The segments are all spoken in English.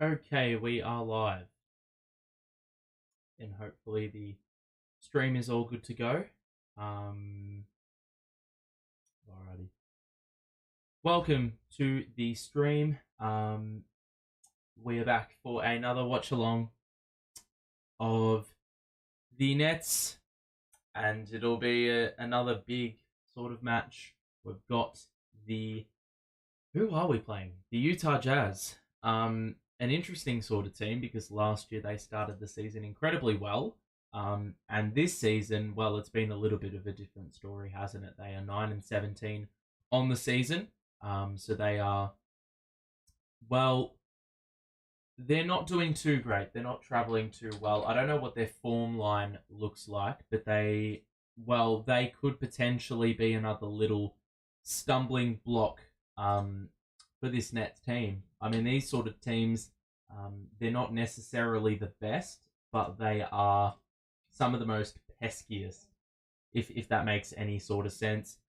Okay, we are live, and hopefully the stream is all good to go. Alrighty. Welcome to the stream. We are back for another watch along of the Nets, and it'll be another big sort of match. We've got who are we playing? The Utah Jazz. An interesting sort of team because last year they started the season incredibly well. And this season, well, it's been a little bit of a different story, hasn't it? They are 9-17 on the season. So they are, well, they're not doing too great. They're not traveling too well. I don't know what their form line looks like, but they could potentially be another little stumbling block for this Nets team. I mean, these sort of teams, they're not necessarily the best, but they are some of the most peskiest, if that makes any sort of sense.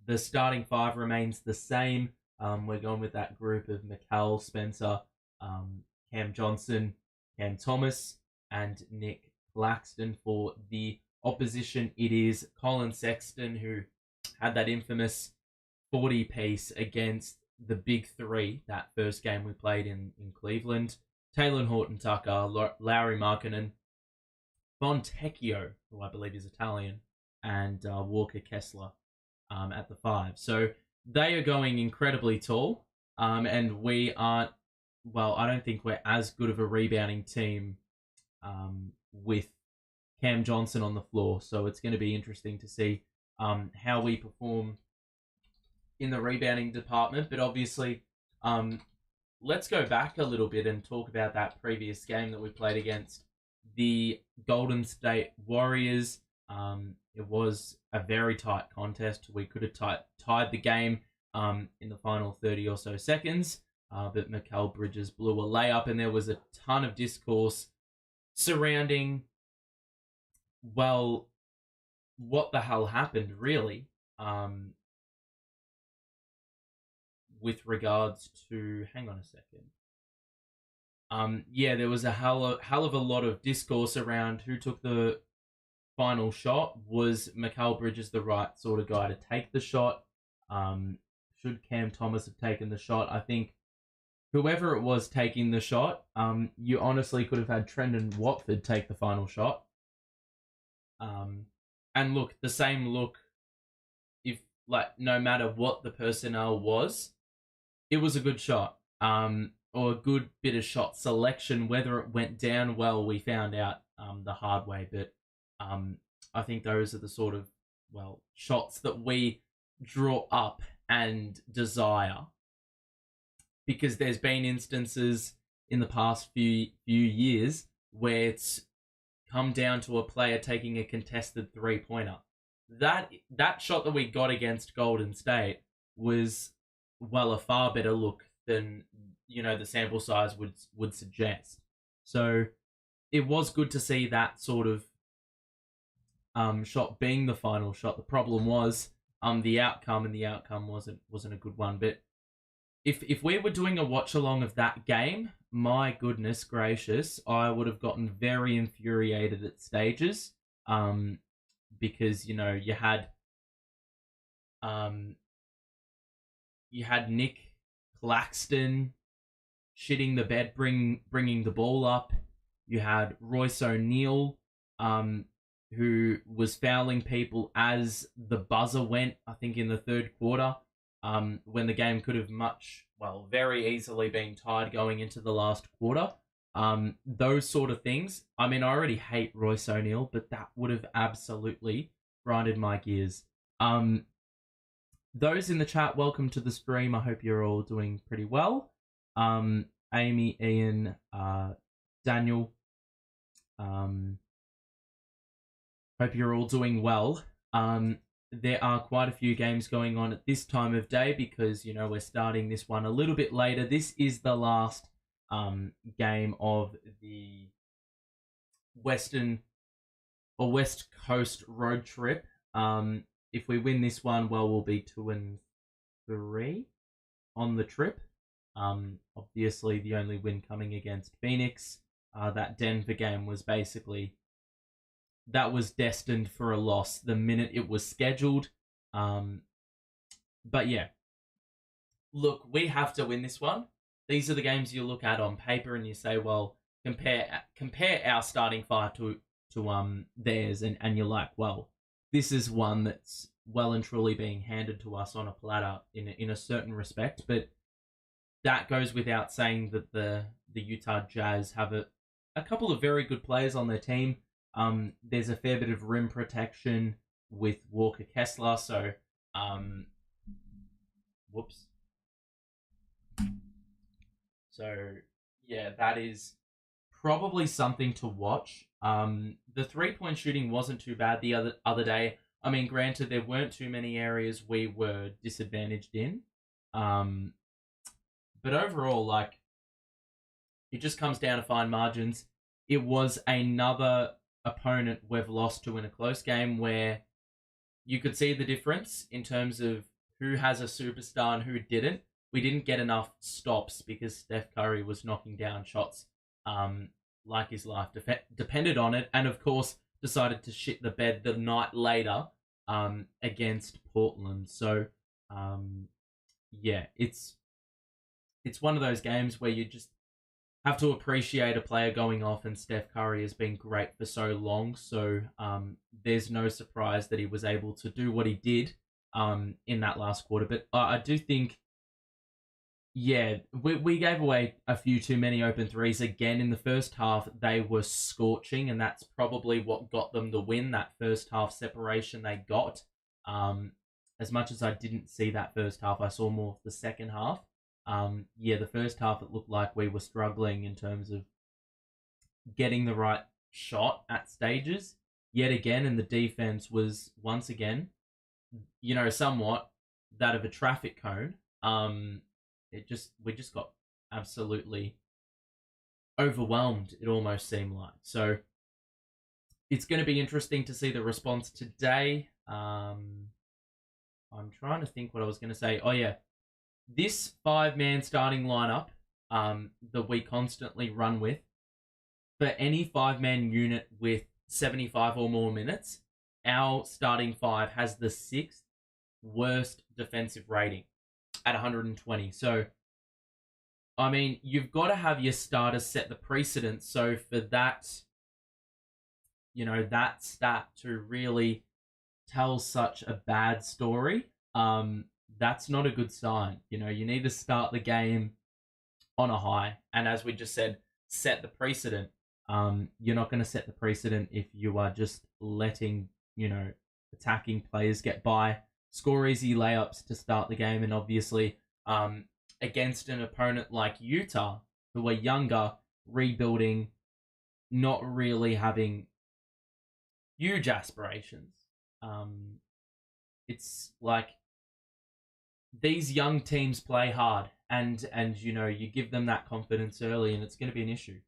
The starting five remains the same. We're going with that group of Mikal, Spencer, Cam Johnson, Cam Thomas, and Nic Claxton. For the opposition, it is Colin Sexton, who had that infamous 40 piece against the big three, that first game we played in Cleveland. Taylor Horton-Tucker, Lauri Markkanen, Fontecchio, who I believe is Italian, and Walker Kessler at the five. So they are going incredibly tall, and we aren't, well, I don't think we're as good of a rebounding team with Cam Johnson on the floor. So it's going to be interesting to see how we perform in the rebounding department. But obviously, let's go back a little bit and talk about that previous game that we played against the Golden State Warriors. It was a very tight contest. We could have tied the game in the final 30 or so seconds, but Mikal Bridges blew a layup, and there was a ton of discourse surrounding, well, what the hell happened, really, with regards to, hang on a second. There was a hell of a lot of discourse around who took the final shot. Was Mikal Bridges the right sort of guy to take the shot? Should Cam Thomas have taken the shot? I think whoever it was taking the shot, you honestly could have had Trendon Watford take the final shot. And look, the same look, if, like, no matter what the personnel was, it was a good shot. Or a good bit of shot selection. Whether it went down well, we found out the hard way. But I think those are the sort of, well, shots that we draw up and desire. Because there's been instances in the past few years where it's come down to a player taking a contested three-pointer. That shot that we got against Golden State was, well, a far better look than, the sample size would suggest. So it was good to see that sort of shot being the final shot. The problem was the outcome, and the outcome wasn't a good one. But if we were doing a watch along of that game, my goodness gracious, I would have gotten very infuriated at stages, because you had Nic Claxton shitting the bed, bringing the ball up. You had Royce O'Neal, who was fouling people as the buzzer went, I think in the third quarter, when the game could have very easily been tied going into the last quarter. Those sort of things. I mean, I already hate Royce O'Neal, but that would have absolutely grinded my gears. Those in the chat, welcome to the stream. I hope you're all doing pretty well. Amy, Ian, Daniel, hope you're all doing well. There are quite a few games going on at this time of day because, we're starting this one a little bit later. This is the last game of the West Coast road trip. If we win this one, we'll be 2-3 on the trip. Obviously, the only win coming against Phoenix. That Denver game was basically, that was destined for a loss the minute it was scheduled. But yeah, look, we have to win this one. These are the games you look at on paper and you say, well, compare our starting five to theirs, and you're like, well, this is one that's well and truly being handed to us on a platter in a certain respect. But that goes without saying that the Utah Jazz have a couple of very good players on their team. There's a fair bit of rim protection with Walker Kessler, so whoops. So yeah, that is probably something to watch. The 3-point shooting wasn't too bad the other day. I mean, granted, there weren't too many areas we were disadvantaged in. But overall, like, it just comes down to fine margins. It was another opponent we've lost to in a close game where you could see the difference in terms of who has a superstar and who didn't. We didn't get enough stops because Steph Curry was knocking down shots like his life depended on it. And of course, decided to shit the bed the night later against Portland. So, yeah, it's one of those games where you just have to appreciate a player going off, and Steph Curry has been great for so long. So there's no surprise that he was able to do what he did in that last quarter. But I do think, yeah, we gave away a few too many open threes again in the first half. They were scorching, and that's probably what got them the win, that first half separation they got. As much as I didn't see that first half, I saw more of the second half. Yeah, the first half, it looked like we were struggling in terms of getting the right shot at stages yet again, and the defense was once again, somewhat that of a traffic cone. We just got absolutely overwhelmed, it almost seemed like. So it's going to be interesting to see the response today. I'm trying to think what I was going to say. Oh, yeah. This 5-man starting lineup that we constantly run with, for any 5-man unit with 75 or more minutes, our starting 5 has the 6th worst defensive rating at 120. So, I mean, you've got to have your starters set the precedent. So for that, that stat to really tell such a bad story, that's not a good sign. You need to start the game on a high. And as we just said, set the precedent. You're not going to set the precedent if you are just letting, attacking players get by, score easy layups to start the game. And obviously, against an opponent like Utah, who are younger, rebuilding, not really having huge aspirations. It's like these young teams play hard, and you give them that confidence early, and it's going to be an issue.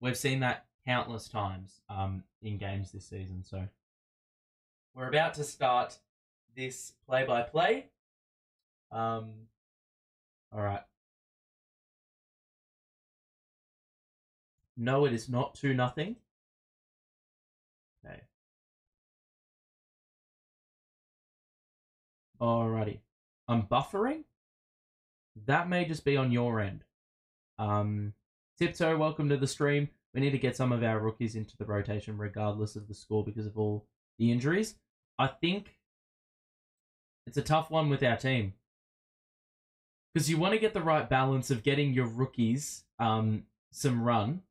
We've seen that countless times in games this season. So we're about to start this play-by-play. All right. No, it is not 2-0. Okay. Alrighty. I'm buffering. That may just be on your end. Tiptoe, welcome to the stream. We need to get some of our rookies into the rotation regardless of the score because of all the injuries. I think it's a tough one with our team. Because you want to get the right balance of getting your rookies some run,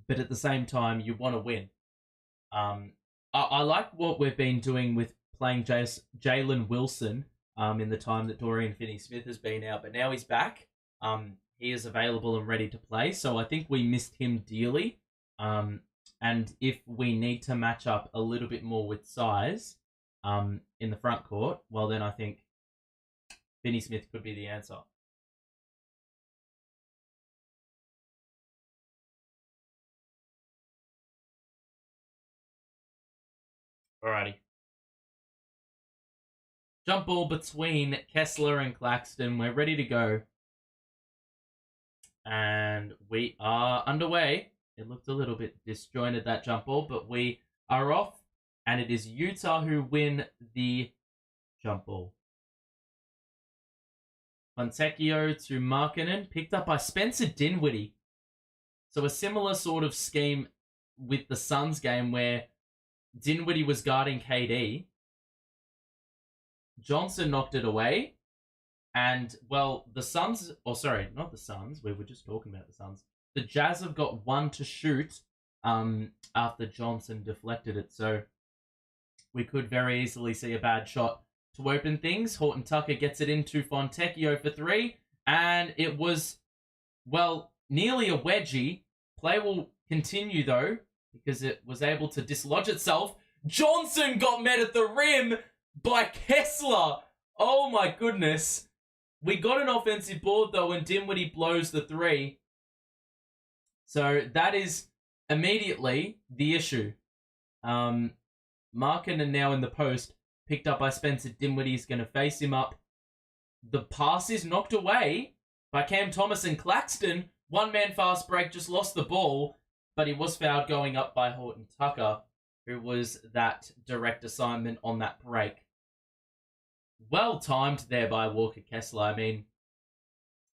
but at the same time, you want to win. I like what we've been doing with playing Jalen Wilson in the time that Dorian Finney-Smith has been out, but now he's back. He is available and ready to play, so I think we missed him dearly. And if we need to match up a little bit more with size in the front court, well, then I think Finney-Smith could be the answer. Alrighty. Jump ball between Kessler and Claxton. We're ready to go. And we are underway. It looked a little bit disjointed, that jump ball, but we are off. And it is Utah who win the jump ball. Fontecchio to Markkanen, picked up by Spencer Dinwiddie. So a similar sort of scheme with the Suns game where Dinwiddie was guarding KD. Johnson knocked it away. And, well, the Suns, not the Suns, we were just talking about the Suns. The Jazz have got one to shoot after Johnson deflected it. So we could very easily see a bad shot to open things. Horton Tucker gets it into Fontecchio for three. And it was, well, nearly a wedgie. Play will continue, though, because it was able to dislodge itself. Johnson got met at the rim by Kessler. Oh, my goodness. We got an offensive board, though, and Dinwiddie blows the three. So that is immediately the issue. Markkanen now in the post, picked up by Spencer Dinwiddie, is going to face him up. The pass is knocked away by Cam Thomas and Claxton. One-man fast break, just lost the ball, but he was fouled going up by Horton Tucker, who was that direct assignment on that break. Well timed there by Walker Kessler. I mean,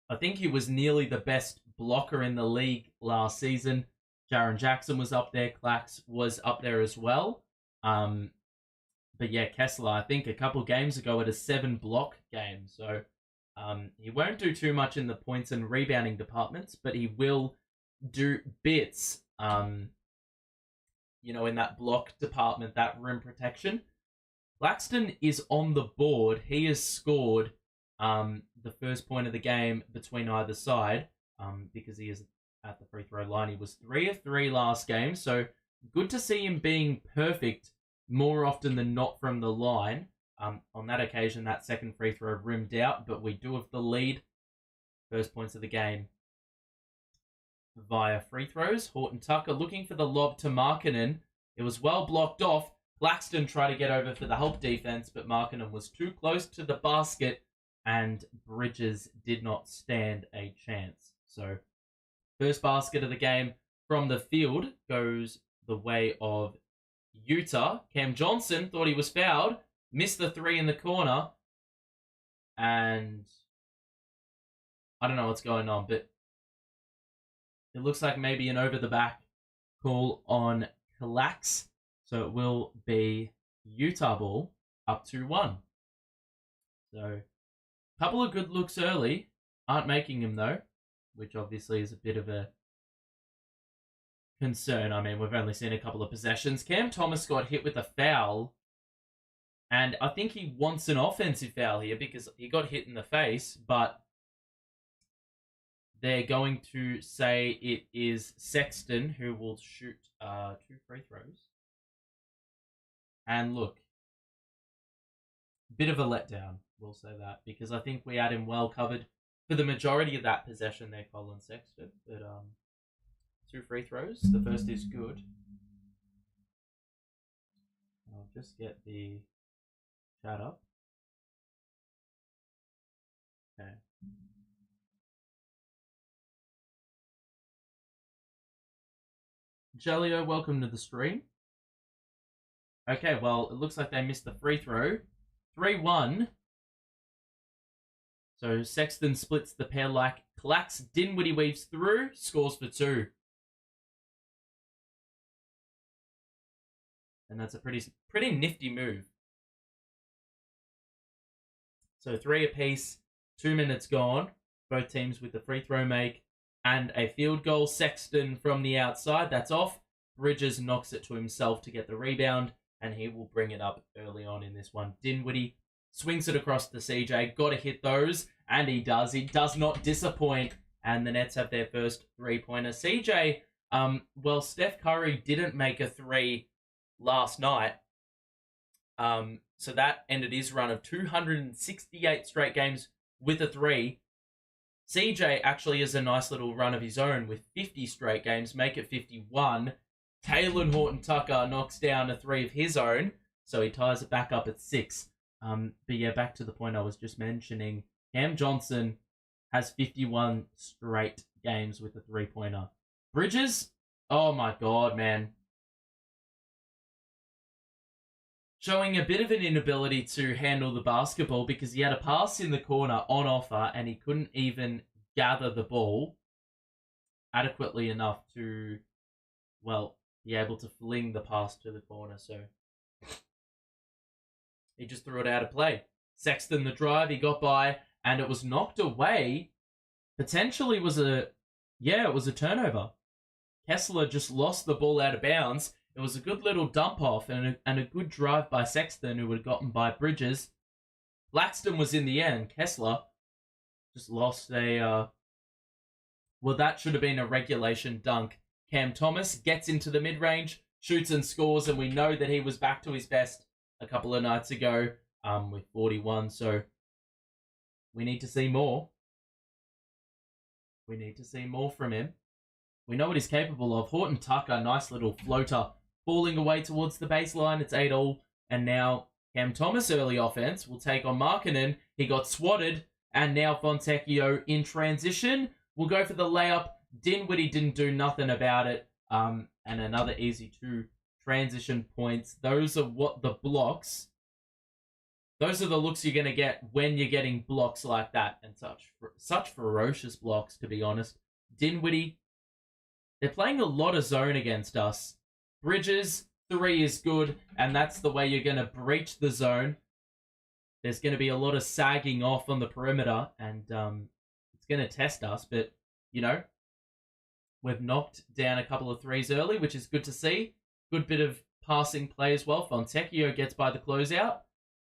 I think he was nearly the best blocker in the league last season. Jaren Jackson was up there. Clax was up there as well. But yeah, Kessler, I think a couple games ago had a 7-block game. So he won't do too much in the points and rebounding departments, but he will do bits, in that block department, that rim protection. Claxton is on the board. He has scored the first point of the game between either side because he is at the free throw line. He was 3 of 3 last game, so good to see him being perfect more often than not from the line. On that occasion, that second free throw rimmed out, but we do have the lead. First points of the game via free throws. Horton Tucker looking for the lob to Markkanen. It was well blocked off. Claxton tried to get over for the help defense, but Markkanen was too close to the basket, and Bridges did not stand a chance. So, first basket of the game from the field goes the way of Utah. Cam Johnson thought he was fouled, missed the three in the corner, and I don't know what's going on, but it looks like maybe an over-the-back call on Clax. So it will be Utah ball up 2-1. So a couple of good looks early. Aren't making them, though, which obviously is a bit of a concern. I mean, we've only seen a couple of possessions. Cam Thomas got hit with a foul, and I think he wants an offensive foul here because he got hit in the face, but they're going to say it is Sexton who will shoot 2 free throws. And look, bit of a letdown, we'll say that, because I think we had him well covered for the majority of that possession there, Colin Sexton. But 2 free throws. The first is good. I'll just get the chat up. Okay. Jelio, welcome to the stream. Okay, well, it looks like they missed the free throw. 3-1. So Sexton splits the pair like Clax. Dinwiddie weaves through, scores for 2. And that's a pretty nifty move. So 3 apiece, 2 minutes gone. Both teams with the free throw make and a field goal. Sexton from the outside, that's off. Bridges knocks it to himself to get the rebound, and he will bring it up early on in this one. Dinwiddie swings it across to CJ. Got to hit those, and he does. He does not disappoint, and the Nets have their first 3-pointer. CJ, well, Steph Curry didn't make a 3 last night, so that ended his run of 268 straight games with a 3. CJ actually has a nice little run of his own with 50 straight games, make it 51. Taylor Horton Tucker knocks down a 3 of his own, so he ties it back up at 6. But yeah, back to the point I was just mentioning. Cam Johnson has 51 straight games with a three-pointer. Bridges, oh my God, man. Showing a bit of an inability to handle the basketball because he had a pass in the corner on offer and he couldn't even gather the ball adequately enough to, well, be able to fling the pass to the corner. So he just threw it out of play. Sexton, the drive, he got by and it was knocked away. Potentially was it was a turnover. Kessler just lost the ball out of bounds. It was a good little dump off and a good drive by Sexton, who would have gotten by Bridges. Claxton was in the end. Kessler just lost a... well, that should have been a regulation dunk. Cam Thomas gets into the mid-range, shoots and scores, and we know that he was back to his best a couple of nights ago with 41. So we need to see more. We need to see more from him. We know what he's capable of. Horton Tucker, nice little floater, falling away towards the baseline. It's 8-all. And now Cam Thomas, early offense, will take on Markkanen. He got swatted. And now Fontecchio in transition will go for the layup. Dinwiddie didn't do nothing about it. And another easy 2 transition points. Those are what the blocks. Those are the looks you're going to get when you're getting blocks like that. And such ferocious blocks, to be honest. Dinwiddie, they're playing a lot of zone against us. Bridges, 3 is good, and that's the way you're going to breach the zone. There's going to be a lot of sagging off on the perimeter, and it's going to test us. But, you know, we've knocked down a couple of 3s early, which is good to see. Good bit of passing play as well. Fontecchio gets by the closeout.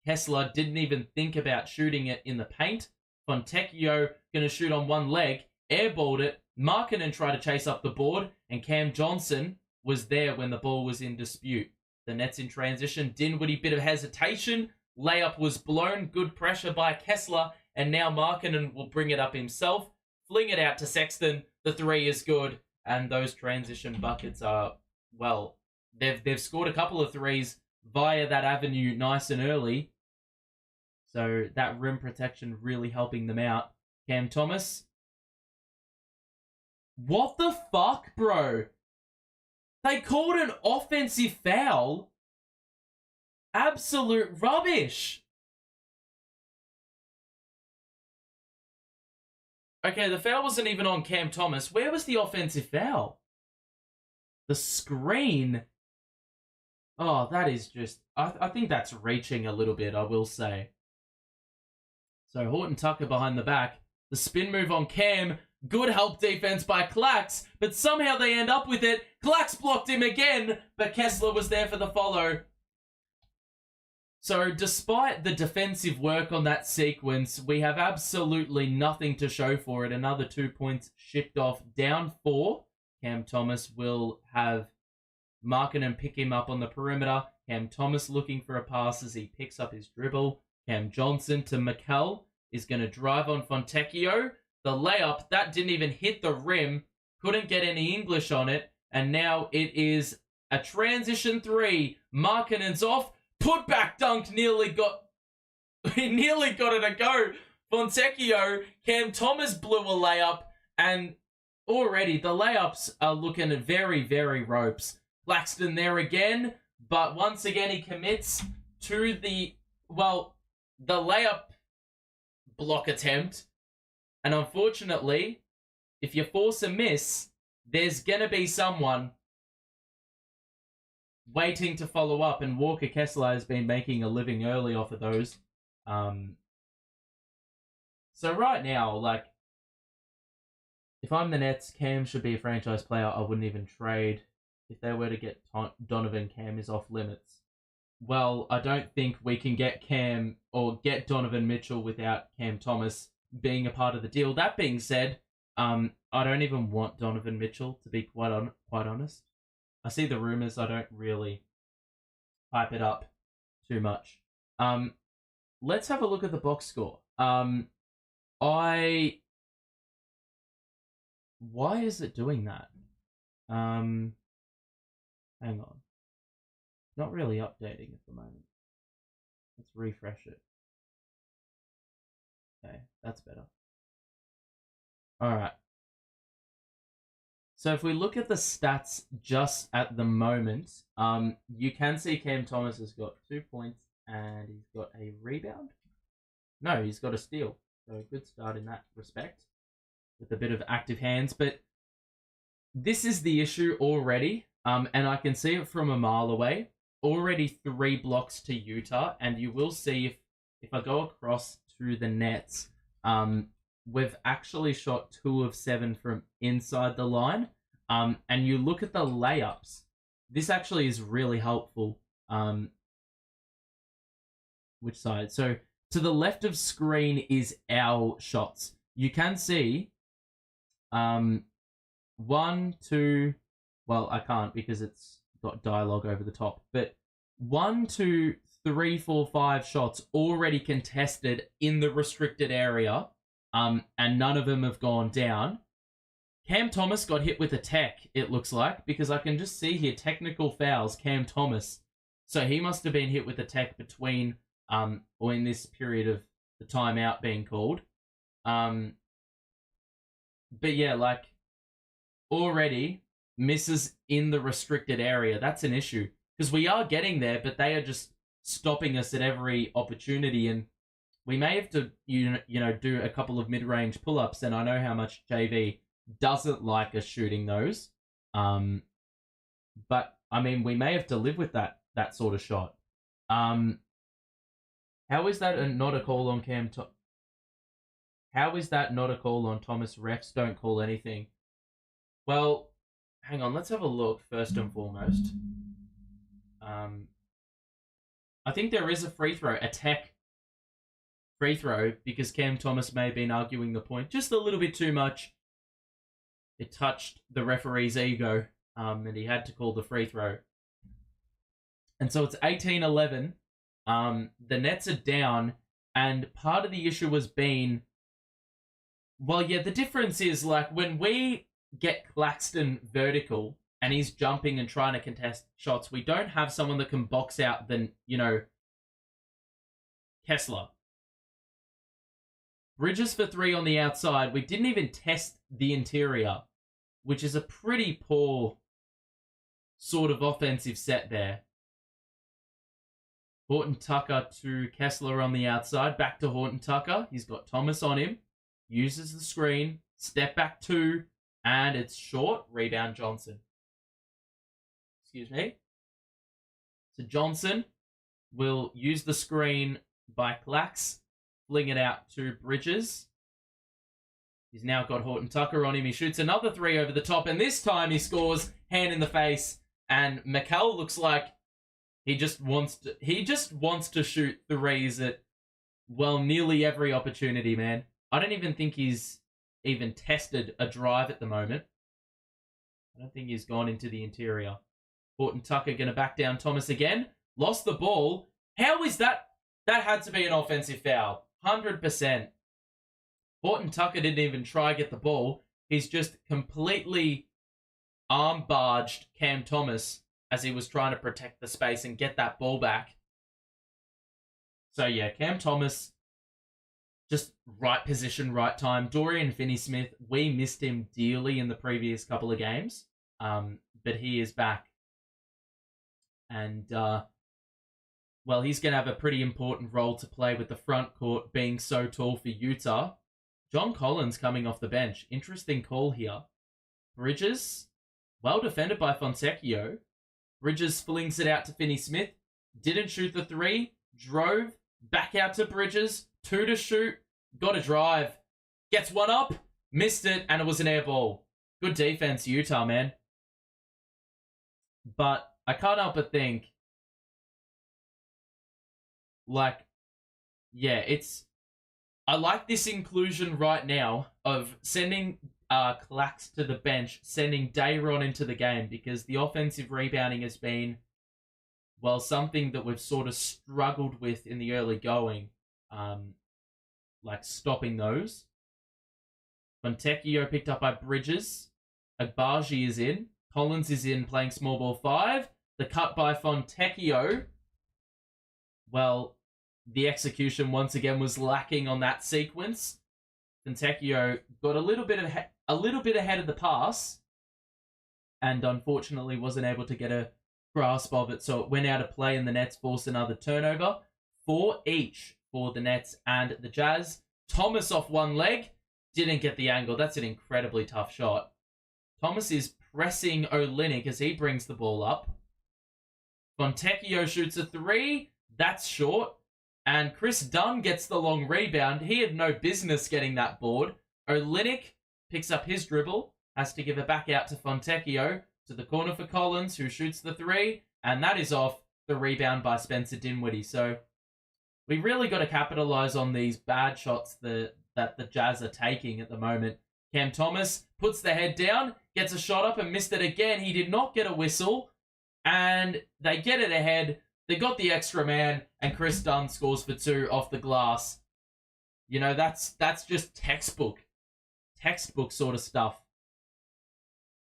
Kessler didn't even think about shooting it in the paint. Fontecchio going to shoot on one leg, airballed it. Markkanen tried to chase up the board, and Cam Johnson was there when the ball was in dispute. The Nets in transition. Dinwiddie, bit of hesitation. Layup was blown. Good pressure by Kessler, and now Markkanen will bring it up himself. Fling it out to Sexton. The 3 is good, and those transition buckets are, well, they've scored a couple of 3s via that avenue nice and early. So that rim protection really helping them out. Cam Thomas. What the fuck, bro? They called an offensive foul. Absolute rubbish. Okay, the foul wasn't even on Cam Thomas. Where was the offensive foul? The screen. Oh, that is just... I think that's reaching a little bit, I will say. So Horton Tucker behind the back. The spin move on Cam. Good help defense by Clax, but somehow they end up with it. Clax blocked him again, but Kessler was there for the follow. So despite the defensive work on that sequence, we have absolutely nothing to show for it. Another 2 points shipped off, down 4. Cam Thomas will have Markkanen pick him up on the perimeter. Cam Thomas looking for a pass as he picks up his dribble. Cam Johnson to Mikal is going to drive on Fontecchio. The layup, that didn't even hit the rim. Couldn't get any English on it. And now it is a transition 3. Markkanen's off. Put back dunk nearly got... he nearly got it a go. Fontecchio, Cam Thomas blew a layup. And already the layups are looking at very, very ropes. Claxton there again. But once again he commits to the... well, the layup block attempt. And unfortunately, if you force a miss, there's going to be someone waiting to follow up. And Walker Kessler has been making a living early off of those. So right now, like, if I'm the Nets, Cam should be a franchise player. I wouldn't even trade. If they were to get Donovan, Cam is off limits. Well, I don't think we can get Cam or get Donovan Mitchell without Cam Thomas being a part of the deal. That being said, I don't even want Donovan Mitchell, to be quite honest. I see the rumors. I don't really hype it up too much. Let's have a look at the box score. Why is it doing that? Hang on. Not really updating at the moment. Let's refresh it. Okay, that's better. All right. So if we look at the stats just at the moment, you can see Cam Thomas has got 2 points and he's got a rebound. No, he's got a steal. So a good start in that respect with a bit of active hands. But this is the issue already, and I can see it from a mile away. Already 3 blocks to Utah, and you will see if I go across to the Nets, we've actually shot 2 of 7 from inside the line. And you look at the layups. This actually is really helpful. Which side? So to the left of screen is our shots. You can see 1, 2. Well, I can't because it's got dialogue over the top. But 1, 2, 3, 4, 5 shots already contested in the restricted area. And none of them have gone down. Cam Thomas got hit with a tech, it looks like, because I can just see here, technical fouls, Cam Thomas. So he must have been hit with a tech between, or in this period of the timeout being called. But yeah, like, already misses in the restricted area. That's an issue. Because we are getting there, but they are just stopping us at every opportunity, and we may have to, you know, do a couple of mid-range pull-ups, and I know how much JV doesn't like us shooting those. But, I mean, we may have to live with that sort of shot. How is that not a call on Cam? How is that not a call on Thomas? Refs don't call anything. Well, hang on, let's have a look first and foremost. I think there is a free throw, a tech free throw, because Cam Thomas may have been arguing the point just a little bit too much. It touched the referee's ego, and he had to call the free throw. And so it's 18-11. The Nets are down, and part of the issue has been, well, yeah, the difference is, like, when we get Claxton vertical and he's jumping and trying to contest shots, we don't have someone that can box out than, you know, Kessler. Bridges for 3 on the outside. We didn't even test the interior, which is a pretty poor sort of offensive set there. Horton Tucker to Kessler on the outside. Back to Horton Tucker. He's got Thomas on him. Uses the screen. Step back 2. And it's short. Rebound Johnson. Excuse me. So Johnson will use the screen by Clax. Fling it out to Bridges. He's now got Horton Tucker on him. He shoots another 3 over the top, and this time he scores hand in the face. And Mikal looks like he just wants to shoot threes at, well, nearly every opportunity, man. I don't even think he's even tested a drive at the moment. I don't think he's gone into the interior. Horton Tucker going to back down Thomas again. Lost the ball. How is that? That had to be an offensive foul. 100%. Horton Tucker didn't even try to get the ball. He's just completely arm barged Cam Thomas as he was trying to protect the space and get that ball back. So yeah, Cam Thomas, just right position, right time. Dorian Finney-Smith, we missed him dearly in the previous couple of games, but he is back. And, well, he's going to have a pretty important role to play with the front court being so tall for Utah. John Collins coming off the bench. Interesting call here. Bridges, well defended by Fontecchio. Bridges flings it out to Finney-Smith. Didn't shoot the 3. Drove. Back out to Bridges. 2 to shoot. Got a drive. Gets 1 up. Missed it, and it was an air ball. Good defense, Utah, man. But I can't help but think, like, yeah, I like this inclusion right now of sending Clax to the bench, sending Dayron into the game, because the offensive rebounding has been, well, something that we've sort of struggled with in the early going, like stopping those. Fontecchio picked up by Bridges. Agbaji is in. Collins is in playing small ball 5. The cut by Fontecchio. Well, the execution once again was lacking on that sequence. Fontecchio got a little bit ahead of the pass, and unfortunately wasn't able to get a grasp of it, so it went out of play, and the Nets forced another turnover. 4 each for the Nets and the Jazz. Thomas off one leg, didn't get the angle. That's an incredibly tough shot. Thomas is pressing Olynyk as he brings the ball up. Fontecchio shoots a 3. That's short. And Chris Dunn gets the long rebound. He had no business getting that board. Olynyk picks up his dribble, has to give it back out to Fontecchio, to the corner for Collins, who shoots the 3, and that is off the rebound by Spencer Dinwiddie. So we really got to capitalize on these bad shots that the Jazz are taking at the moment. Cam Thomas puts the head down, gets a shot up and missed it again. He did not get a whistle, and they get it ahead. They got the extra man, and Chris Dunn scores for 2 off the glass. You know, that's just textbook sort of stuff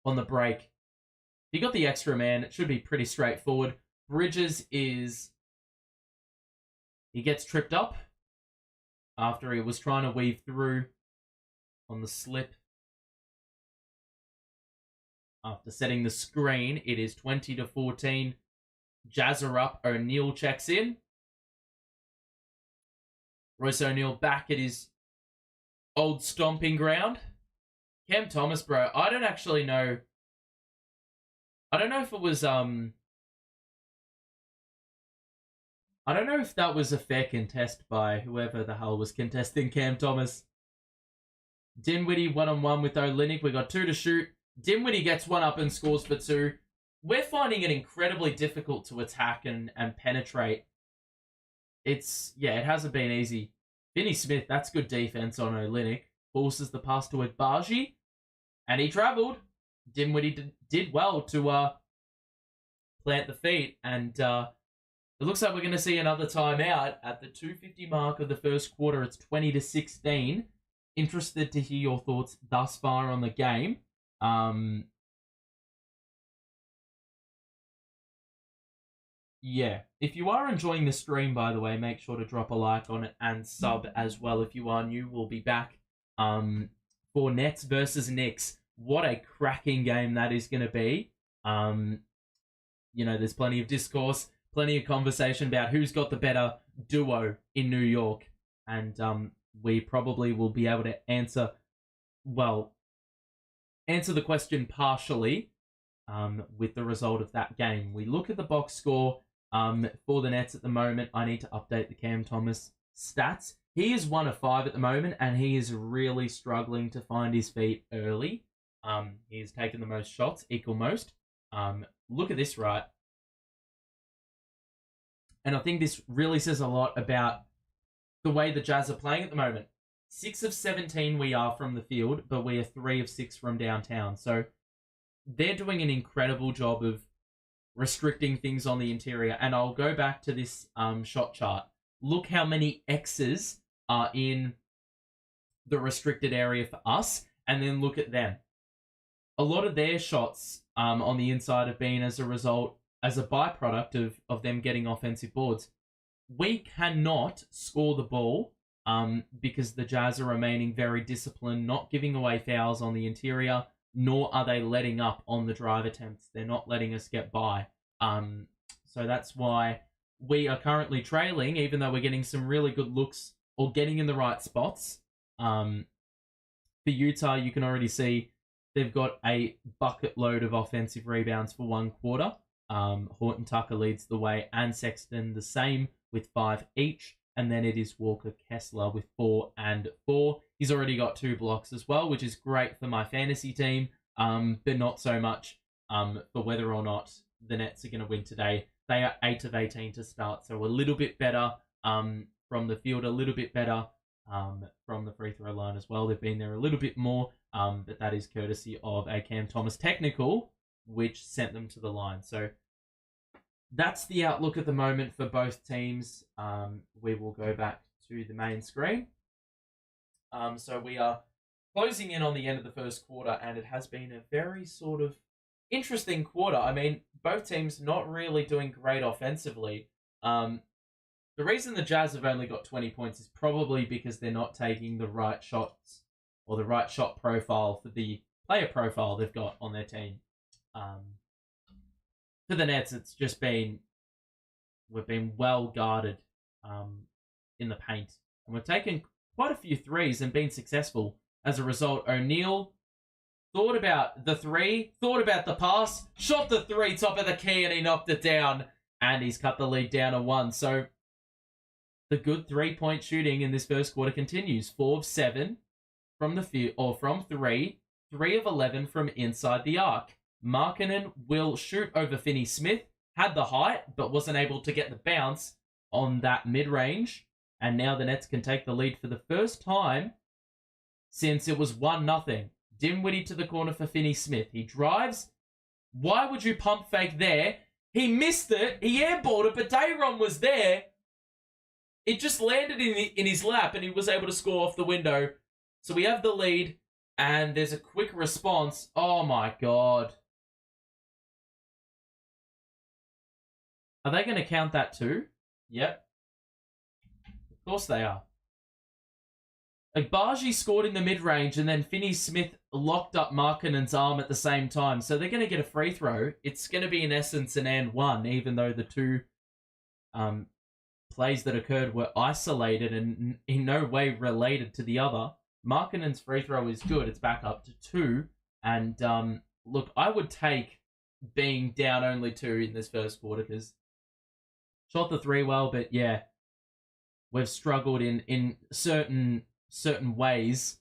on the break. If you got the extra man, it should be pretty straightforward. Bridges he gets tripped up after he was trying to weave through on the slip. After setting the screen, it is 20-14. Jazz are up. O'Neal checks in. Royce O'Neal back at his old stomping ground. Cam Thomas, bro, I don't actually know. I don't know if it was, I don't know if that was a fair contest by whoever the hell was contesting Cam Thomas. Dinwiddie 1-on-1 with Olynyk. We got 2 to shoot. Dinwiddie gets 1 up and scores for 2. We're finding it incredibly difficult to attack and penetrate. It hasn't been easy. Finney Smith, that's good defense on Olynyk. Forces the pass to Agbaji, and he travelled. Dinwiddie did well to plant the feet, and it looks like we're going to see another timeout at the 2:50 mark of the first quarter. It's 20-16. Interested to hear your thoughts thus far on the game. Yeah, if you are enjoying the stream, by the way, make sure to drop a like on it and sub as well. If you are new, we'll be back for Nets versus Knicks. What a cracking game that is going to be. You know, there's plenty of discourse, plenty of conversation about who's got the better duo in New York. And we probably will be able to answer the question partially with the result of that game. We look at the box score for the Nets at the moment. I need to update the Cam Thomas stats. He is 1 of 5 at the moment, and he is really struggling to find his feet early. He's taken the most shots, equal most. Look at this, right? And I think this really says a lot about the way the Jazz are playing at the moment. 6 of 17 we are from the field, but we are 3 of 6 from downtown. So they're doing an incredible job of restricting things on the interior. And I'll go back to this shot chart. Look how many X's are in the restricted area for us, and then look at them. A lot of their shots on the inside have been as a byproduct of them getting offensive boards. We cannot score the ball because the Jazz are remaining very disciplined, not giving away fouls on the interior, nor are they letting up on the drive attempts. They're not letting us get by. So that's why we are currently trailing, even though we're getting some really good looks or getting in the right spots. For Utah, you can already see they've got a bucket load of offensive rebounds for 1 quarter. Horton Tucker leads the way, and Sexton the same with 5 each. And then it is Walker Kessler with 4 and 4. He's already got 2 blocks as well, which is great for my fantasy team, but not so much for whether or not the Nets are going to win today. They are 8 of 18 to start, so a little bit better from the field, a little bit better from the free throw line as well. They've been there a little bit more, but that is courtesy of a Cam Thomas technical, which sent them to the line. So that's the outlook at the moment for both teams. We will go back to the main screen. So we are closing in on the end of the first quarter, and it has been a very sort of interesting quarter. I mean, both teams not really doing great offensively. The reason the Jazz have only got 20 points is probably because they're not taking the right shots or the right shot profile for the player profile they've got on their team. For the Nets, it's just been, we've been well guarded in the paint. And we've taken quite a few threes and been successful as a result. O'Neal thought about the three, thought about the pass, shot the three, top of the key, and he knocked it down. And he's cut the lead down to 1. So the good 3-point shooting in this first quarter continues. 4 of 7 from the field, or from 3. 3 of 11 from inside the arc. Markkanen will shoot over Finney-Smith. Had the height, but wasn't able to get the bounce on that mid-range. And now the Nets can take the lead for the first time since it was 1-0. Dinwiddie to the corner for Finney-Smith. He drives. Why would you pump fake there? He missed it. He airballed it, but Dayron was there. It just landed in his lap, and he was able to score off the window. So we have the lead, and there's a quick response. Oh, my God. Are they going to count that too? Yep. Of course they are. Agbaji scored in the mid-range, and then Finney-Smith locked up Markkanen's arm at the same time. So they're going to get a free throw. It's going to be, in essence, an and one, even though the two plays that occurred were isolated and in no way related to the other. Markkanen's free throw is good. It's back up to 2. And look, I would take being down only 2 in this first quarter because shot the 3 well, but yeah, we've struggled in certain ways.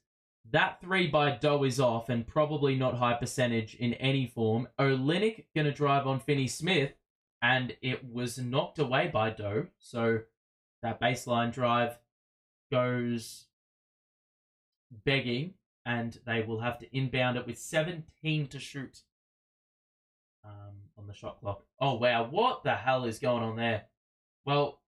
That 3 by Doe is off and probably not high percentage in any form. Olynyk going to drive on Finney-Smith, and it was knocked away by Doe. So that baseline drive goes begging, and they will have to inbound it with 17 to shoot on the shot clock. Oh, wow. What the hell is going on there? Well,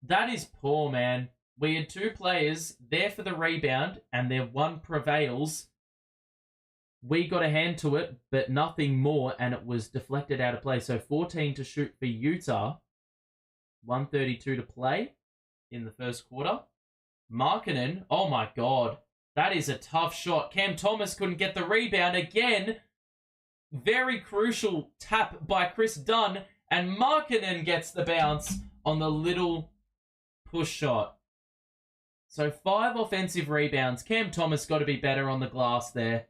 that is poor, man. We had 2 players there for the rebound, and their one prevails. We got a hand to it, but nothing more, and it was deflected out of play. So 14 to shoot for Utah. 1:32 to play in the first quarter. Markkanen, oh my God. That is a tough shot. Cam Thomas couldn't get the rebound again. Very crucial tap by Chris Dunn, and Markkanen gets the bounce on the little push shot. So 5 offensive rebounds. Cam Thomas got to be better on the glass there.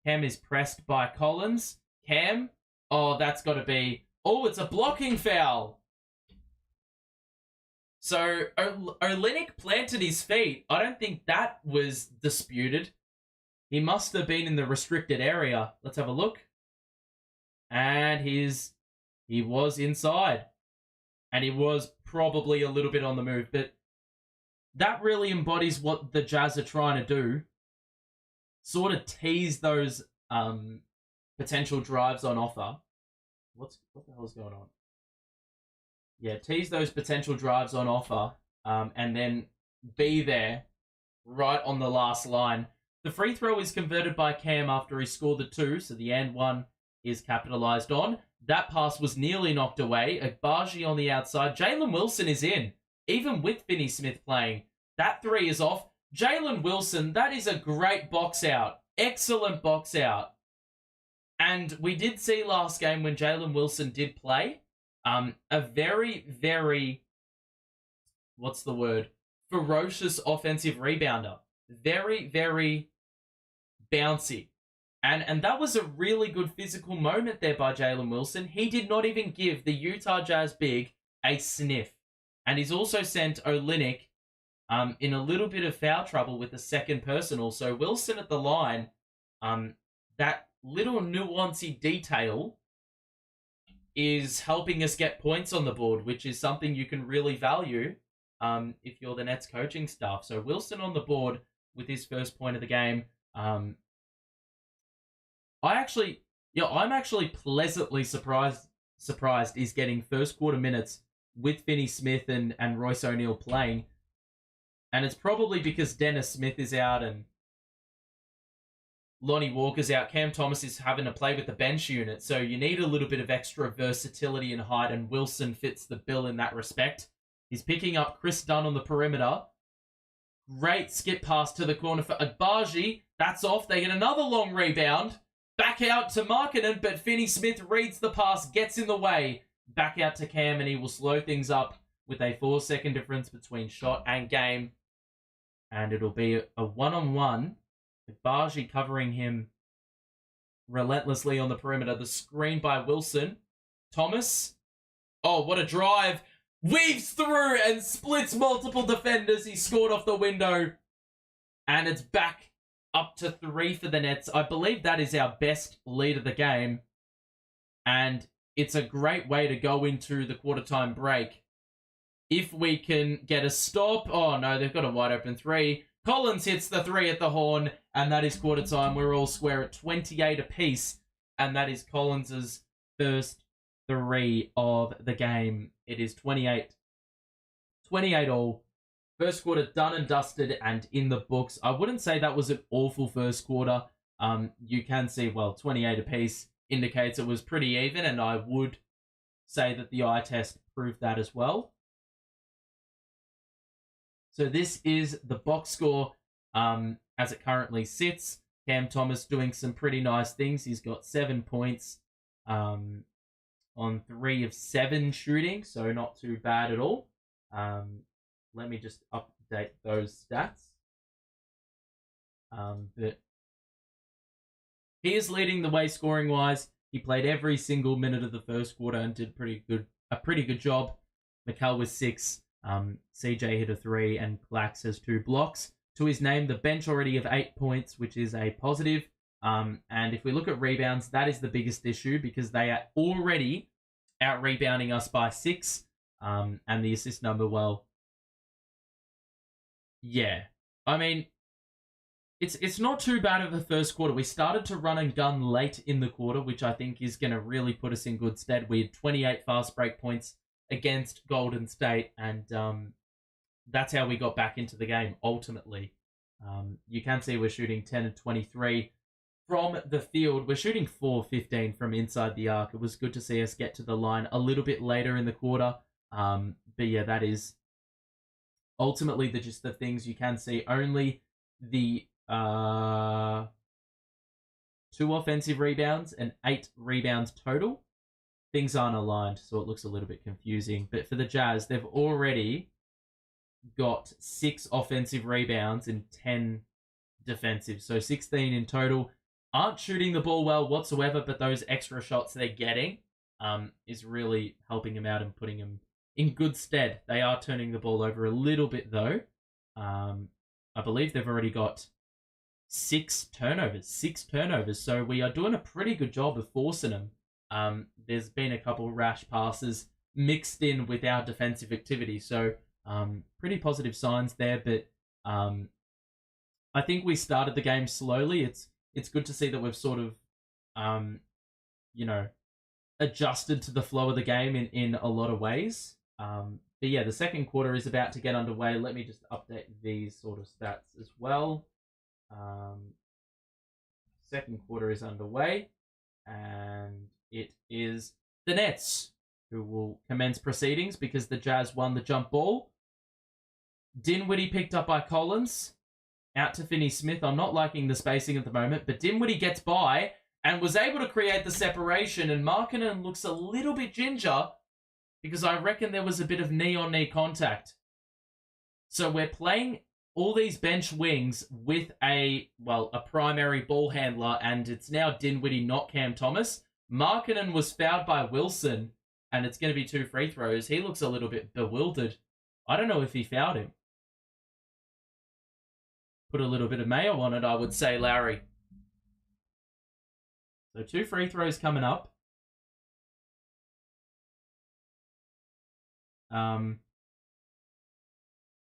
Cam is pressed by Collins. Cam, oh, that's got to be... Oh, it's a blocking foul. So Olynyk planted his feet. I don't think that was disputed. He must have been in the restricted area. Let's have a look. And he was inside. And he was probably a little bit on the move. But that really embodies what the Jazz are trying to do. Sort of tease those potential drives on offer. What the hell is going on? Yeah, tease those potential drives on offer, and then be there right on the last line. The free throw is converted by Cam after he scored the 2, so the and one is capitalized on. That pass was nearly knocked away. Agbaji on the outside. Jalen Wilson is in, even with Finney-Smith playing. That 3 is off. Jalen Wilson, that is a great box out. Excellent box out. And we did see last game when Jalen Wilson did play, a very, very, what's the word? Ferocious offensive rebounder. Very, very bouncy. And that was a really good physical moment there by Jalen Wilson. He did not even give the Utah Jazz big a sniff. And he's also sent Olynyk in a little bit of foul trouble with the second personal. So Wilson at the line, that little nuancy detail is helping us get points on the board, which is something you can really value if you're the Nets coaching staff. So Wilson on the board with his first point of the game. I'm actually pleasantly surprised he's getting first quarter minutes with Finney-Smith and Royce O'Neal playing. And it's probably because Dennis Smith is out and Lonnie Walker's out. Cam Thomas is having to play with the bench unit. So you need a little bit of extra versatility and height, and Wilson fits the bill in that respect. He's picking up Chris Dunn on the perimeter. Great skip pass to the corner for Agbaji. That's off. They get another long rebound. Back out to Markkanen, but Finney Smith reads the pass, gets in the way. Back out to Cam, and he will slow things up with a 4-second difference between shot and game. And it'll be a one-on-one. Agbaji covering him relentlessly on the perimeter. The screen by Wilson. Thomas. Oh, what a drive. Weaves through and splits multiple defenders. He scored off the window. And it's back up to 3 for the Nets. I believe that is our best lead of the game. And it's a great way to go into the quarter-time break. If we can get a stop. Oh, no, they've got a wide-open 3. Collins hits the 3 at the horn, and that is quarter time. We're all square at 28 apiece, and that is Collins's first 3 of the game. It is 28 all. First quarter done and dusted and in the books. I wouldn't say that was an awful first quarter. You can see, 28 apiece indicates it was pretty even, and I would say that the eye test proved that as well. So this is the box score as it currently sits. Cam Thomas doing some pretty nice things. He's got 7 points on 3 of 7 shooting, so not too bad at all. Let me just update those stats. But he is leading the way scoring-wise. He played every single minute of the first quarter and did a pretty good job. Mikal with 6. CJ hit a 3 and Clax has 2 blocks. To his name, the bench already of 8 points, which is a positive. And if we look at rebounds, that is the biggest issue because they are already out-rebounding us by 6. And the assist number, yeah. I mean, it's not too bad of the first quarter. We started to run and gun late in the quarter, which I think is going to really put us in good stead. We had 28 fast break points against Golden State, and that's how we got back into the game, ultimately. You can see we're shooting 10 and 23 from the field. We're shooting 4-15 from inside the arc. It was good to see us get to the line a little bit later in the quarter. But yeah, that is ultimately just the things you can see. Only the 2 offensive rebounds and 8 rebounds total. Things aren't aligned, so it looks a little bit confusing. But for the Jazz, they've already got 6 offensive rebounds and 10 defensive. So 16 in total. Aren't shooting the ball well whatsoever, but those extra shots they're getting is really helping them out and putting them in good stead. They are turning the ball over a little bit, though. I believe they've already got 6 turnovers. So we are doing a pretty good job of forcing them. There's been a couple rash passes mixed in with our defensive activity. So pretty positive signs there. But I think we started the game slowly. It's good to see that we've sort of, adjusted to the flow of the game in a lot of ways. But yeah, the second quarter is about to get underway. Let me just update these sort of stats as well. Second quarter is underway, and it is the Nets who will commence proceedings because the Jazz won the jump ball. Dinwiddie picked up by Collins. Out to Finney Smith. I'm not liking the spacing at the moment, but Dinwiddie gets by and was able to create the separation, and Markkanen looks a little bit ginger because I reckon there was a bit of knee-on-knee contact. So we're playing all these bench wings with a primary ball handler, and it's now Dinwiddie, not Cam Thomas. Markkanen was fouled by Wilson, and it's going to be 2 free throws. He looks a little bit bewildered. I don't know if he fouled him. Put a little bit of mayo on it, I would say, Lauri. So 2 free throws coming up.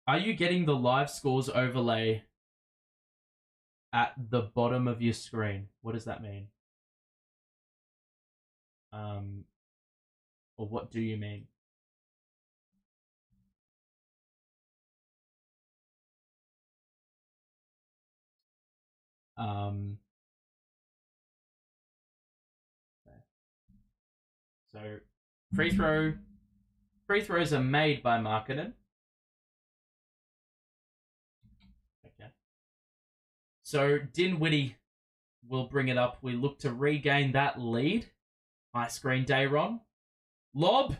Are you getting the live scores overlay at the bottom of your screen? What does that mean? Or what do you mean? So free throw Free throws are made by Markkanen. Okay. So Dinwiddie will bring it up. We look to regain that lead. High screen Dayron. Lob.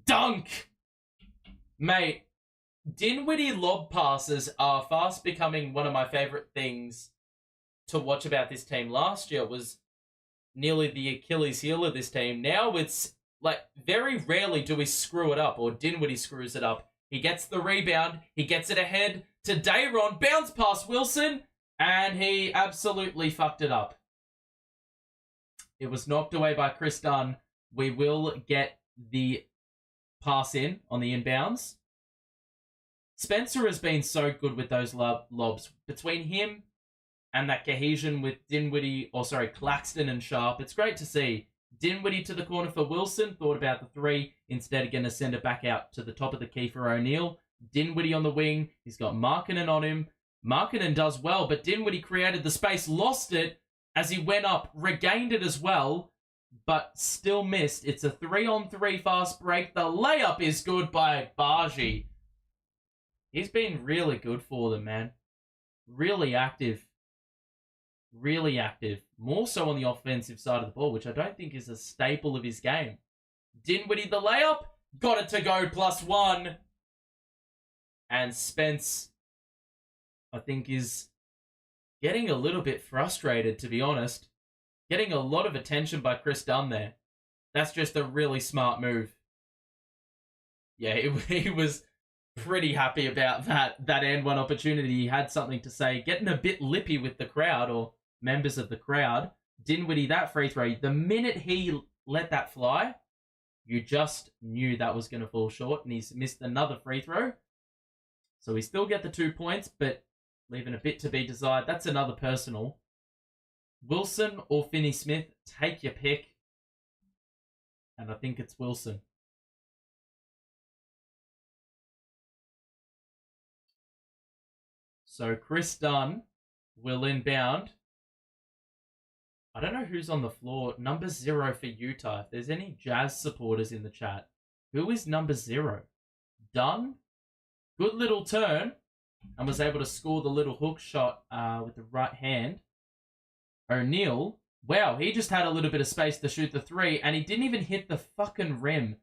Dunk! Mate, Dinwiddie lob passes are fast becoming one of my favourite things to watch about this team. Last year was nearly the Achilles heel of this team. Now it's like very rarely do we screw it up or Dinwiddie screws it up. He gets the rebound. He gets it ahead to Dayron. Bounce past Wilson. And he absolutely fucked it up. It was knocked away by Chris Dunn. We will get the pass in on the inbounds. Spencer has been so good with those lobs. Between him and that cohesion with Claxton and Sharp, it's great to see. Dinwiddie to the corner for Wilson. Thought about the three. Instead, going to send it back out to the top of the key for O'Neal. Dinwiddie on the wing. He's got Markkanen on him. Markkanen does well, but Dinwiddie created the space, lost it as he went up, regained it as well, but still missed. It's a 3-on-3 fast break. The layup is good by Bargi. He's been really good for them, man. Really active. Really active. More so on the offensive side of the ball, which I don't think is a staple of his game. Dinwiddie the layup. Got it to go, +1. And Spence, I think, is getting a little bit frustrated, to be honest. Getting a lot of attention by Chris Dunn there. That's just a really smart move. Yeah, he was pretty happy about that and one opportunity. He had something to say. Getting a bit lippy with the crowd or members of the crowd. Dinwiddie, that free throw. The minute he let that fly, you just knew that was going to fall short. And he's missed another free throw. So we still get the 2 points, but leaving a bit to be desired. That's another personal. Wilson or Finney-Smith, take your pick. And I think it's Wilson. So Chris Dunn will inbound. I don't know who's on the floor. Number 0 for Utah. If there's any Jazz supporters in the chat, who is number 0? Dunn? Good little turn. And was able to score the little hook shot with the right hand. O'Neal, wow, he just had a little bit of space to shoot the 3, and he didn't even hit the fucking rim.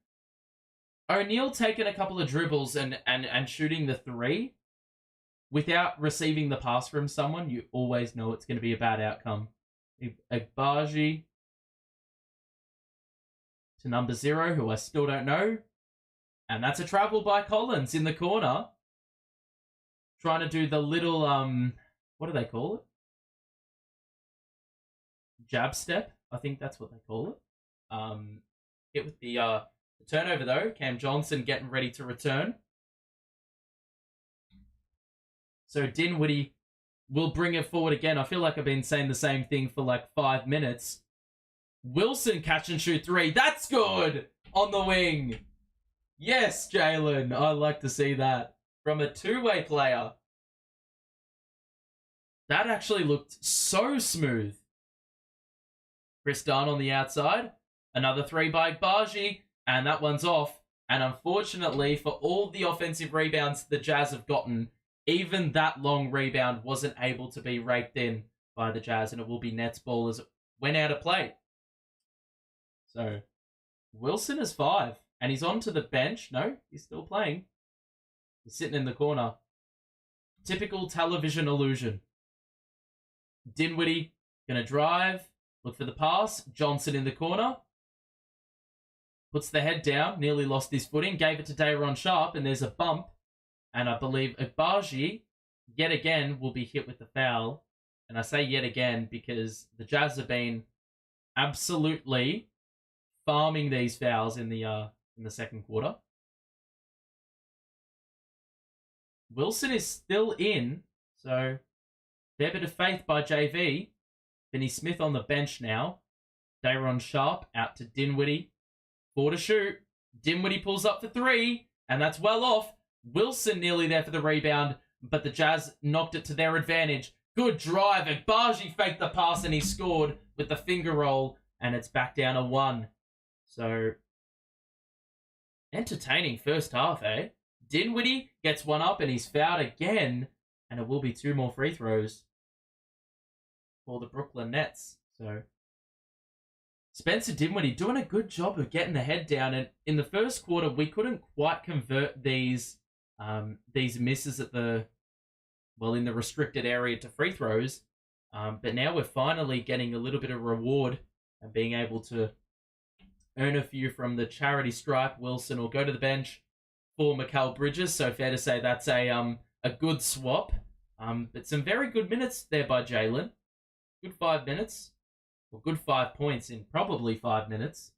O'Neal taking a couple of dribbles and shooting the 3 without receiving the pass from someone, you always know it's going to be a bad outcome. Agbaji to number 0, who I still don't know. And that's a travel by Collins in the corner. Trying to do the little, what do they call it? Jab step, I think that's what they call it. Hit with the turnover, though. Cam Johnson getting ready to return. So Dinwiddie will bring it forward again. I feel like I've been saying the same thing for like 5 minutes. Wilson catch and shoot 3. That's good! On the wing. Yes, Jalen. I like to see that. From a two-way player. That actually looked so smooth. Chris Dunn on the outside. Another 3 by Bargi. And that one's off. And unfortunately, for all the offensive rebounds the Jazz have gotten, even that long rebound wasn't able to be raked in by the Jazz. And it will be Nets ball as it went out of play. So, Wilson is 5. And he's on to the bench. No, he's still playing. He's sitting in the corner. Typical television illusion. Dinwiddie going to drive. Look for the pass. Johnson in the corner. Puts the head down. Nearly lost his footing. Gave it to Dayron Sharp. And there's a bump. And I believe Agbaji, yet again, will be hit with the foul. And I say yet again because the Jazz have been absolutely farming these fouls in the second quarter. Wilson is still in, so fair bit of faith by JV. Finney-Smith on the bench now. Dayron Sharp out to Dinwiddie. 4 to shoot. Dinwiddie pulls up for 3, and that's well off. Wilson nearly there for the rebound, but the Jazz knocked it to their advantage. Good drive. Agbaji faked the pass, and he scored with the finger roll, and it's back down to 1. So entertaining first half, eh? Dinwiddie gets one up and he's fouled again, and it will be 2 more free throws for the Brooklyn Nets. So Spencer Dinwiddie doing a good job of getting the head down, and in the first quarter we couldn't quite convert these misses at in the restricted area to free throws, but now we're finally getting a little bit of reward and being able to earn a few from the charity stripe. Wilson will go to the bench for Mikal Bridges, so fair to say that's a good swap. But some very good minutes there by Jalen. Good 5 minutes. Well, good 5 points in probably 5 minutes.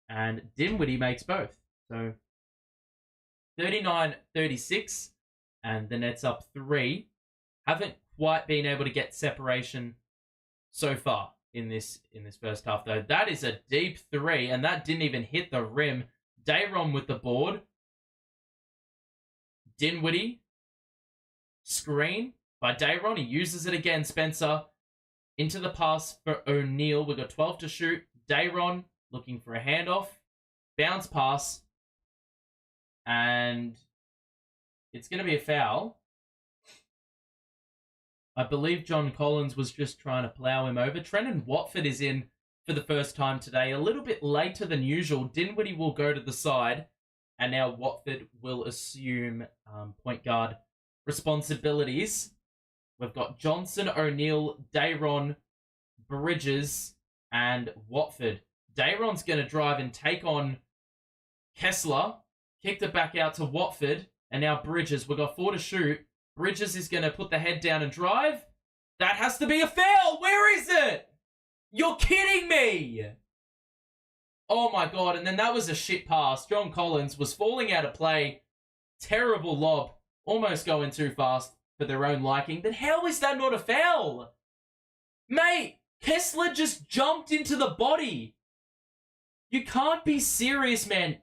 And Dinwiddie makes both. So 39-36, and the Nets up 3. Haven't quite been able to get separation so far in this first half, though. That is a deep 3, and that didn't even hit the rim. Dayron with the board. Dinwiddie. Screen by Dayron. He uses it again, Spencer. Into the pass for O'Neal. We've got 12 to shoot. Dayron looking for a handoff. Bounce pass. And it's going to be a foul. I believe John Collins was just trying to plow him over. Trenton Watford is in for the first time today. A little bit later than usual. Dinwiddie will go to the side. And now Watford will assume point guard responsibilities. We've got Johnson, O'Neal, Dayron, Bridges, and Watford. Dayron's going to drive and take on Kessler. Kicked it back out to Watford. And now Bridges. We've got 4 to shoot. Bridges is going to put the head down and drive. That has to be a foul. Where is it? You're kidding me. Oh my God. And then that was a shit pass. John Collins was falling out of play. Terrible lob. Almost going too fast for their own liking. But how is that not a foul? Mate, Kessler just jumped into the body. You can't be serious, man.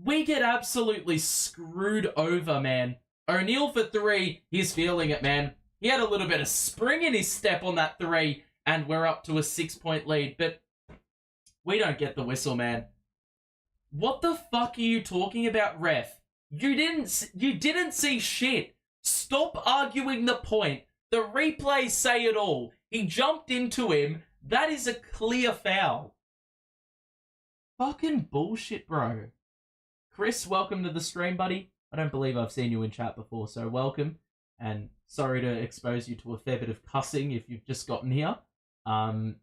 We get absolutely screwed over, man. O'Neal for 3. He's feeling it, man. He had a little bit of spring in his step on that 3, and we're up to a 6-point lead. But we don't get the whistle, man. What the fuck are you talking about, ref? You didn't see shit. Stop arguing the point. The replays say it all. He jumped into him. That is a clear foul. Fucking bullshit, bro. Chris, welcome to the stream, buddy. I don't believe I've seen you in chat before, so welcome. And sorry to expose you to a fair bit of cussing if you've just gotten here. The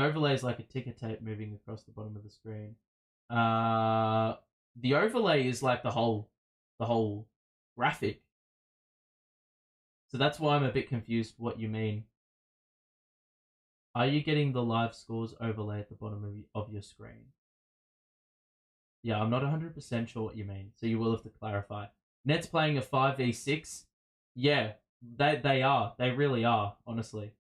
overlay is like a ticker tape moving across the bottom of the screen. The overlay is like the whole graphic. So that's why I'm a bit confused what you mean. Are you getting the live scores overlay at the bottom of your screen? Yeah, I'm not 100% sure what you mean, so you will have to clarify. Nets playing a 5v6. Yeah, they are. They really are, honestly.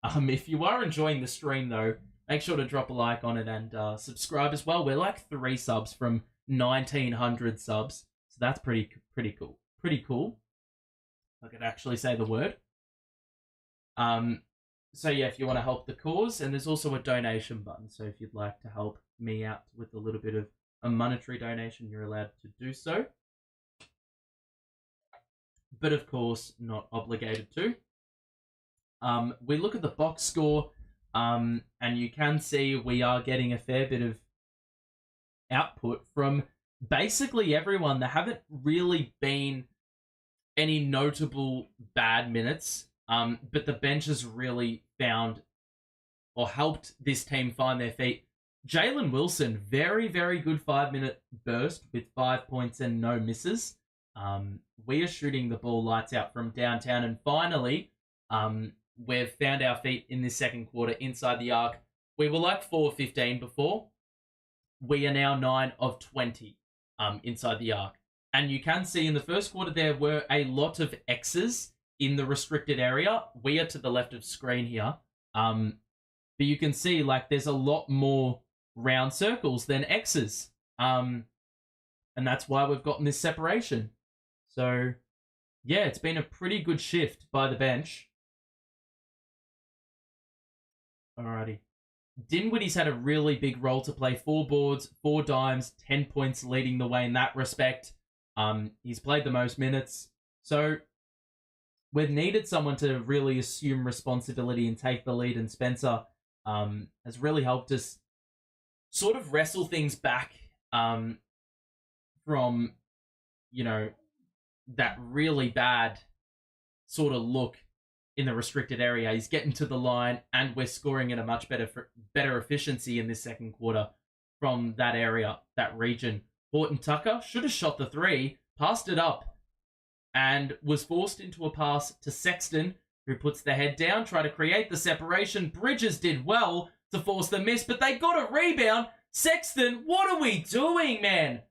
If you are enjoying the stream, though, make sure to drop a like on it and subscribe as well. We're like 3 subs from 1,900 subs, so that's pretty cool. Pretty cool. I could actually say the word. So yeah, if you want to help the cause, and there's also a donation button, so if you'd like to help me out with a little bit of a monetary donation, you're allowed to do so. But of course, not obligated to. We look at the box score, and you can see we are getting a fair bit of output from basically everyone. There haven't really been any notable bad minutes, but the bench has really found or helped this team find their feet. Jalen Wilson, very, very good 5-minute burst with 5 points and no misses. We are shooting the ball lights out from downtown, and finally, we've found our feet in this second quarter inside the arc. We were like 4 of 15 before. We are now 9 of 20 inside the arc. And you can see in the first quarter there were a lot of X's in the restricted area. We are to the left of screen here. But you can see like there's a lot more round circles than X's. And that's why we've gotten this separation. So, yeah, it's been a pretty good shift by the bench. Alrighty. Dinwiddie's had a really big role to play. 4 boards, 4 dimes, 10 points leading the way in that respect. He's played the most minutes. So we've needed someone to really assume responsibility and take the lead, and Spencer has really helped us sort of wrestle things back from, that really bad sort of look in the restricted area. He's getting to the line, and we're scoring at a much better efficiency in this second quarter from that area, that region. Horton Tucker should have shot the 3, passed it up, and was forced into a pass to Sexton, who puts the head down, try to create the separation. Bridges did well to force the miss, but they got a rebound. Sexton, what are we doing, man?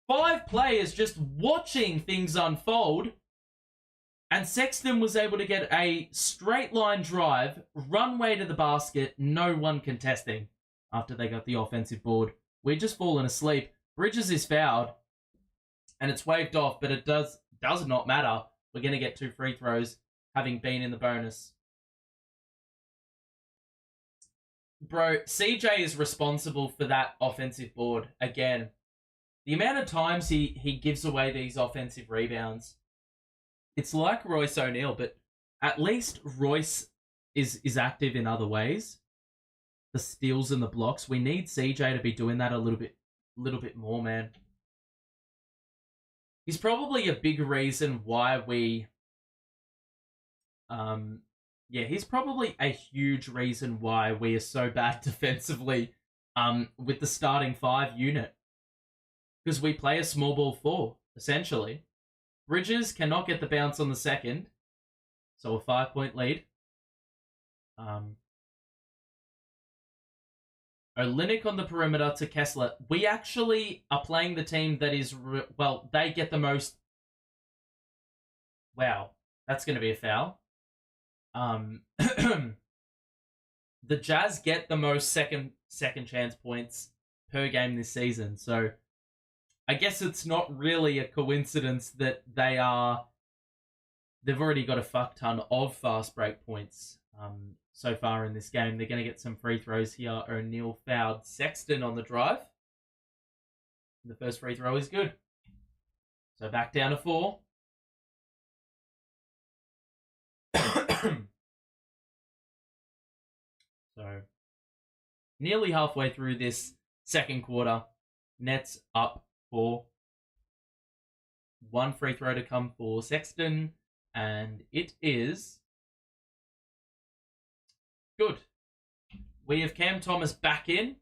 5 players just watching things unfold, and Sexton was able to get a straight line drive, runway to the basket, no one contesting after they got the offensive board. We're just falling asleep. Bridges is fouled, and it's waved off, but it does not matter. We're going to get 2 free throws, having been in the bonus. Bro, CJ is responsible for that offensive board again. The amount of times he gives away these offensive rebounds, it's like Royce O'Neal, but at least Royce is active in other ways. The steals and the blocks. We need CJ to be doing that a little bit more, man. He's probably a big reason why we... he's probably a huge reason why we are so bad defensively with the starting 5 unit. Because we play a small ball 4, essentially. Bridges cannot get the bounce on the second, so a 5-point lead. Olynyk on the perimeter to Kessler. We actually are playing the team that is... they get the most... Wow, that's going to be a foul. The Jazz get the most second chance points per game this season, so I guess it's not really a coincidence that they've already got a fuck ton of fast break points so far in this game. They're going to get some free throws here. O'Neal fouled Sexton on the drive. The first free throw is good. So back down to 4. So nearly halfway through this second quarter. Nets up 4. 1 free throw to come for Sexton, and it is good. We have Cam Thomas back in,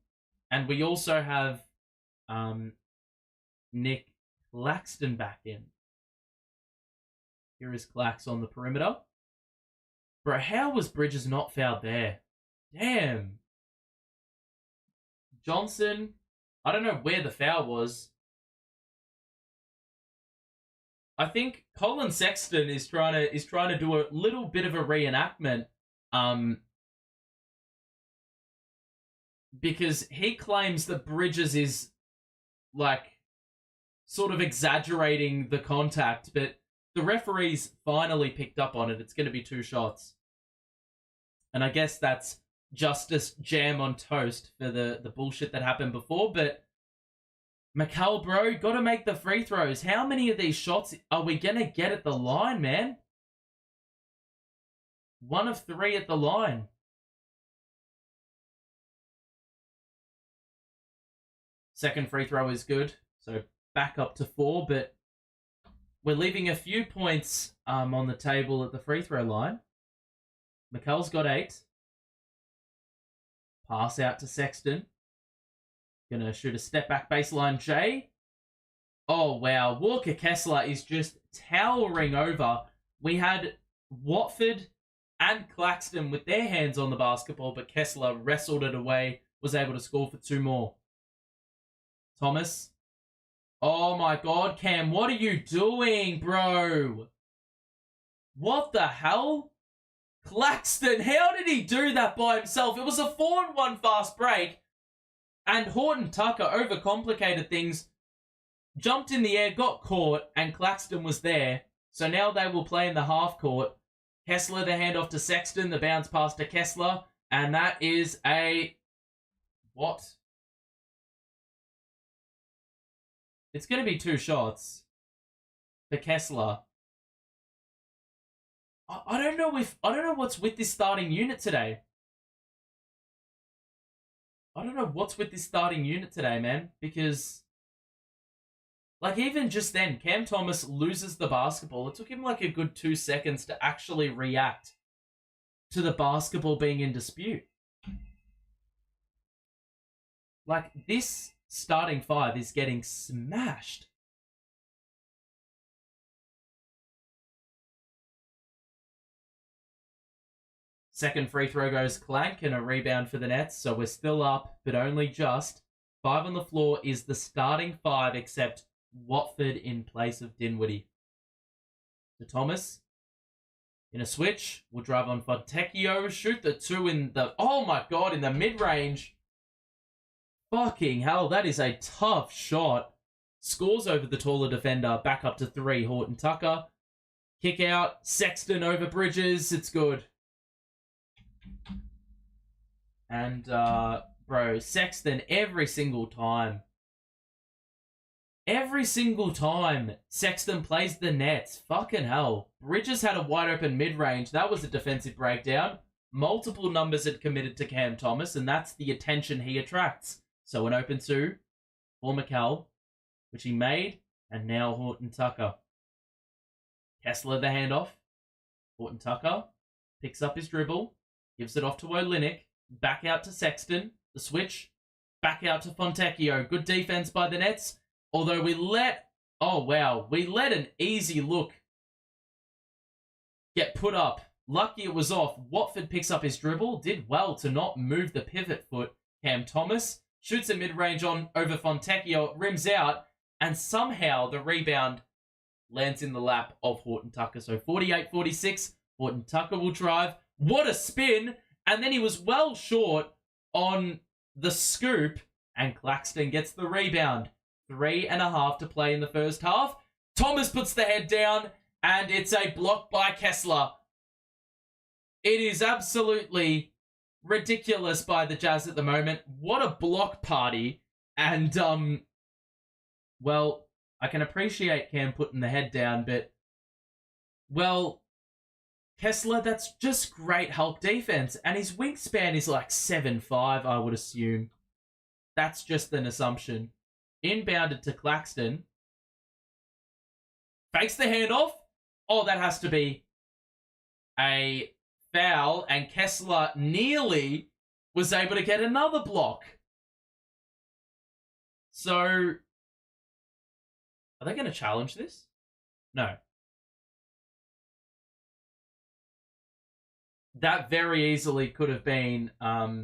and we also have Nic Claxton back in. Here is Clax on the perimeter. Bro, how was Bridges not fouled there? Damn. Johnson, I don't know where the foul was. I think Colin Sexton is trying to do a little bit of a reenactment, because he claims that Bridges is sort of exaggerating the contact, but the referees finally picked up on it. It's going to be 2 shots, and I guess that's justice jam on toast for the bullshit that happened before, but Mikal, bro, got to make the free throws. How many of these shots are we going to get at the line, man? 1 of 3 at the line. Second free throw is good, so back up to 4, but we're leaving a few points on the table at the free throw line. Mikal's got 8. Pass out to Sexton. Gonna shoot a step back baseline J. Oh, wow. Walker Kessler is just towering over. We had Watford and Claxton with their hands on the basketball, but Kessler wrestled it away, was able to score for 2 more. Thomas. Oh, my God, Cam. What are you doing, bro? What the hell? Claxton, how did he do that by himself? It was a 4-on-1 fast break. And Horton Tucker overcomplicated things, jumped in the air, got caught, and Claxton was there. So now they will play in the half court. Kessler, the handoff to Sexton, the bounce pass to Kessler, and that is a What? It's going to be 2 shots for Kessler. I don't know what's with this starting unit today. I don't know what's with this starting unit today, man, because like even just then, Cam Thomas loses the basketball. It took him like a good 2 seconds to actually react to the basketball being in dispute. Like this starting 5 is getting smashed. Second free throw goes clank and a rebound for the Nets. So we're still up, but only just. 5 on the floor is the starting 5, except Watford in place of Dinwiddie. To Thomas. In a switch. We'll drive on Fontecchio. Shoot the 2 in the... Oh my god, in the mid-range. Fucking hell, that is a tough shot. Scores over the taller defender. Back up to 3. Horton Tucker. Kick out. Sexton over Bridges. It's good. And, bro, Sexton, every single time, Sexton plays the Nets. Fucking hell. Bridges had a wide open mid-range. That was a defensive breakdown. Multiple numbers had committed to Cam Thomas, and that's the attention he attracts. So an open 2 for Mikal, which he made, and now Horton Tucker. Kessler the handoff. Horton Tucker picks up his dribble, gives it off to Olynyk. Back out to Sexton. The switch. Back out to Fontecchio. Good defense by the Nets. Although we let... Oh, wow. We let an easy look get put up. Lucky it was off. Watford picks up his dribble. Did well to not move the pivot foot. Cam Thomas shoots a mid-range on over Fontecchio. It rims out. And somehow the rebound lands in the lap of Horton Tucker. So 48-46. Horton Tucker will drive. What a spin! And then he was well short on the scoop, and Claxton gets the rebound. 3.5 to play in the first half. Thomas puts the head down, and it's a block by Kessler. It is absolutely ridiculous by the Jazz at the moment. What a block party. And, well, I can appreciate Cam putting the head down, but, well... Kessler, that's just great help defense. And his wingspan is like 7'5", I would assume. That's just an assumption. Inbounded to Claxton. Fakes the handoff. Oh, that has to be a foul. And Kessler nearly was able to get another block. So, are they going to challenge this? No. That very easily could have been a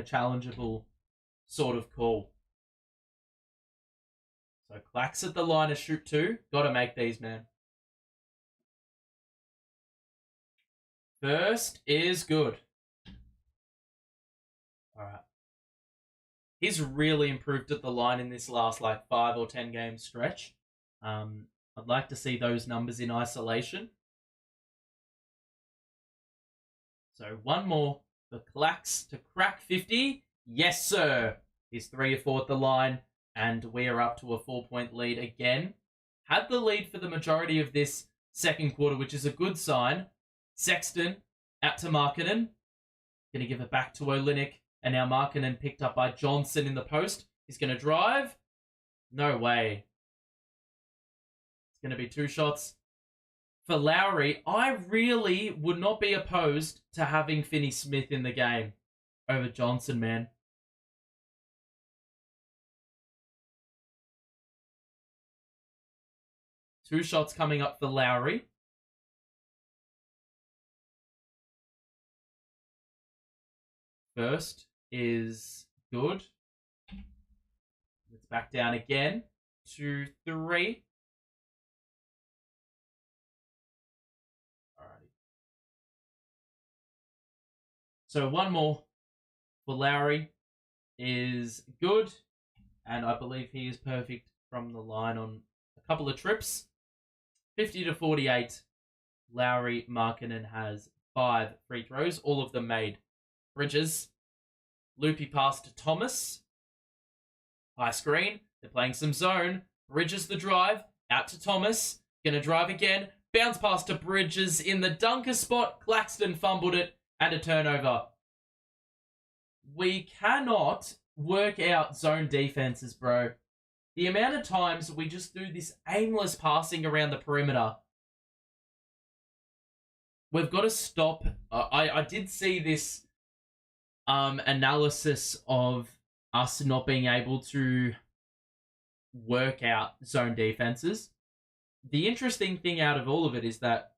challengeable sort of call. So Clax at the line of shoot 2. Gotta make these, man. First is good. Alright. He's really improved at the line in this last 5 or 10 game stretch. I'd like to see those numbers in isolation. So one more for Clax to crack 50. Yes, sir. He's 3 or 4 at the line, and we are up to a 4-point lead again. Had the lead for the majority of this second quarter, which is a good sign. Sexton out to Markkanen. Going to give it back to Olynyk, and now Markkanen picked up by Johnson in the post. He's going to drive. No way. It's going to be 2 shots. For Lauri, I really would not be opposed to having Finney-Smith in the game over Johnson, man. Two shots coming up for Lauri. First is good. It's back down again. 2, 3. So one more for Lauri is good. And I believe he is perfect from the line on a couple of trips. 50-48. Lauri Markkanen has 5 free throws, all of them made. Bridges. Loopy pass to Thomas. High screen. They're playing some zone. Bridges the drive. Out to Thomas. Gonna drive again. Bounce pass to Bridges in the dunker spot. Claxton fumbled it and a turnover. We cannot work out zone defenses, bro. The amount of times we just do this aimless passing around the perimeter. We've got to stop. I did see this analysis of us not being able to work out zone defenses. The interesting thing out of all of it is that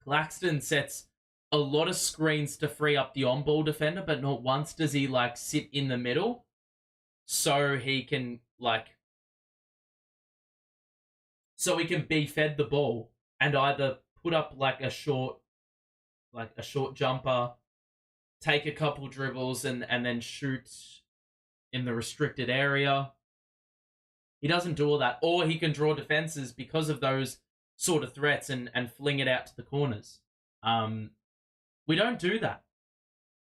Claxton sets a lot of screens to free up the on-ball defender, but not once does he like sit in the middle so he can be fed the ball and either put up like a short jumper, take a couple dribbles and then shoot in the restricted area. He doesn't do all that, or he can draw defenses because of those sort of threats and fling it out to the corners. We don't do that.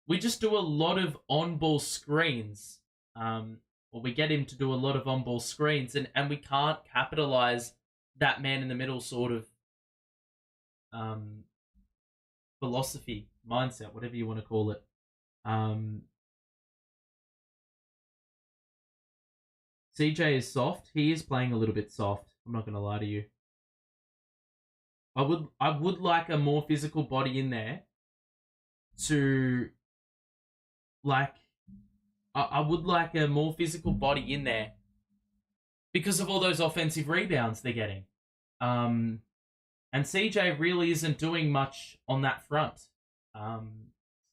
We just do a lot of on-ball screens. Or we get him to do a lot of on-ball screens, and we can't capitalize that man in the middle sort of philosophy, mindset, whatever you want to call it. CJ is soft. He is playing a little bit soft. I'm not going to lie to you. I would like a more physical body in there to I would like a more physical body in there because of all those offensive rebounds they're getting. And CJ really isn't doing much on that front.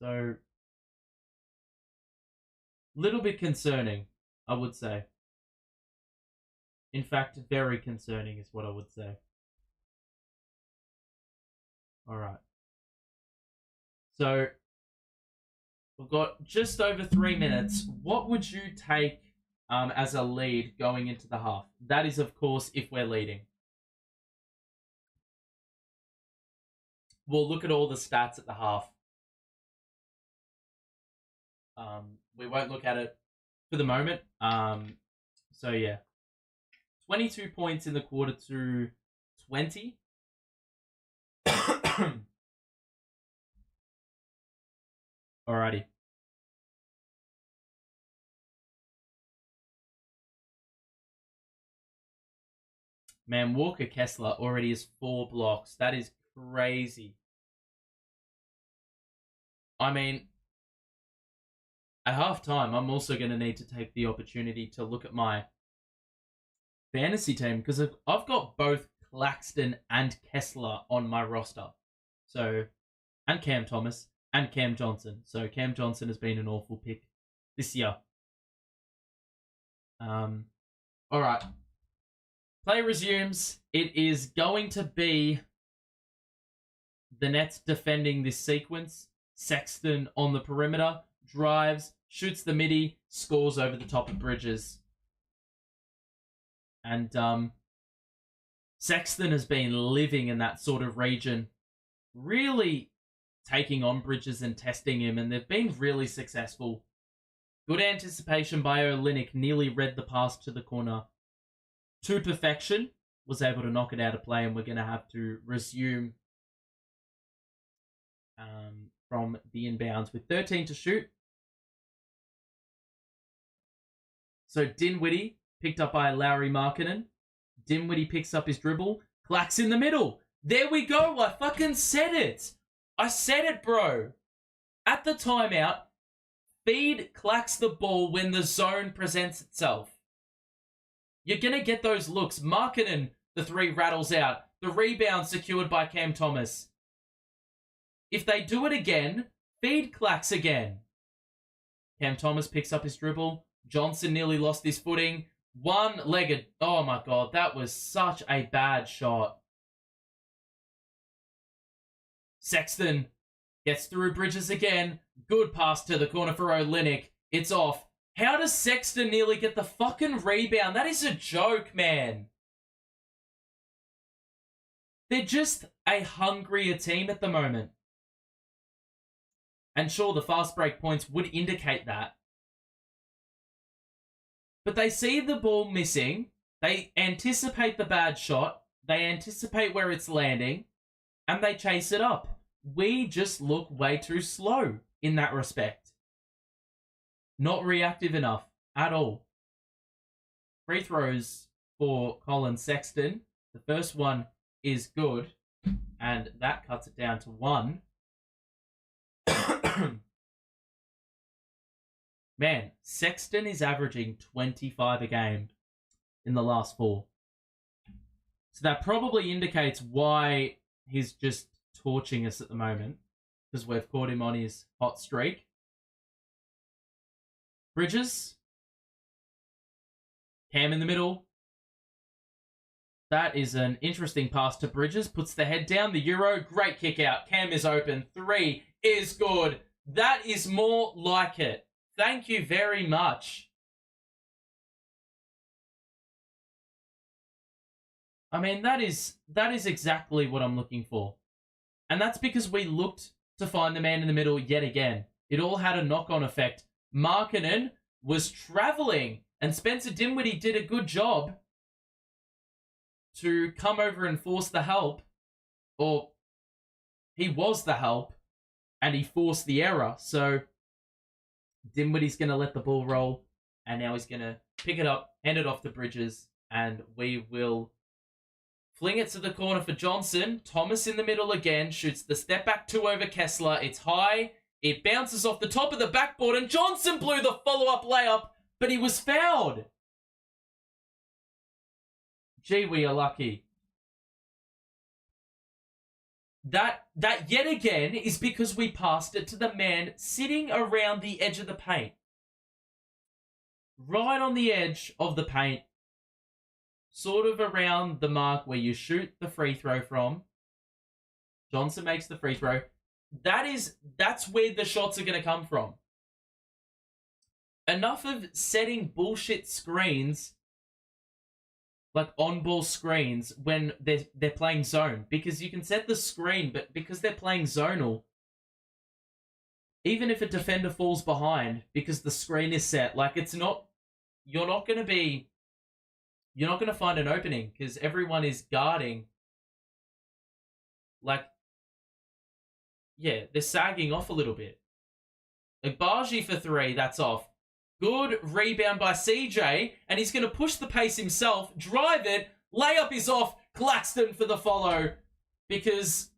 So little bit concerning, I would say. In fact, very concerning is what I would say. All right. So we've got just over 3 minutes. What would you take as a lead going into the half? That is, of course, if we're leading. We'll look at all the stats at the half. We won't look at it for the moment. So, yeah. 22 points in the quarter to 20. Alrighty. Man, Walker Kessler already has 4 blocks. That is crazy. I mean, at halftime, I'm also going to need to take the opportunity to look at my fantasy team because I've got both Claxton and Kessler on my roster. So, and Cam Thomas and Cam Johnson. So Cam Johnson has been an awful pick this year. All right. Play resumes. It is going to be the Nets defending this sequence. Sexton on the perimeter, drives, shoots the midi, scores over the top of Bridges. And Sexton has been living in that sort of region, really taking on Bridges and testing him, and they've been really successful. Good anticipation by Olynyk, nearly read the pass to the corner to perfection, was able to knock it out of play, and we're going to have to resume from the inbounds with 13 to shoot. So Dinwiddie, picked up by Lauri Markkanen. Dinwiddie picks up his dribble. Clax in the middle. There we go. I fucking said it. I said it, bro. At the timeout, feed Clax the ball when the zone presents itself. You're going to get those looks. Markkanen, the 3 rattles out. The rebound secured by Cam Thomas. If they do it again, feed Clax again. Cam Thomas picks up his dribble. Johnson nearly lost his footing. One-legged. Oh my god, that was such a bad shot. Sexton gets through Bridges again. Good pass to the corner for Olynyk. It's off. How does Sexton nearly get the fucking rebound? That is a joke, man. They're just a hungrier team at the moment. And sure, the fast break points would indicate that. But they see the ball missing. They anticipate the bad shot. They anticipate where it's landing. And they chase it up. We just look way too slow in that respect. Not reactive enough at all. Free throws for Colin Sexton. The first one is good. And that cuts it down to 1. Man, Sexton is averaging 25 a game in the last 4. So that probably indicates why he's just torching us at the moment, because we've caught him on his hot streak. Bridges. Cam in the middle. That is an interesting pass to Bridges. Puts the head down. The Euro. Great kick out. Cam is open. 3 is good. That is more like it. Thank you very much. I mean, that is exactly what I'm looking for. And that's because we looked to find the man in the middle yet again. It all had a knock-on effect. Markkanen was travelling, and Spencer Dinwiddie did a good job to come over and force the help. Or he was the help, and he forced the error. So Dinwiddie's going to let the ball roll, and now he's going to pick it up, hand it off to Bridges, and we will fling it to the corner for Johnson. Thomas in the middle again, shoots the step back 2 over Kessler. It's high. It bounces off the top of the backboard, and Johnson blew the follow-up layup, but he was fouled. Gee, we are lucky. That yet again is because we passed it to the man sitting around the edge of the paint. Right on the edge of the paint. Sort of around the mark where you shoot the free throw from. Johnson makes the free throw. That's where the shots are going to come from. Enough of setting bullshit screens, like on-ball screens, when they're playing zone. Because you can set the screen, but because they're playing zonal, even if a defender falls behind because the screen is set, like you're not going to find an opening because everyone is guarding. Like, yeah, they're sagging off a little bit. Agbaji for 3, that's off. Good rebound by CJ, and he's going to push the pace himself, drive it, layup is off, Claxton for the follow, because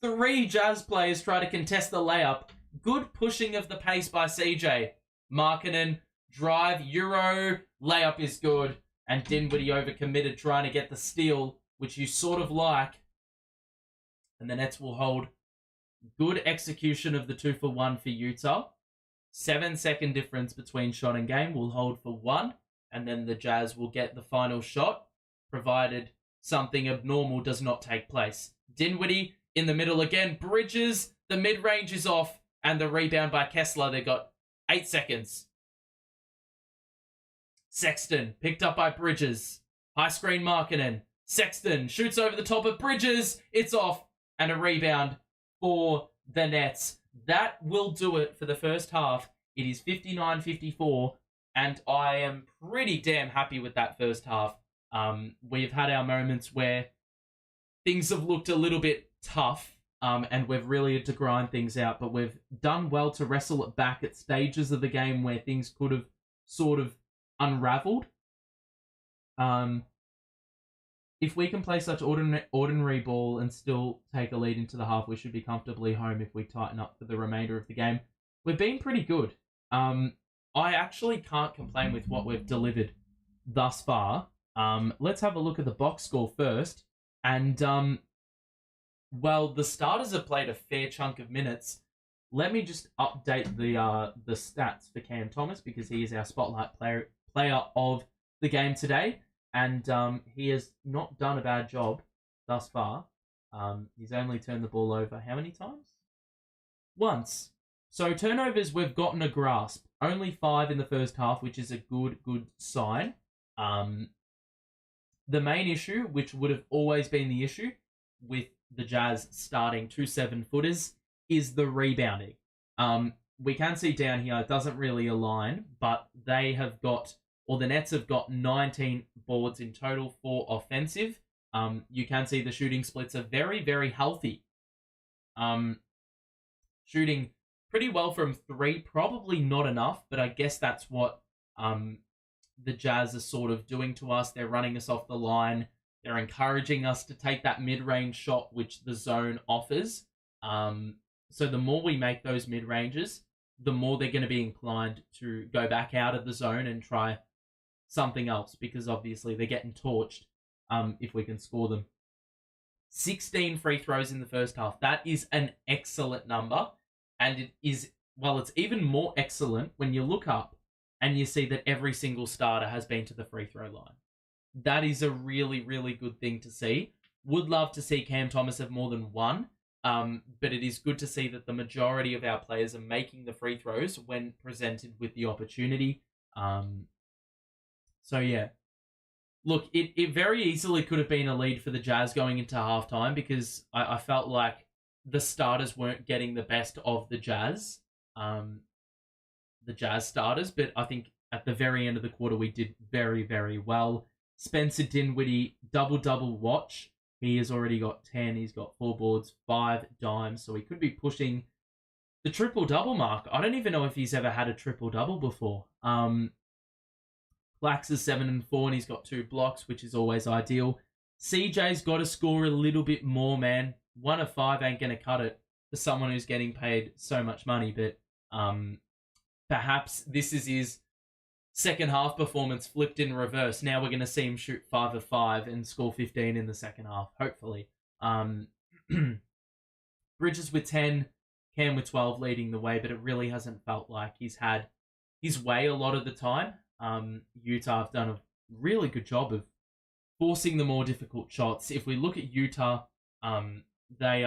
3 Jazz players try to contest the layup. Good pushing of the pace by CJ. Markkanen, drive, Euro, layup is good, and Dinwiddie overcommitted trying to get the steal, which you sort of like. And the Nets will hold. Good execution of the 2-for-1 for Utah. 7-second difference between shot and game. Will hold for 1, and then the Jazz will get the final shot, provided something abnormal does not take place. Dinwiddie in the middle again. Bridges, the mid-range is off, and the rebound by Kessler. They got 8 seconds. Sexton, picked up by Bridges. High screen Markkanen. Sexton shoots over the top of Bridges. It's off, and a rebound for the Nets. That will do it for the first half. It is 59-54, and I am pretty damn happy with that first half. We've had our moments where things have looked a little bit tough, and we've really had to grind things out, but we've done well to wrestle it back at stages of the game where things could have sort of unraveled. If we can play such ordinary ball and still take a lead into the half, we should be comfortably home if we tighten up for the remainder of the game. We've been pretty good. I actually can't complain with what we've delivered thus far. Let's have a look at the box score first. And, well, the starters have played a fair chunk of minutes. Let me just update the stats for Cam Thomas, because he is our spotlight player of the game today. And he has not done a bad job thus far. He's only turned the ball over how many times? Once. So turnovers, we've gotten a grasp. Only 5 in the first half, which is a good sign. The main issue, which would have always been the issue with the Jazz starting 2 7-footers, is the rebounding. We can see down here it doesn't really align, but they have got, or the Nets have got 19 boards in total for offensive. You can see the shooting splits are very, very healthy. Shooting pretty well from three, probably not enough, but I guess that's what the Jazz are sort of doing to us. They're running us off the line. They're encouraging us to take that mid-range shot, which the zone offers. So the more we make those mid-ranges, the more they're going to be inclined to go back out of the zone and try something else, because obviously they're getting torched if we can score them. 16 free throws in the first half. That is an excellent number. And it is, well, it's even more excellent when you look up and you see that every single starter has been to the free throw line. That is a really, really good thing to see. Would love to see Cam Thomas have more than one, but it is good to see that the majority of our players are making the free throws when presented with the opportunity. So, yeah. Look, it very easily could have been a lead for the Jazz going into halftime, because I felt like the starters weren't getting the best of the Jazz starters, but I think at the very end of the quarter we did very, very well. Spencer Dinwiddie, double-double watch. He has already got 10. He's got 4 boards, 5 dimes, so he could be pushing the triple-double mark. I don't even know if he's ever had a triple-double before. Clax is 7 and 4, and he's got 2 blocks, which is always ideal. CJ's got to score a little bit more, man. 1 of 5 ain't going to cut it for someone who's getting paid so much money, but perhaps this is his second half performance flipped in reverse. Now we're going to see him shoot 5 of 5 and score 15 in the second half, hopefully. Bridges with 10, Cam with 12 leading the way, but it really hasn't felt like he's had his way a lot of the time. Utah have done a really good job of forcing the more difficult shots. If we look at Utah, they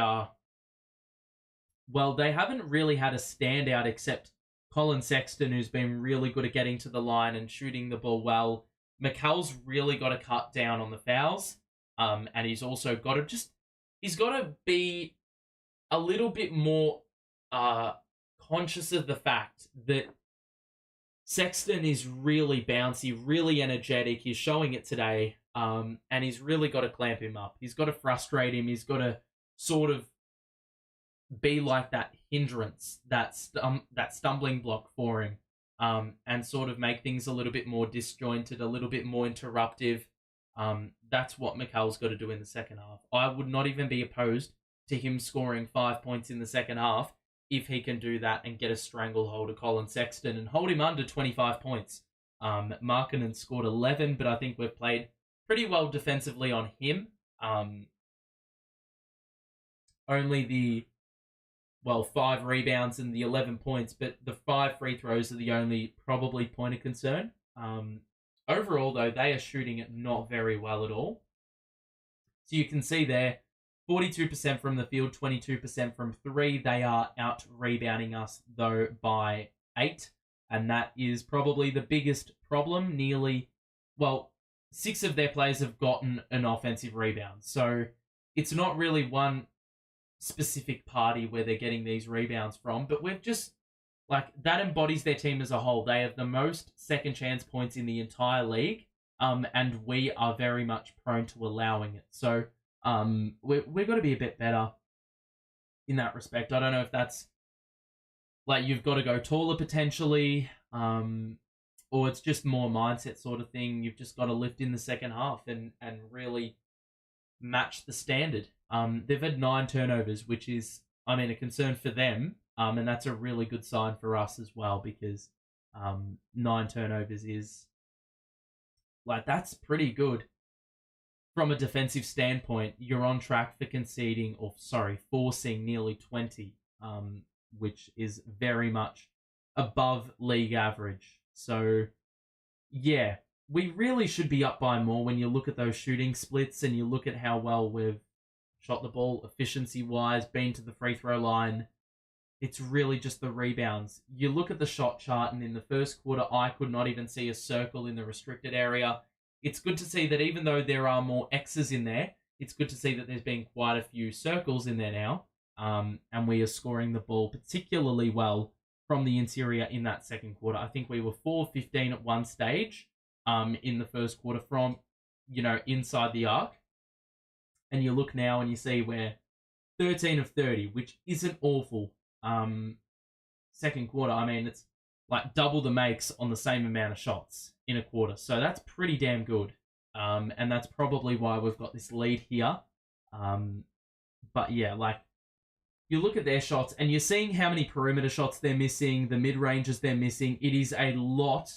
haven't really had a standout except Colin Sexton, who's been really good at getting to the line and shooting the ball well. Mikal's really got to cut down on the fouls, and he's also got to be a little bit more conscious of the fact that Sexton is really bouncy, really energetic. He's showing it today, and he's really got to clamp him up. He's got to frustrate him. He's got to sort of be like that hindrance, that stumbling block for him, and sort of make things a little bit more disjointed, a little bit more interruptive. That's what Mikal's got to do in the second half. I would not even be opposed to him scoring 5 points in the second half if he can do that and get a stranglehold of Colin Sexton and hold him under 25 points. Markkanen scored 11, but I think we've played pretty well defensively on him. Only the 5 rebounds and the 11 points, but the 5 free throws are the only probably point of concern. Overall, though, they are shooting it not very well at all. So you can see there, 42% from the field, 22% from 3. They are out-rebounding us, though, by 8. And that is probably the biggest problem. 6 of their players have gotten an offensive rebound. So it's not really one specific party where they're getting these rebounds from, but we've just, that embodies their team as a whole. They have the most second chance points in the entire league, and we are very much prone to allowing it. So we've got to be a bit better in that respect. I don't know if that's you've got to go taller potentially, or it's just more mindset sort of thing. You've just got to lift in the second half and really match the standard. They've had 9 turnovers, which is, a concern for them, and that's a really good sign for us as well, because 9 turnovers is that's pretty good. From a defensive standpoint, you're on track for forcing nearly 20, which is very much above league average. So, yeah, we really should be up by more when you look at those shooting splits and you look at how well we've shot the ball efficiency-wise, been to the free throw line. It's really just the rebounds. You look at the shot chart, and in the first quarter, I could not even see a circle in the restricted area. It's good to see that even though there are more X's in there, it's good to see that there's been quite a few circles in there now. and we are scoring the ball particularly well from the interior in that second quarter. I think we were 4-15 at one stage in the first quarter from, inside the arc. And you look now and you see we're 13 of 30, which isn't awful. Second quarter, I mean, it's like double the makes on the same amount of shots in a quarter. So that's pretty damn good. And that's probably why we've got this lead here. But yeah, like, you look at their shots and you're seeing how many perimeter shots they're missing, the mid-ranges they're missing. It is a lot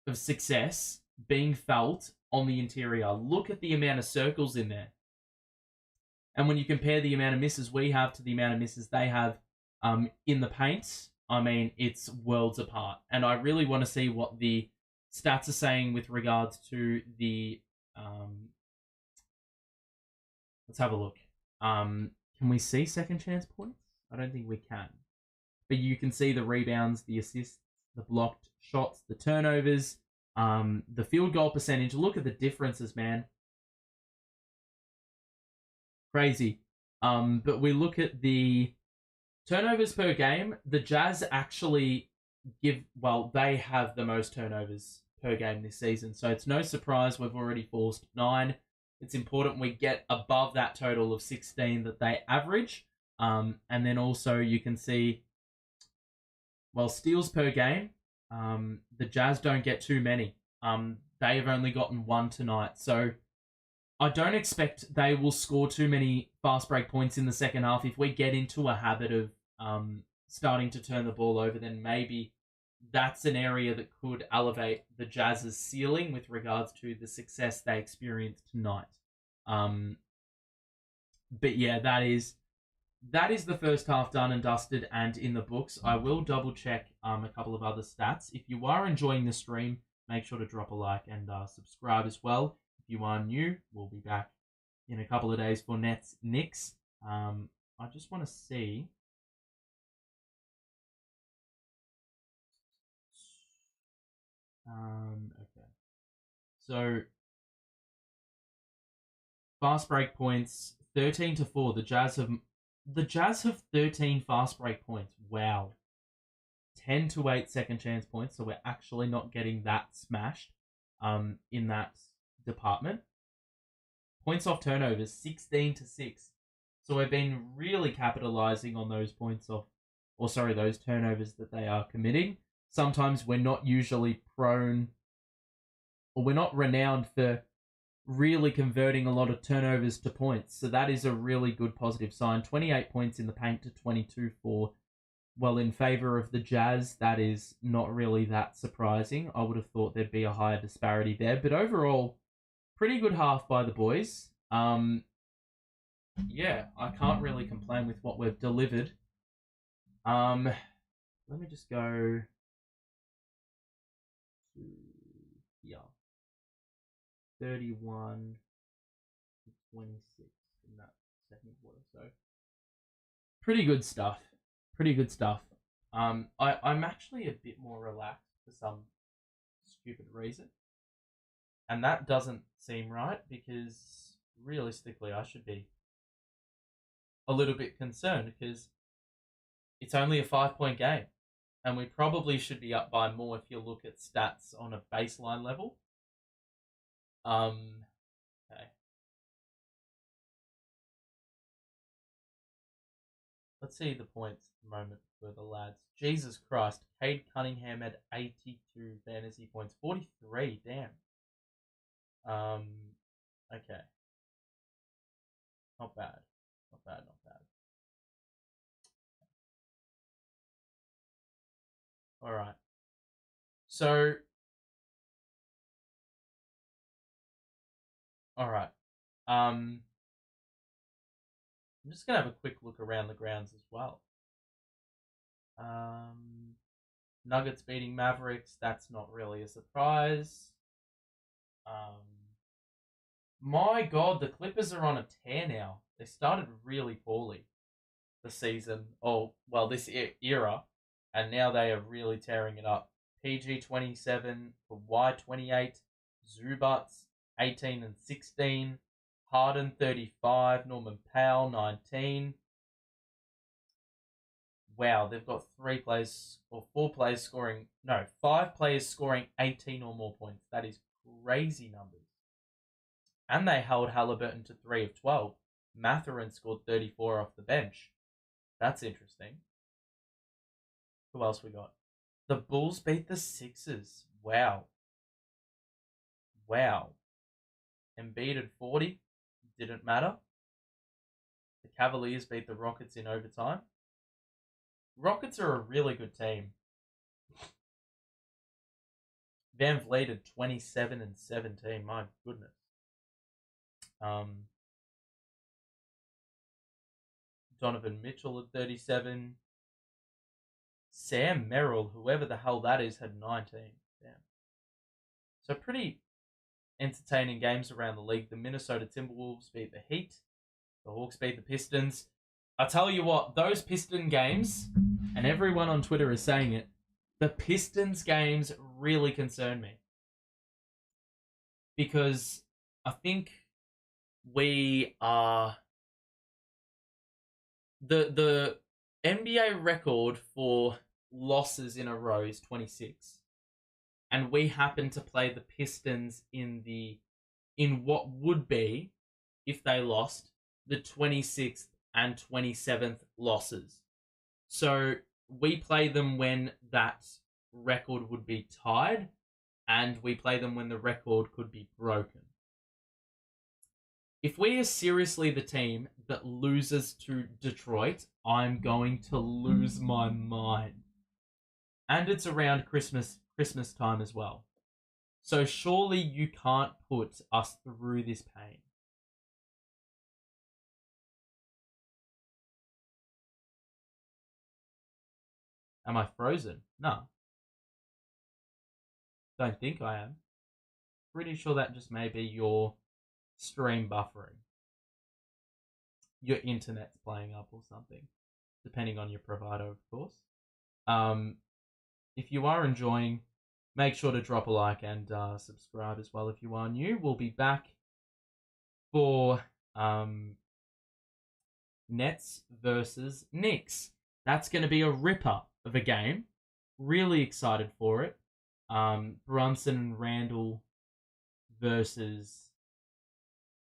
of success being felt on the interior. Look at the amount of circles in there. And when you compare the amount of misses we have to the amount of misses they have in the paint, I mean, it's worlds apart. And I really want to see what the stats are saying with regards to the... let's have a look. Can we see second chance points? I don't think we can. But you can see the rebounds, the assists, the blocked shots, the turnovers, the field goal percentage. Look at the differences, man. Crazy. But we look at the turnovers per game. The Jazz actually they have the most turnovers per game this season. So it's no surprise we've already forced 9. It's important we get above that total of 16 that they average. And then also you can see, steals per game, the Jazz don't get too many. They have only gotten 1 tonight. So I don't expect they will score too many fast break points in the second half. If we get into a habit of starting to turn the ball over, then maybe that's an area that could elevate the Jazz's ceiling with regards to the success they experienced tonight. But yeah, that is the first half done and dusted and in the books. I will double check a couple of other stats. If you are enjoying the stream, make sure to drop a like and subscribe as well. If you are new, we'll be back in a couple of days for Knicks. I just want to see. Okay. So, fast break points, 13-4. The Jazz have 13 fast break points. Wow. 10-8 second chance points. So we're actually not getting that smashed in that department. Points off turnovers, 16-6. So we've been really capitalizing on those those turnovers that they are committing. Sometimes we're not usually prone, or we're not renowned for really converting a lot of turnovers to points. So that is a really good positive sign. 28 points in the paint to 22 in favor of the Jazz. That is not really that surprising. I would have thought there'd be a higher disparity there. But overall, pretty good half by the boys. Yeah, I can't really complain with what we've delivered. Let me just go to here. 31 to 26 in that second quarter. So pretty good stuff. I'm actually a bit more relaxed for some stupid reason. And that doesn't seem right because realistically I should be a little bit concerned because it's only a 5-point game. And we probably should be up by more if you look at stats on a baseline level. Okay. Let's see the points at the moment for the lads. Jesus Christ. Cade Cunningham had 82 fantasy points. 43, damn. Okay. Not bad. Alright. So, alright. I'm just going to have a quick look around the grounds as well. Nuggets beating Mavericks, that's not really a surprise. My God, the Clippers are on a tear now. They started really poorly this season. This era. And now they are really tearing it up. PG 27, Kawhi 28, Zubats 18 and 16, Harden 35, Norman Powell 19, wow, they've got 5 players scoring 18 or more points. That is crazy numbers. And they held Halliburton to 3 of 12. Mathurin scored 34 off the bench. That's interesting. Who else we got? The Bulls beat the Sixers. Wow. Embiid at 40. Didn't matter. The Cavaliers beat the Rockets in overtime. Rockets are a really good team. Van Vliet at 27 and 17. My goodness. Donovan Mitchell at 37. Sam Merrill, whoever the hell that is, had 19. Damn. So pretty entertaining games around the league. The Minnesota Timberwolves beat the Heat. The Hawks beat the Pistons. I tell you what, those Piston games, and everyone on Twitter is saying it, the Pistons games really concern me. Because I think we are... The NBA record for losses in a row is 26. And we happen to play the Pistons in what would be, if they lost, the 26th and 27th losses. So we play them when that record would be tied, and we play them when the record could be broken. If we are seriously the team that loses to Detroit, I'm going to lose my mind. And it's around Christmas time as well. So surely you can't put us through this pain. Am I frozen? No. Don't think I am. Pretty sure that just may be your stream buffering. Your internet's playing up or something. Depending on your provider, of course. If you are enjoying, make sure to drop a like and subscribe as well if you are new. We'll be back for Nets versus Knicks. That's going to be a ripper of a game. Really excited for it. Brunson and Randall versus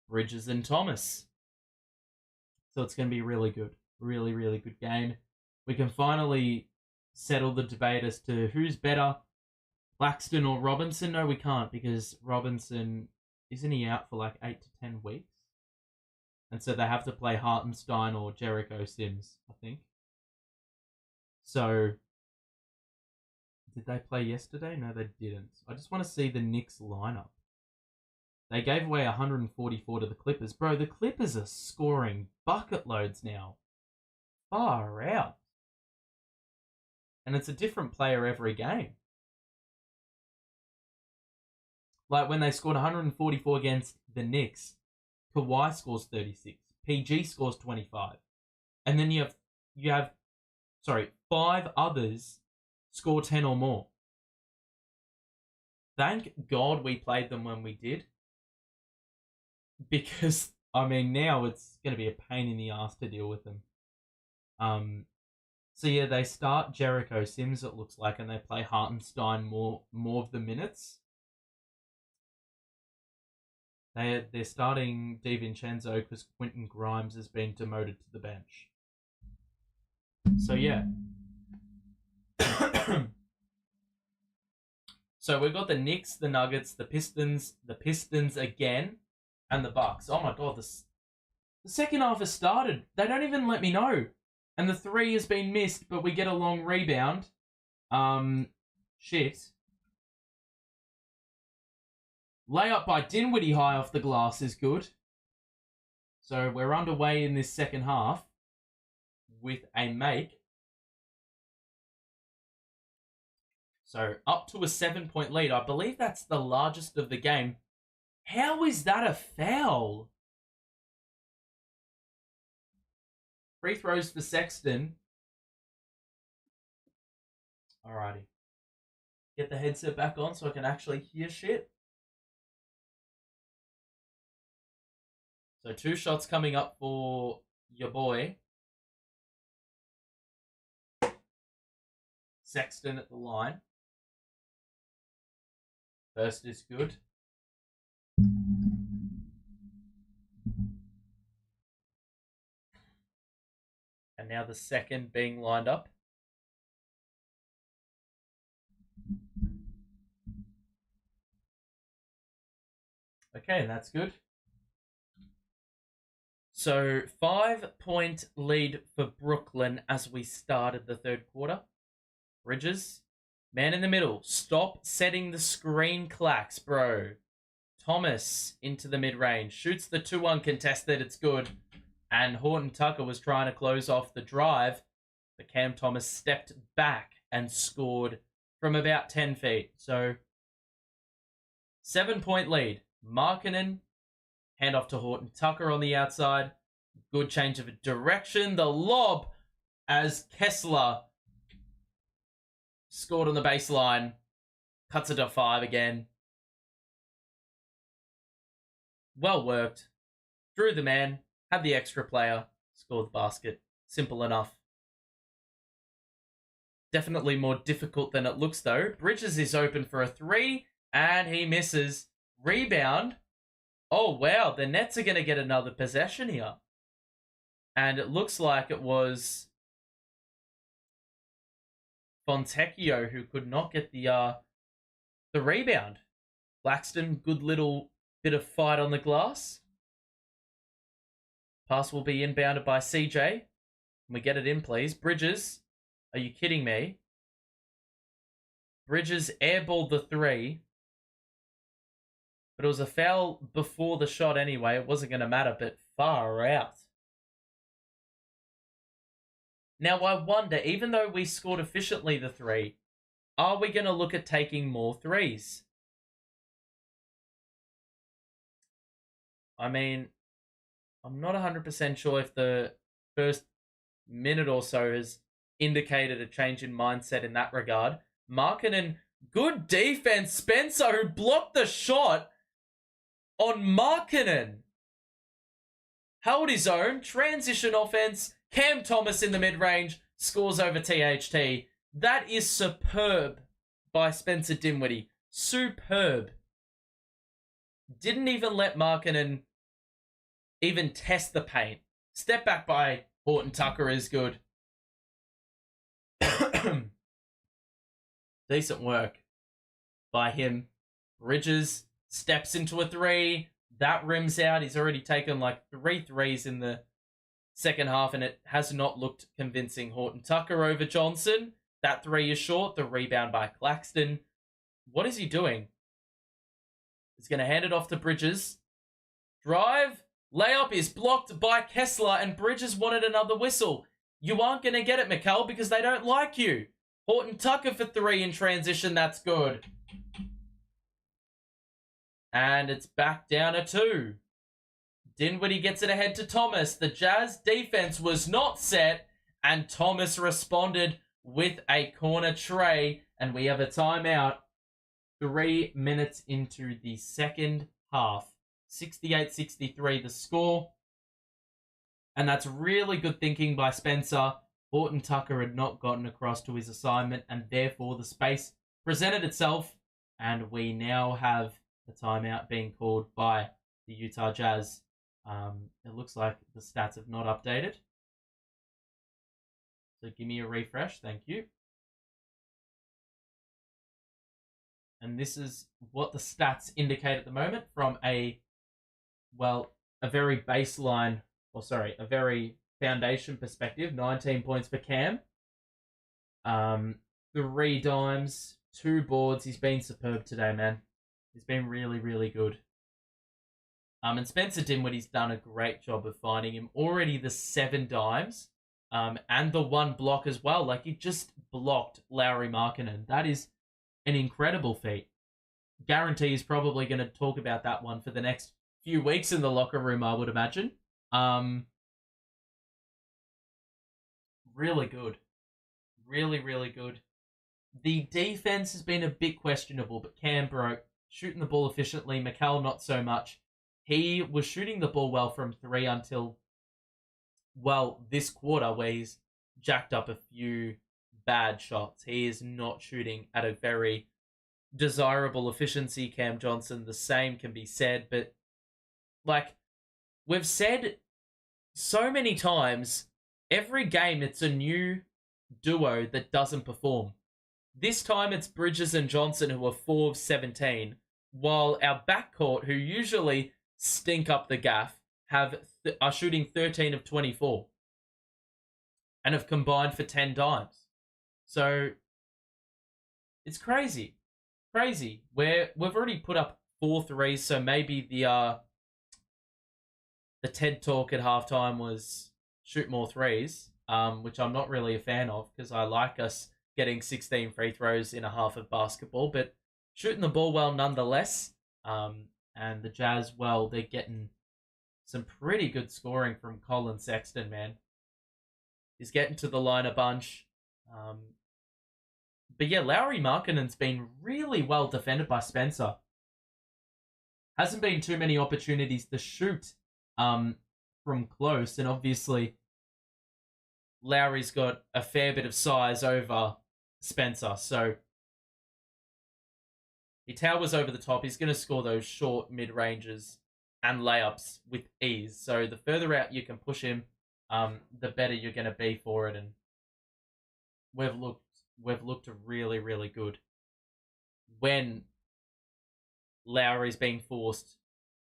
Bridges and Thomas. So it's going to be really good. Really, really good game. We can finally settle the debate as to who's better, Claxton or Robinson. No, we can't, because Robinson, isn't he out for like 8 to 10 weeks? And so they have to play Hartenstein or Jericho Sims, I think. So, did they play yesterday? No, they didn't. I just want to see the Knicks lineup. They gave away 144 to the Clippers. Bro, the Clippers are scoring bucket loads now. Far out. And it's a different player every game. Like when they scored 144 against the Knicks, Kawhi scores 36. PG scores 25. And then you have 5 others score 10 or more. Thank God we played them when we did. Because, I mean, now it's going to be a pain in the ass to deal with them. So yeah, they start Jericho Sims, it looks like, and they play Hartenstein more of the minutes. They're starting DiVincenzo because Quentin Grimes has been demoted to the bench. So yeah. So we've got the Knicks, the Nuggets, the Pistons again, and the Bucks. Oh my god, the second half has started. They don't even let me know. And the 3 has been missed, but we get a long rebound. Shit. Layup by Dinwiddie high off the glass is good. So we're underway in this second half with a make. So up to a 7-point lead. I believe that's the largest of the game. How is that a foul? Free throws for Sexton. Alrighty. Get the headset back on so I can actually hear shit. So 2 shots coming up for your boy. Sexton at the line. First is good. And now the second being lined up. Okay, that's good. So 5-point lead for Brooklyn as we started the third quarter. Bridges, man in the middle. Stop setting the screen, Clax, bro. Thomas into the mid-range. Shoots the 2-1 contested. It's good. And Horton Tucker was trying to close off the drive. But Cam Thomas stepped back and scored from about 10 feet. So 7-point lead. Markkanen, hand off to Horton Tucker on the outside. Good change of direction. The lob as Kessler scored on the baseline. Cuts it to 5 again. Well worked. Drew the man. Had the extra player. Scored the basket. Simple enough. Definitely more difficult than it looks though. Bridges is open for a 3. And he misses. Rebound. Oh, wow. The Nets are going to get another possession here. And it looks like it was Fontecchio who could not get the rebound. Claxton, good little bit of fight on the glass. Pass will be inbounded by CJ. Can we get it in, please? Bridges. Are you kidding me? Bridges airballed the 3. But it was a foul before the shot anyway. It wasn't going to matter, but far out. Now, I wonder, even though we scored efficiently the 3, are we going to look at taking more 3s? I mean, I'm not 100% sure if the first minute or so has indicated a change in mindset in that regard. Markkanen, good defense. Spencer, who blocked the shot on Markkanen. Held his own. Transition offense. Cam Thomas in the mid-range. Scores over THT. That is superb by Spencer Dinwiddie. Superb. Didn't even let Markkanen even test the paint. Step back by Horton Tucker is good. Decent work by him. Bridges steps into a 3. That rims out. He's already taken like 3 threes in the second half, and it has not looked convincing. Horton Tucker over Johnson. That 3 is short. The rebound by Claxton. What is he doing? He's going to hand it off to Bridges. Drive. Layup is blocked by Kessler, and Bridges wanted another whistle. You aren't going to get it, Mikal, because they don't like you. Horton Tucker for 3 in transition. That's good. And it's back down to 2. Dinwiddie gets it ahead to Thomas. The Jazz defense was not set, and Thomas responded with a corner tray, and we have a timeout. 3 minutes into the second half. 68-63 the score. And that's really good thinking by Spencer. Horton Tucker had not gotten across to his assignment, and therefore the space presented itself, and we now have a timeout being called by the Utah Jazz. It looks like the stats have not updated. So give me a refresh, thank you. And this is what the stats indicate at the moment from a very baseline, a very foundation perspective. 19 points for Cam. 3 dimes, 2 boards. He's been superb today, man. He's been really, really good. And Spencer Dinwiddie's done a great job of finding him. Already the 7 dimes, and the 1 block as well. Like, he just blocked Lauri Markkanen. That is an incredible feat. Guarantee he's probably going to talk about that one for the next few weeks in the locker room, I would imagine. Really good. Really, really good. The defense has been a bit questionable, but Cam broke. Shooting the ball efficiently. Mikal, not so much. He was shooting the ball well from 3 until, this quarter, where he's jacked up a few bad shots. He is not shooting at a very desirable efficiency. Cam Johnson, the same can be said, but like we've said so many times, every game it's a new duo that doesn't perform. This time it's Bridges and Johnson who are 4 of 17, while our backcourt, who usually stink up the gaff, are shooting 13 of 24 and have combined for 10 dimes. So it's crazy. Crazy. We've already put up 4 threes, so maybe the TED talk at halftime was shoot more threes, which I'm not really a fan of because I like us getting 16 free throws in a half of basketball, but shooting the ball well nonetheless. And the Jazz, well, they're getting some pretty good scoring from Colin Sexton, man. He's getting to the line a bunch. But yeah, Lauri Markkanen's been really well defended by Spencer. Hasn't been too many opportunities to shoot from close, and obviously Lauri's got a fair bit of size over Spencer, so he towers over the top. He's going to score those short mid-ranges and layups with ease. So the further out you can push him, the better you're going to be for it. And we've looked really, really good when Lauri's being forced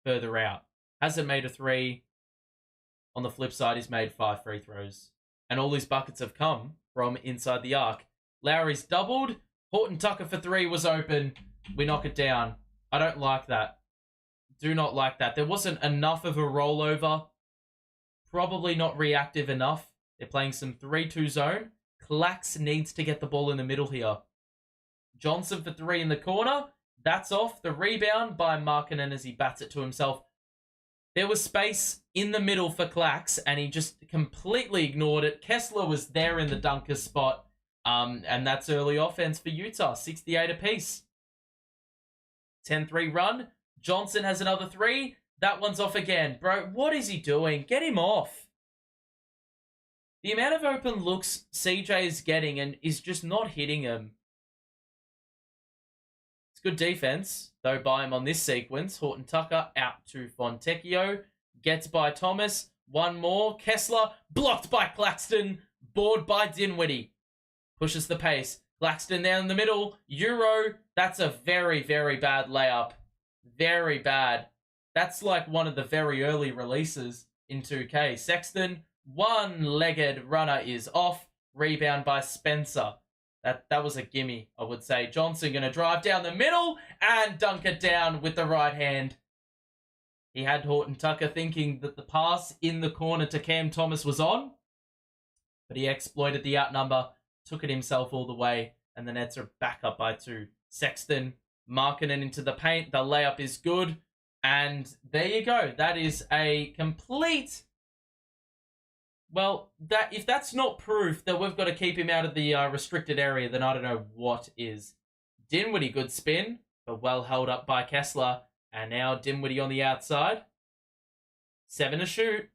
further out. Hasn't made a 3. On the flip side, he's made 5 free throws. And all his buckets have come from inside the arc. Lauri's doubled. Horton Tucker for 3 was open. We knock it down. I don't like that. Do not like that. There wasn't enough of a rollover. Probably not reactive enough. They're playing some 3-2 zone. Clax needs to get the ball in the middle here. Johnson for 3 in the corner. That's off. The rebound by Markkanen as he bats it to himself. There was space in the middle for Clax, and he just completely ignored it. Kessler was there in the dunker spot, and that's early offense for Utah. 68 apiece. 10-3 run. Johnson has another 3. That one's off again. Bro, what is he doing? Get him off. The amount of open looks CJ is getting and is just not hitting him. It's good defense, though, by him on this sequence. Horton Tucker out to Fontecchio. Gets by Thomas. One more. Kessler blocked by Claxton. Board by Dinwiddie. Pushes the pace. Claxton down in the middle. Euro. That's a very, very bad layup. Very bad. That's like one of the very early releases in 2K. Sexton, one-legged runner is off. Rebound by Spencer. That was a gimme, I would say. Johnson going to drive down the middle and dunk it down with the right hand. He had Horton Tucker thinking that the pass in the corner to Cam Thomas was on, but he exploited the outnumber, took it himself all the way, and the Nets are back up by 2. Sexton, Markkanen into the paint. The layup is good. And there you go. That is a complete... Well, if that's not proof that we've got to keep him out of the restricted area, then I don't know what is. Dinwiddie, good spin, but well held up by Kessler. And now Dinwiddie on the outside. 7 to shoot.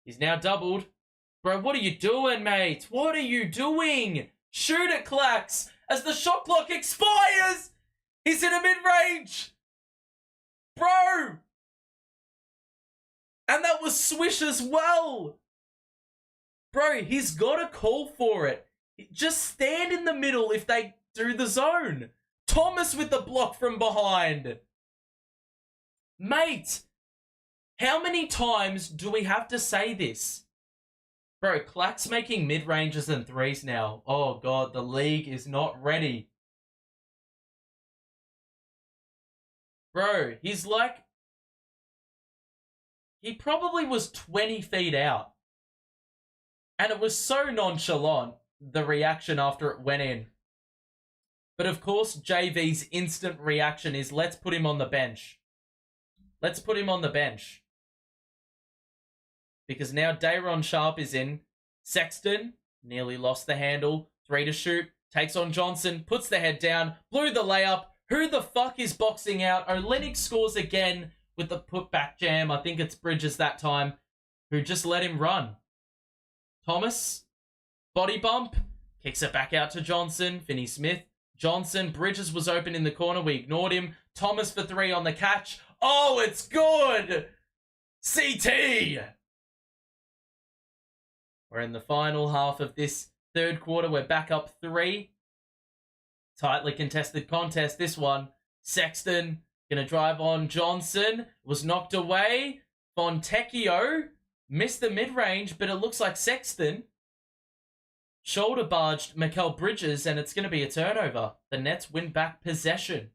He's now doubled. Bro, what are you doing, mate? What are you doing? Shoot it, Clax. As the shot clock expires, he's in a mid-range. Bro! And that was Swish as well. Bro, he's got to call for it. Just stand in the middle if they do the zone. Thomas with the block from behind. Mate, how many times do we have to say this? Bro, Clack's making mid-ranges and 3s now. Oh, God, the league is not ready. Bro, he's like... He probably was 20 feet out. And it was so nonchalant, the reaction after it went in. But of course, JV's instant reaction is, let's put him on the bench. Let's put him on the bench. Because now Day'Ron Sharpe is in. Sexton nearly lost the handle. 3 to shoot. Takes on Johnson. Puts the head down. Blew the layup. Who the fuck is boxing out? Olynyk scores again with the putback jam. I think it's Bridges that time, who just let him run. Thomas, body bump. Kicks it back out to Johnson. Finney-Smith. Johnson. Bridges was open in the corner. We ignored him. Thomas for 3 on the catch. Oh, it's good! CT! We're in the final half of this third quarter. We're back up 3. Tightly contested contest, this one. Sexton going to drive on Johnson. Was knocked away. Fontecchio missed the mid-range, but it looks like Sexton shoulder barged Mikal Bridges, and it's going to be a turnover. The Nets win back possession.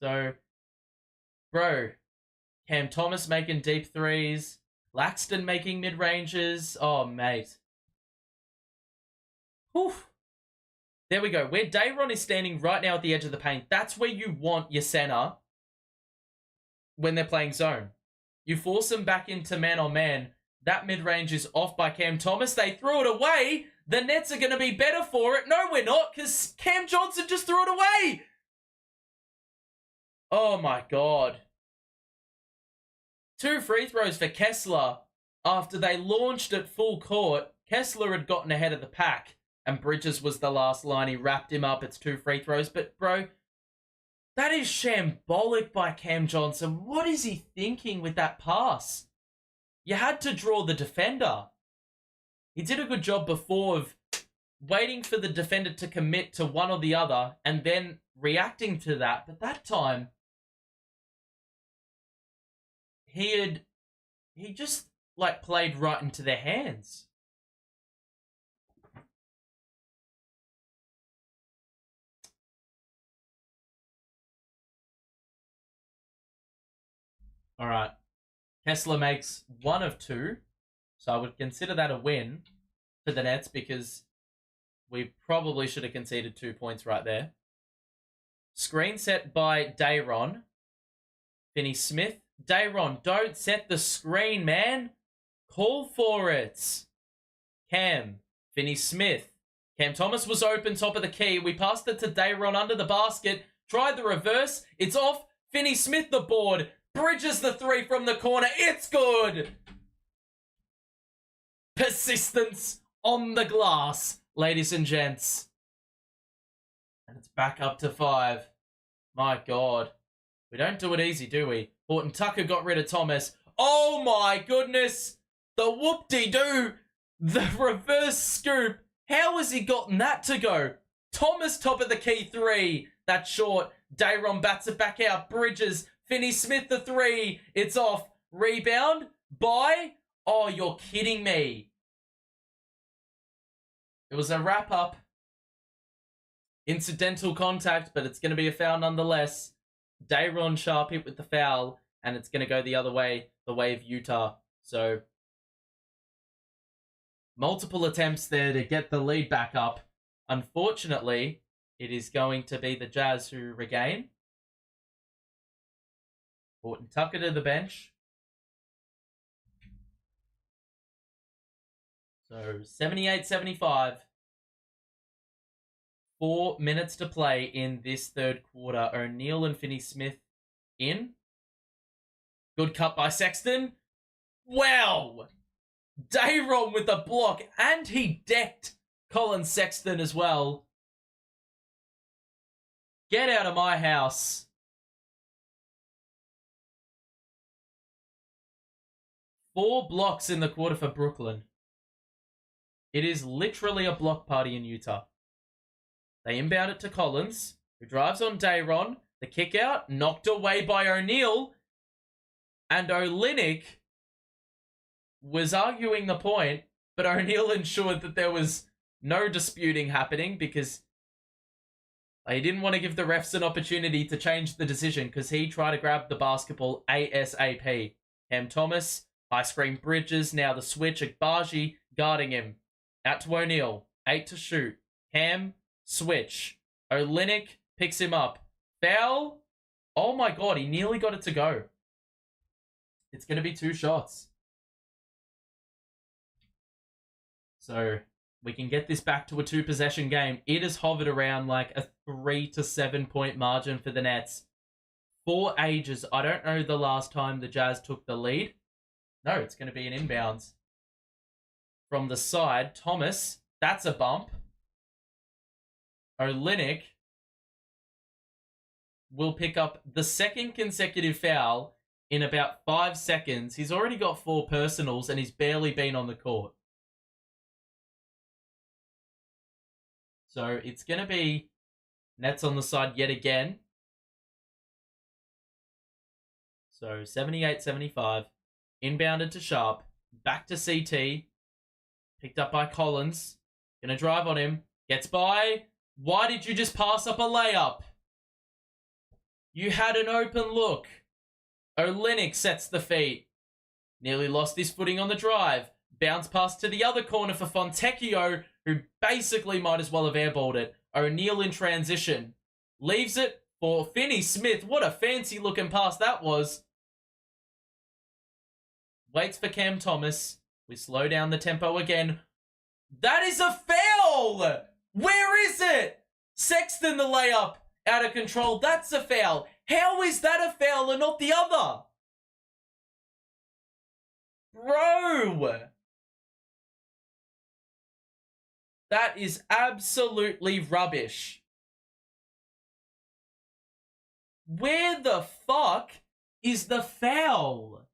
So, bro, Cam Thomas making deep threes. Claxton making mid-ranges. Oh, mate. Whew. There we go. Where Dayron is standing right now at the edge of the paint, that's where you want your center when they're playing zone. You force them back into man-on-man. That mid-range is off by Cam Thomas. They threw it away. The Nets are going to be better for it. No, we're not, because Cam Johnson just threw it away. Oh, my God. 2 free throws for Kessler after they launched at full court. Kessler had gotten ahead of the pack, and Bridges was the last line. He wrapped him up. It's 2 free throws. But, bro, that is shambolic by Cam Johnson. What is he thinking with that pass? You had to draw the defender. He did a good job before of waiting for the defender to commit to one or the other and then reacting to that. But that time, he just, like, played right into their hands. All right. Kessler makes 1 of 2. So I would consider that a win for the Nets because we probably should have conceded 2 points right there. Screen set by Dayron. Finney-Smith. Dayron, don't set the screen, man. Call for it. Cam. Finney-Smith. Cam Thomas was open, top of the key. We passed it to Dayron under the basket. Tried the reverse. It's off. Finney-Smith the board. Bridges the 3 from the corner. It's good. Persistence on the glass, ladies and gents. And it's back up to 5. My God. We don't do it easy, do we? Horton Tucker got rid of Thomas. Oh my goodness. The whoop-de-doo. The reverse scoop. How has he gotten that to go? Thomas top of the key 3. That's short. Dayron bats it back out. Bridges. Finney-Smith the 3. It's off. Rebound by... Oh, you're kidding me. It was a wrap-up. Incidental contact, but it's going to be a foul nonetheless. Dayron Sharp hit with the foul, and it's going to go the other way, the way of Utah. So, multiple attempts there to get the lead back up. Unfortunately, it is going to be the Jazz who regain. Horton Tucker to the bench. So, 78-75. 4 minutes to play in this third quarter. O'Neal and Finney-Smith in. Good cut by Sexton. Wow! Dayron with the block, and he decked Colin Sexton as well. Get out of my house. Four blocks in the quarter for Brooklyn. It is literally a block party in Utah. They inbound it to Collins, who drives on Dayron. The kick out, knocked away by O'Neal. And Olynyk was arguing the point, but O'Neal ensured that there was no disputing happening because he didn't want to give the refs an opportunity to change the decision because he tried to grab the basketball ASAP. Cam Thomas, high screen Bridges, now the switch, Agbaji guarding him. Out to O'Neal, 8 to shoot. Cam, switch. Olynyk picks him up. Foul. Oh my god, he nearly got it to go. It's going to be 2 shots. So, we can get this back to a 2-possession game. It has hovered around like a 3 to 7 point margin for the Nets. For ages. I don't know the last time the Jazz took the lead. No, it's going to be an inbounds. from the side. Thomas, that's a bump. Olynyk will pick up the second consecutive foul in about 5 seconds. He's already got 4 personals and he's barely been on the court. So it's going to be Nets on the side yet again. So 78-75. Inbounded to Sharp. Back to CT. Picked up by Collins. Going to drive on him. Gets by. Why did you just pass up a layup? You had an open look. Olynyk sets the feet. Nearly lost his footing on the drive. Bounce pass to the other corner for Fontecchio, who basically might as well have airballed it. O'Neal in transition. Leaves it for Finney-Smith. What a fancy looking pass that was. Waits for Cam Thomas. We slow down the tempo again. That is a foul! Where is it? Sexton the layup. Out of control. That's a foul. How is that a foul and not the other? Bro! That is absolutely rubbish. Where the fuck is the foul?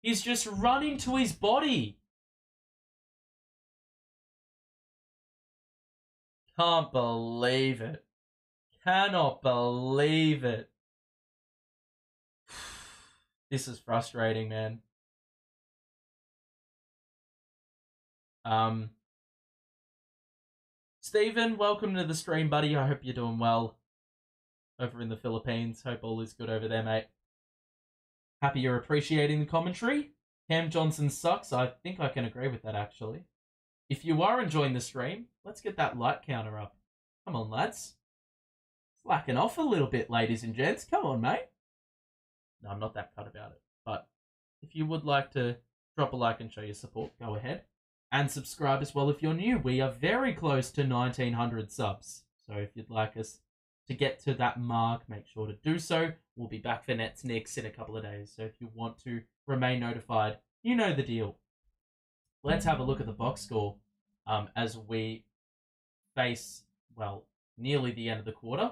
He's just running to his body. Can't believe it. Cannot believe it. This is frustrating, man. Stephen, welcome to the stream, buddy. I hope you're doing well over in the Philippines. Hope all is good over there, mate. Happy you're appreciating the commentary. Cam Johnson sucks. I think I can agree with that, actually. If you are enjoying the stream, let's get that like counter up. Come on, lads. Slacking off a little bit, ladies and gents. Come on, mate. No, I'm not that cut about it. But if you would like to drop a like and show your support, go ahead. And subscribe as well if you're new. We are very close to 1,900 subs. So if you'd like us to get to that mark, make sure to do so. We'll be back for Nets Knicks in a couple of days. So if you want to remain notified, you know the deal. Let's have a look at the box score as we face, well, nearly the end of the quarter.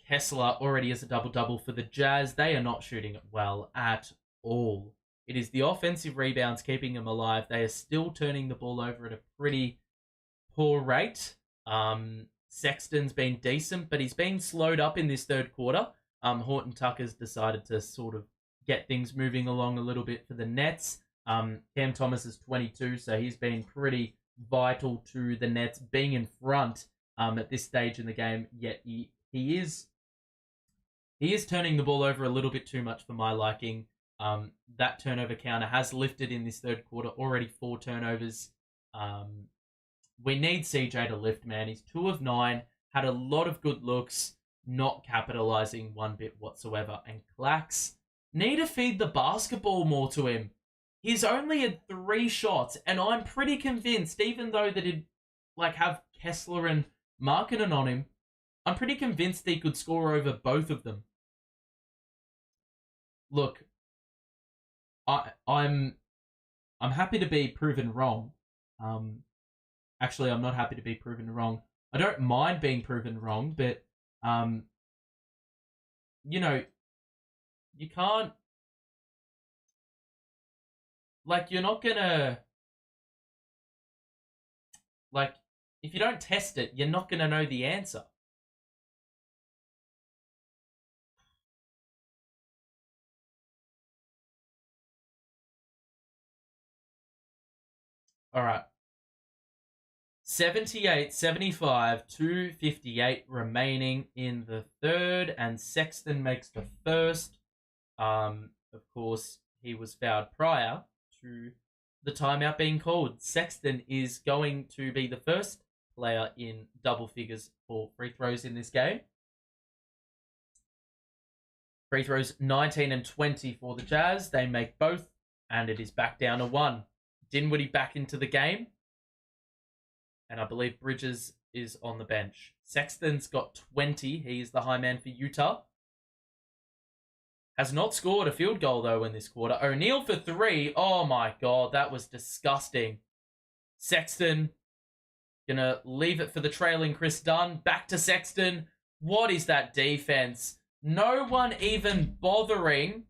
Kessler already has a double-double for the Jazz. They are not shooting it well at all. It is the offensive rebounds keeping them alive. They are still turning the ball over at a pretty poor rate. Sexton's been decent, but he's been slowed up in this third quarter. Horton Tucker's decided to sort of get things moving along a little bit for the Nets. Cam Thomas is 22, so he's been pretty vital to the Nets being in front at this stage in the game. Yet he is turning the ball over a little bit too much for my liking. That turnover counter has lifted in this third quarter, already 4 turnovers. We need CJ to lift, man. He's 2 of 9, had a lot of good looks, not capitalizing one bit whatsoever. And Clax need to feed the basketball more to him. He's only had 3 shots, and I'm pretty convinced, even though that he'd have Kessler and Markkanen on him, I'm pretty convinced he could score over both of them. Look, I'm happy to be proven wrong. Actually, I'm not happy to be proven wrong. I don't mind being proven wrong, but you know, you can't, you're not gonna, if you don't test it, you're not gonna know the answer. All right. 78-75, 2:58 remaining in the third, and Sexton makes the first. Of course, he was fouled prior to the timeout being called. Sexton is going to be the first player in double figures for free throws in this game. Free throws 19 and 20 for the Jazz. They make both, and it is back down to 1. Dinwiddie back into the game. And I believe Bridges is on the bench. Sexton's got 20. He is the high man for Utah. Has not scored a field goal, though, in this quarter. O'Neal for 3. Oh, my God. That was disgusting. Sexton gonna leave it for the trailing Chris Dunn. Back to Sexton. What is that defense? No one even bothering.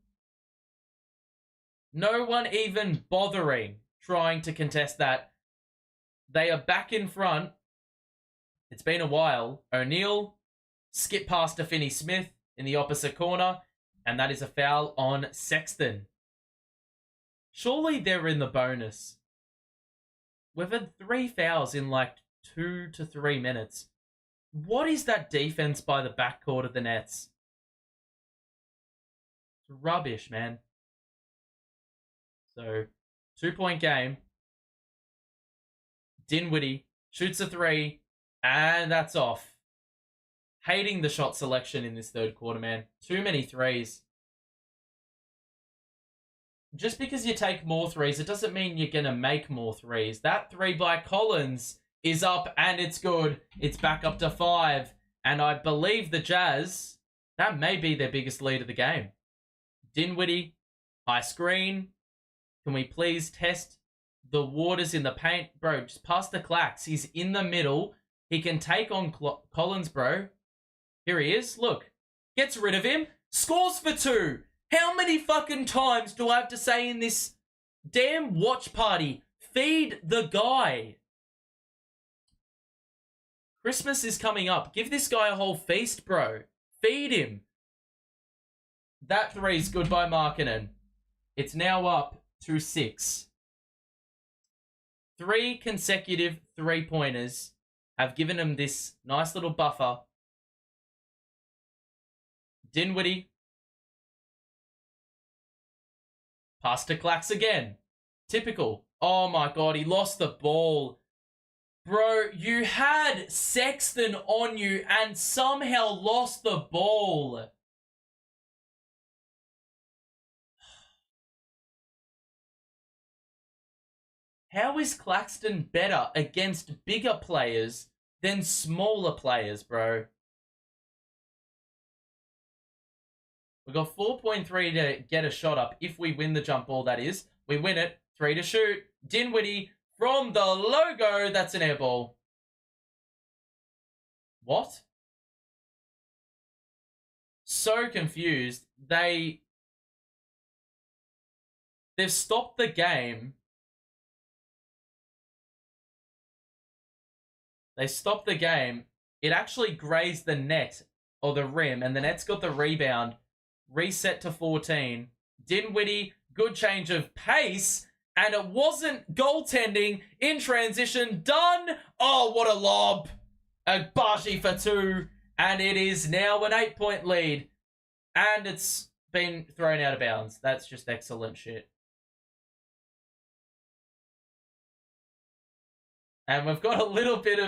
No one even bothering trying to contest that. They are back in front. It's been a while. O'Neal skip past to Finney-Smith in the opposite corner. And that is a foul on Sexton. Surely they're in the bonus. We've had 3 fouls in like 2 to 3 minutes. What is that defense by the backcourt of the Nets? It's rubbish, man. So, 2-point game. Dinwiddie shoots a 3, and that's off. Hating the shot selection in this third quarter, man. Too many threes. Just because you take more threes, it doesn't mean you're going to make more threes. That 3 by Collins is up, and it's good. It's back up to 5. And I believe the Jazz, that may be their biggest lead of the game. Dinwiddie, high screen. Can we please test the waters in the paint? Bro, just pass the Clax. He's in the middle. He can take on Collins, bro. Here he is. Look. Gets rid of him. Scores for 2. How many fucking times do I have to say in this damn watch party? Feed the guy. Christmas is coming up. Give this guy a whole feast, bro. Feed him. That 3 is good by Markkanen. It's now up to 6. 3 consecutive 3-pointers have given him this nice little buffer. Dinwiddie. Pass to Clax again. Typical. Oh my God, he lost the ball. Bro, you had Sexton on you and somehow lost the ball. How is Claxton better against bigger players than smaller players, bro? We've got 4.3 to get a shot up if we win the jump ball, that is. We win it. 3 to shoot. Dinwiddie from the logo. That's an air ball. What? So confused. They've stopped the game. They stopped the game. It actually grazed the net or the rim, and the Nets got the rebound. Reset to 14. Dinwiddie, good change of pace, and it wasn't goaltending in transition. Done. Oh, what a lob. Agbaji for 2, and it is now an 8-point lead, and it's been thrown out of bounds. That's just excellent shit. And we've got a little bit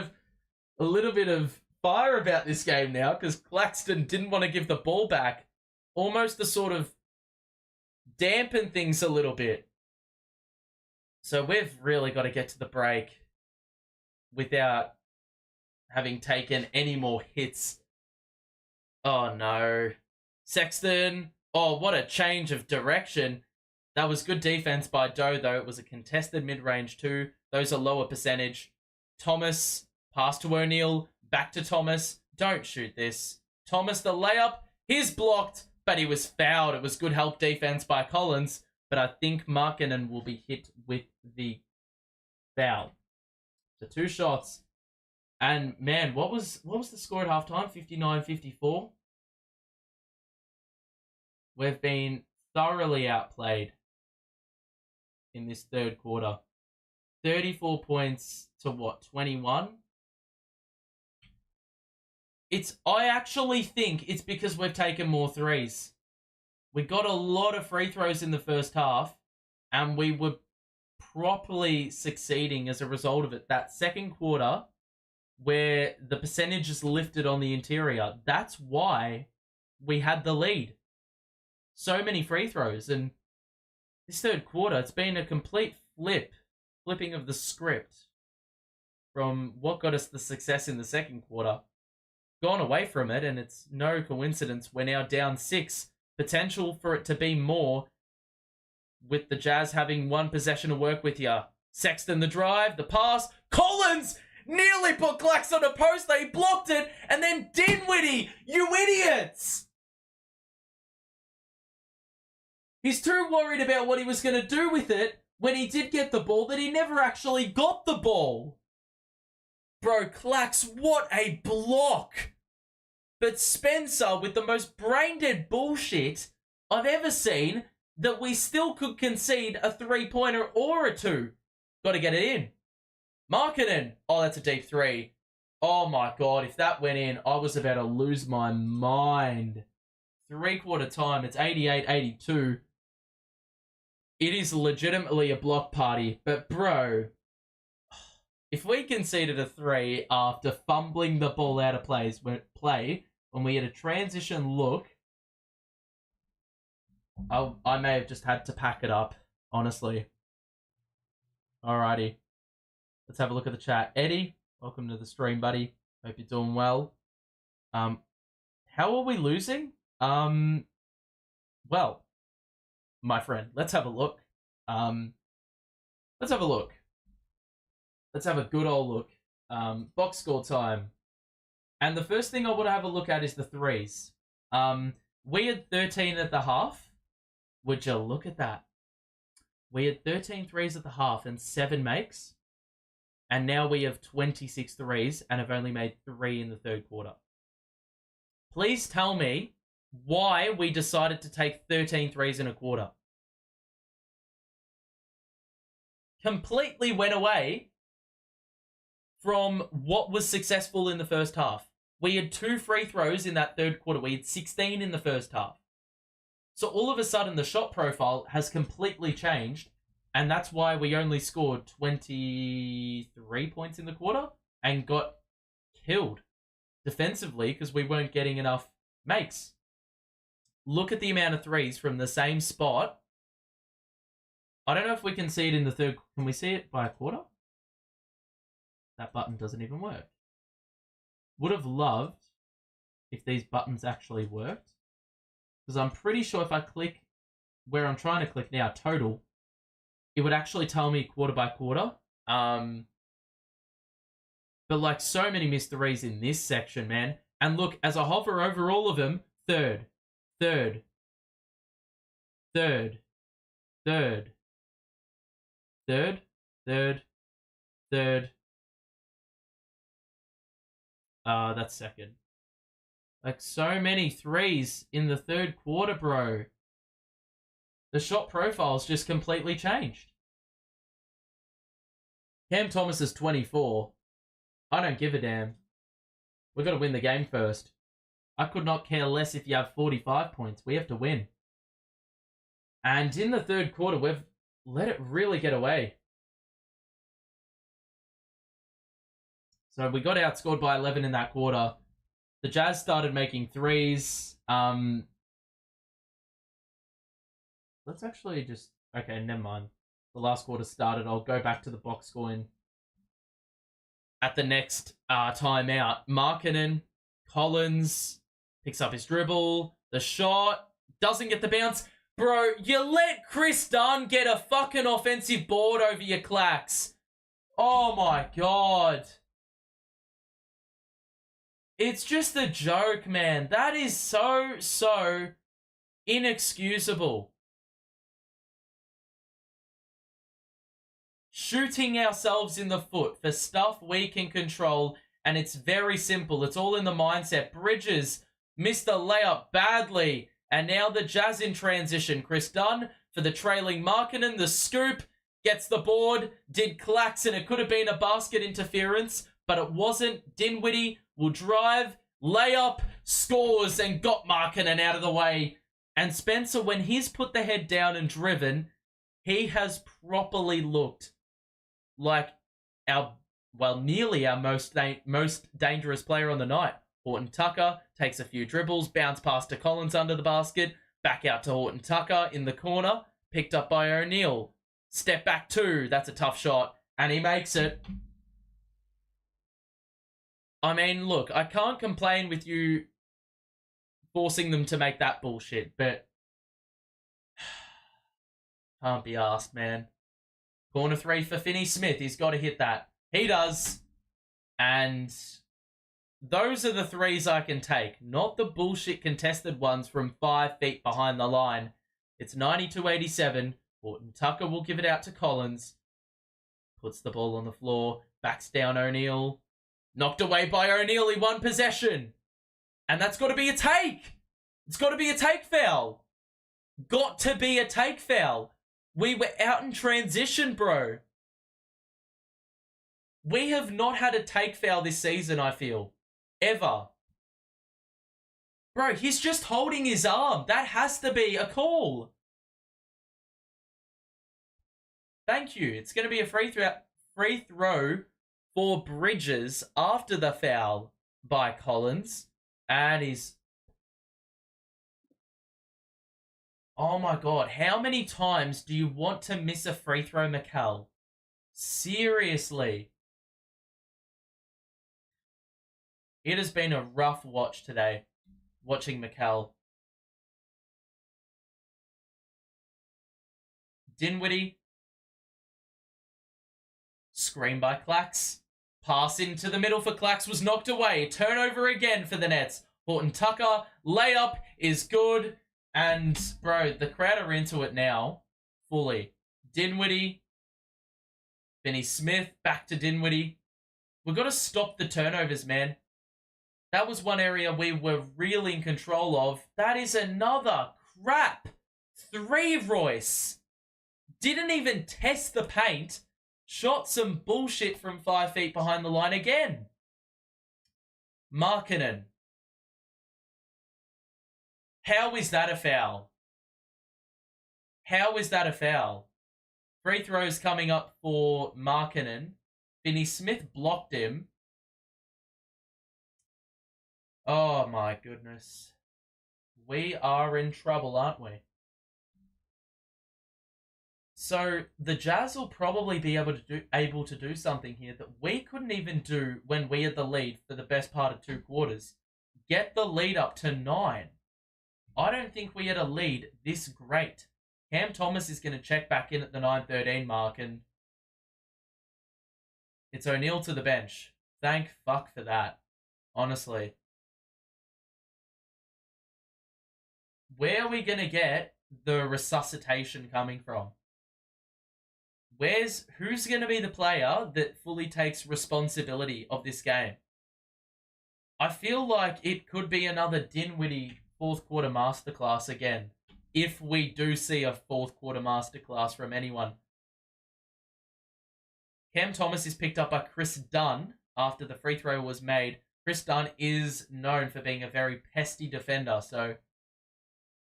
of fire about this game now because Claxton didn't want to give the ball back. Almost to sort of dampen things a little bit. So we've really got to get to the break without having taken any more hits. Oh no. Sexton. Oh, what a change of direction. That was good defense by Doe, though. It was a contested mid-range too. Those are lower percentage. Thomas, pass to O'Neal, back to Thomas. Don't shoot this. Thomas, the layup. He's blocked, but he was fouled. It was good help defense by Collins, but I think Markkanen will be hit with the foul. So 2 shots. And man, what was the score at halftime? 59-54. We've been thoroughly outplayed in this third quarter. 34 points to what? 21? I actually think it's because we've taken more threes. We got a lot of free throws in the first half, and we were properly succeeding as a result of it. That second quarter, where the percentage is lifted on the interior, that's why we had the lead. So many free throws, and this third quarter, it's been a complete flipping of the script from what got us the success in the second quarter. Gone away from it, and it's no coincidence we're now down 6 potential for it to be more with the Jazz having one possession to work with here. Sexton the drive, the pass. Collins nearly put Clax on a post. They blocked it. And then Dinwiddie, you idiots! He's too worried about what he was going to do with it when he did get the ball that he never actually got the ball. Bro, Clax, what a block. But Spencer, with the most brain-dead bullshit I've ever seen, that we still could concede a three-pointer or a two. Got to get it in. Markkanen. Oh, that's a deep three. Oh, my God. If that went in, I was about to lose my mind. Three-quarter time. It's 88-82. It is legitimately a block party. But, bro, if we conceded a three after fumbling the ball out of play when we had a transition look, I may have just had to pack it up, honestly. Alrighty. Let's have a look at the chat. Eddie, welcome to the stream, buddy. Hope you're doing well. How are we losing? Well, my friend, let's have a look. Let's have a look. Let's have a good old look. Box score time. And the first thing I want to have a look at is the threes. We had 13 at the half. Would you look at that? We had 13 threes at the half and 7 makes. And now we have 26 threes and have only made 3 in the third quarter. Please tell me why we decided to take 13 threes in a quarter. Completely went away from what was successful in the first half. We had 2 free throws in that third quarter. We had 16 in the first half. So all of a sudden, the shot profile has completely changed, and that's why we only scored 23 points in the quarter and got killed defensively because we weren't getting enough makes. Look at the amount of threes from the same spot. I don't know if we can see it in the third. Can we see it by a quarter? That button doesn't even work. Would have loved if these buttons actually worked. Because I'm pretty sure if I click where I'm trying to click now, total, it would actually tell me quarter by quarter. But like so many missed threes in this section, man. And look, as I hover over all of them, third. That's second. Like, so many threes in the third quarter, bro. The shot profile's just completely changed. Cam Thomas is 24. I don't give a damn. We've got to win the game first. I could not care less if you have 45 points. We have to win. And in the third quarter, we've let it really get away. So we got outscored by 11 in that quarter. The Jazz started making threes. Let's actually just... Okay, never mind. The last quarter started. I'll go back to the box scoring at the next timeout. Markkanen, Collins picks up his dribble. The shot doesn't get the bounce. Bro, you let Chris Dunn get a fucking offensive board over your Clax. Oh my God. It's just a joke, man. That is so inexcusable. Shooting ourselves in the foot for stuff we can control, and it's very simple. It's all in the mindset. Bridges missed the layup badly, and now the Jazz in transition. Chris Dunn for the trailing Markkanen. The scoop gets the board. Did Claxton. It could have been a basket interference, but it wasn't. Dinwiddie will drive, layup, scores, and got Markkanen out of the way. And Spencer, when he's put the head down and driven, he has properly looked like nearly our most dangerous player on the night. Horton Tucker takes a few dribbles, bounce pass to Collins under the basket, back out to Horton Tucker in the corner, picked up by O'Neal. Step back 2, that's a tough shot, and he makes it. I mean, look, I can't complain with you forcing them to make that bullshit, but Can't be asked, man. Corner 3 for Finney Smith. He's got to hit that. He does. And those are the threes I can take, not the bullshit contested ones from 5 feet behind the line. It's 92-87. Horton Tucker will give it out to Collins. Puts the ball on the floor. Backs down O'Neal. Knocked away by O'Neal. He won possession. And that's got to be a take. It's got to be a take foul. Got to be a take foul. We were out in transition, bro. We have not had a take foul this season, I feel. Ever. Bro, he's just holding his arm. That has to be a call. Thank you. It's going to be a free throw for Bridges after the foul by Collins. And he's... Oh my god. How many times do you want to miss a free throw, Mikal? Seriously. It has been a rough watch today, watching Mikal. Dinwiddie. Screen by Clax. Pass into the middle for Clax was knocked away. Turnover again for the Nets. Horton Tucker. Layup is good. And, bro, the crowd are into it now. Fully. Dinwiddie. Finney Smith. Back to Dinwiddie. We've got to stop the turnovers, man. That was one area we were really in control of. That is another crap 3, Royce. Didn't even test the paint. Shot some bullshit from 5 feet behind the line again. Markkanen. How is that a foul? How is that a foul? Free throws coming up for Markkanen. Finney Smith blocked him. Oh my goodness. We are in trouble, aren't we? So the Jazz will probably be able to do something here that we couldn't even do when we had the lead for the best part of 2 quarters. Get the lead up to 9. I don't think we had a lead this great. Cam Thomas is going to check back in at the 9:13 mark, and it's O'Neal to the bench. Thank fuck for that. Honestly. Where are we going to get the resuscitation coming from? Who's going to be the player that fully takes responsibility of this game? I feel like it could be another Dinwiddie 4th quarter masterclass again. If we do see a 4th quarter masterclass from anyone. Cam Thomas is picked up by Chris Dunn after the free throw was made. Chris Dunn is known for being a very pesty defender, so...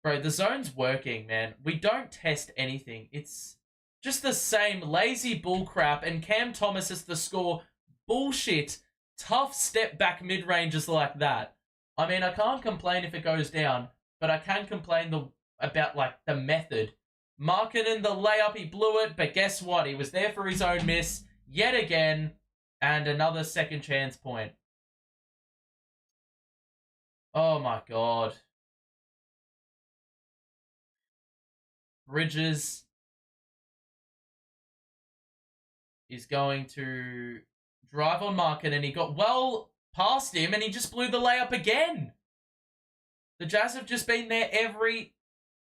Bro, the zone's working, man. We don't test anything. It's just the same lazy bullcrap, and Cam Thomas has to score bullshit, tough step-back mid-ranges like that. I mean, I can't complain if it goes down, but I can complain about the method. Markkanen, the layup, he blew it, but guess what? He was there for his own miss yet again, and another second chance point. Oh my god. Bridges is going to drive on Markkanen, and he got well past him, and he just blew the layup again. The Jazz have just been there every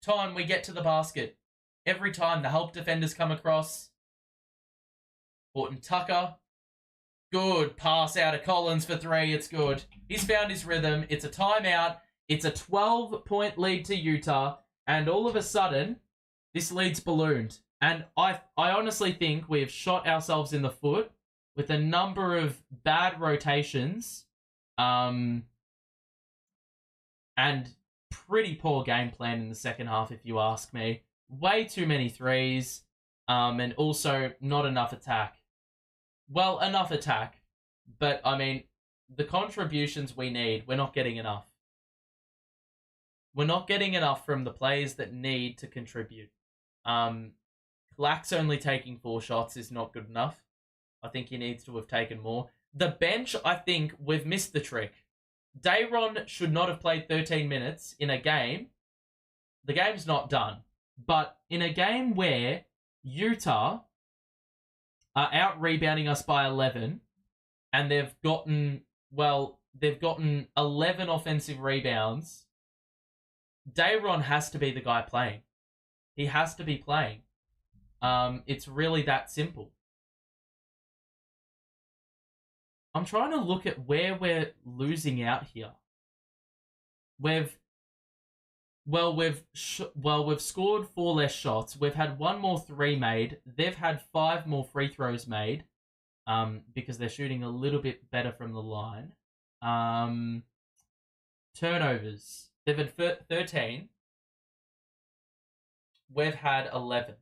time we get to the basket. Every time the help defenders come across. Horton Tucker. Good pass out of Collins for 3. It's good. He's found his rhythm. It's a timeout. It's a 12-point lead to Utah. And all of a sudden, this lead's ballooned. And I honestly think we have shot ourselves in the foot with a number of bad rotations. And pretty poor game plan in the second half, if you ask me. Way too many threes. And also not enough attack. Well, enough attack. But, I mean, the contributions we need, we're not getting enough. We're not getting enough from the players that need to contribute. Clax only taking 4 shots is not good enough. I think he needs to have taken more. The bench, I think, we've missed the trick. Dayron should not have played 13 minutes in a game. The game's not done. But in a game where Utah are out rebounding us by 11, and they've gotten 11 offensive rebounds, Dayron has to be the guy playing. He has to be playing. It's really that simple. I'm trying to look at where we're losing out here. We've scored 4 less shots. We've had 1 more 3 made. They've had 5 more free throws made, because they're shooting a little bit better from the line. Turnovers. They've had 13. We've had 11.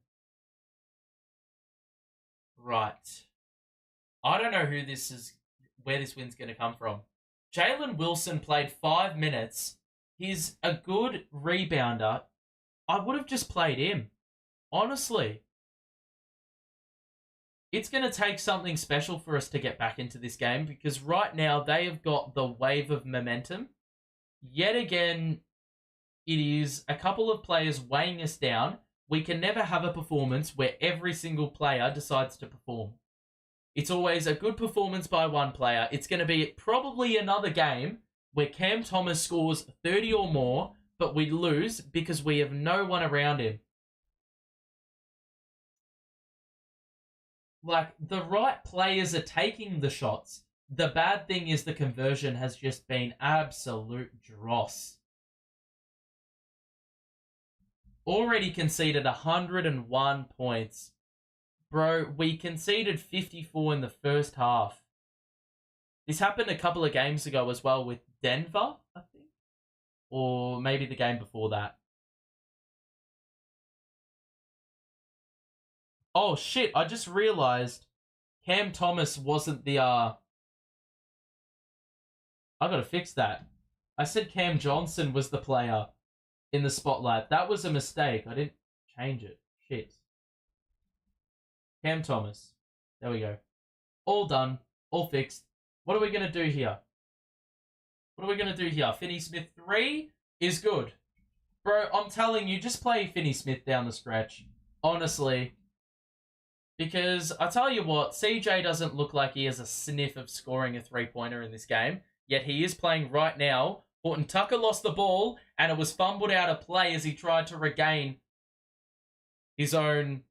Right. I don't know where this win's going to come from. Jalen Wilson played 5 minutes. He's a good rebounder. I would have just played him. Honestly. It's going to take something special for us to get back into this game, because right now they have got the wave of momentum. Yet again, it is a couple of players weighing us down. We can never have a performance where every single player decides to perform. It's always a good performance by one player. It's going to be probably another game where Cam Thomas scores 30 or more, but we lose because we have no one around him. Like, the right players are taking the shots. The bad thing is the conversion has just been absolute dross. Already conceded 101 points. Bro, we conceded 54 in the first half. This happened a couple of games ago as well with Denver, I think. Or maybe the game before that. Oh, shit, I just realized Cam Thomas wasn't the, I gotta fix that. I said Cam Johnson was the player in the spotlight. That was a mistake. I didn't change it. Shit. Cam Thomas. There we go. All done. All fixed. What are we going to do here? Finney Smith 3 is good. Bro, I'm telling you, just play Finney Smith down the stretch. Honestly. Because, I tell you what, CJ doesn't look like he has a sniff of scoring a 3-pointer in this game. Yet he is playing right now. Horton Tucker lost the ball, and it was fumbled out of play as he tried to regain his own...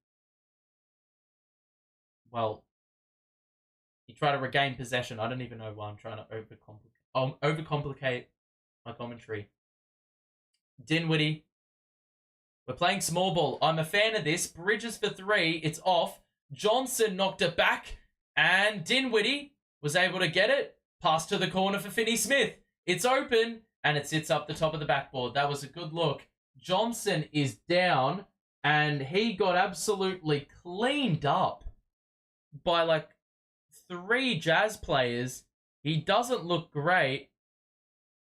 Well, he tried to regain possession. I don't even know why I'm trying to overcomplicate my commentary. Dinwiddie. We're playing small ball. I'm a fan of this. Bridges for 3. It's off. Johnson knocked it back. And Dinwiddie was able to get it. Pass to the corner for Finney Smith. It's open. And it sits up the top of the backboard. That was a good look. Johnson is down. And he got absolutely cleaned up by like 3 Jazz players. He doesn't look great.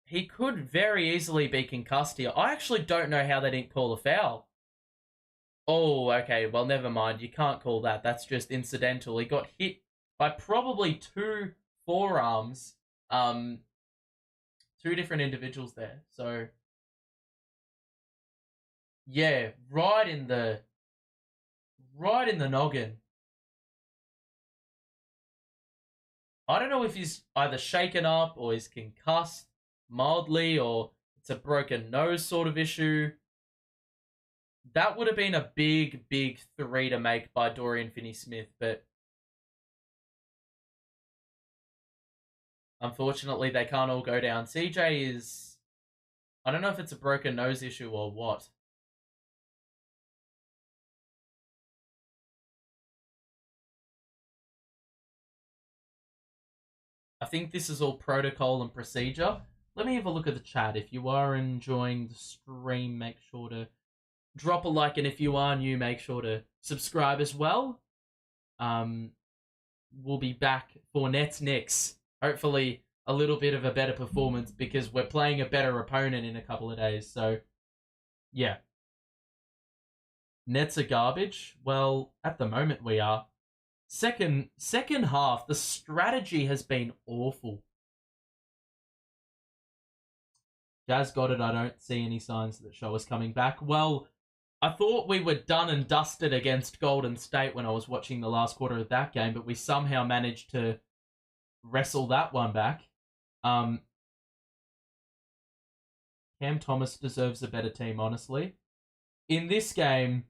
He could very easily be concussed here. I actually don't know how they didn't call a foul. Oh, okay. Well, never mind. You can't call that. That's just incidental. He got hit by probably 2 forearms. 2 different individuals there. So, yeah, right in the noggin. I don't know if he's either shaken up or he's concussed mildly or it's a broken nose sort of issue. That would have been a big, big 3 to make by Dorian Finney-Smith, but unfortunately they can't all go down. CJ is... I don't know if it's a broken nose issue or what. I think this is all protocol and procedure. Let me have a look at the chat. If you are enjoying the stream, make sure to drop a like, and if you are new, make sure to subscribe as well. We'll be back for Nets Knicks. Hopefully a little bit of a better performance because we're playing a better opponent in a couple of days. So, yeah. Nets are garbage. Well, at the moment we are. Second half, the strategy has been awful. Jazz got it. I don't see any signs that show us coming back. Well, I thought we were done and dusted against Golden State when I was watching the last quarter of that game, but we somehow managed to wrestle that one back. Cam Thomas deserves a better team, honestly. In this game,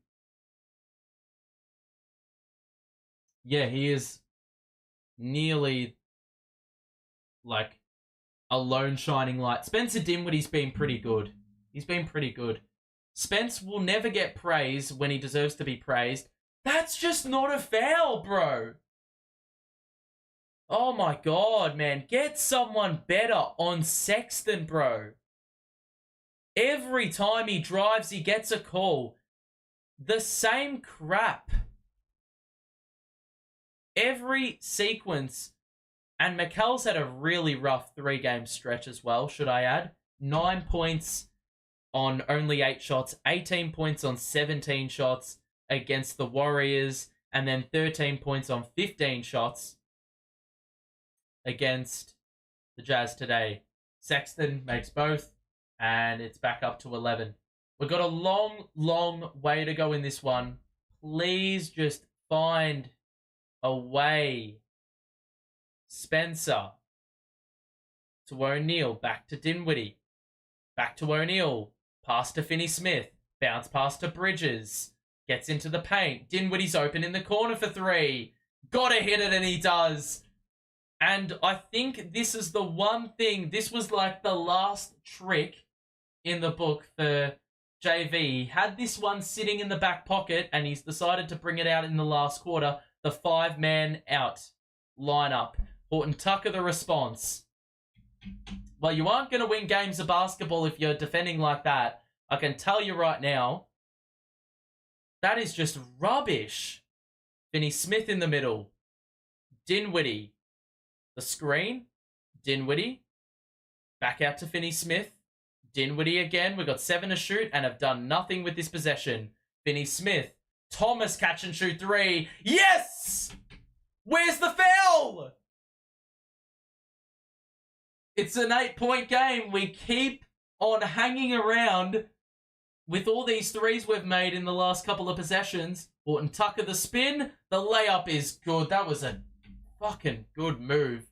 yeah, he is nearly like a lone shining light. Spencer Dinwiddie's been pretty good. He's been pretty good. Spence will never get praise when he deserves to be praised. That's just not a foul, bro. Oh my god, man. Get someone better on Sexton, bro. Every time he drives, he gets a call. The same crap. Every sequence. And Mikal's had a really rough 3-game stretch as well, should I add. 9 points on only 8 shots, 18 points on 17 shots against the Warriors, and then 13 points on 15 shots against the Jazz today. Sexton makes both, and it's back up to 11. We've got a long, long way to go in this one. Please just find a way. Spencer to O'Neal, back to Dinwiddie, back to O'Neal, pass to Finney-Smith, bounce pass to Bridges, gets into the paint, Dinwiddie's open in the corner for 3, gotta hit it, and he does. And I think this is the one thing, this was like the last trick in the book for JV. He had this one sitting in the back pocket, and he's decided to bring it out in the last quarter, the 5-man out lineup. Horton Tucker the response. Well, you aren't going to win games of basketball if you're defending like that. I can tell you right now. That is just rubbish. Finney-Smith in the middle. Dinwiddie. The screen. Dinwiddie. Back out to Finney-Smith. Dinwiddie again. We've got 7 to shoot and have done nothing with this possession. Finney-Smith. Thomas catch and shoot 3. Yes! Where's the foul? It's an 8-point game. We keep on hanging around with all these threes we've made in the last couple of possessions. Horton Tucker the spin. The layup is good. That was a fucking good move.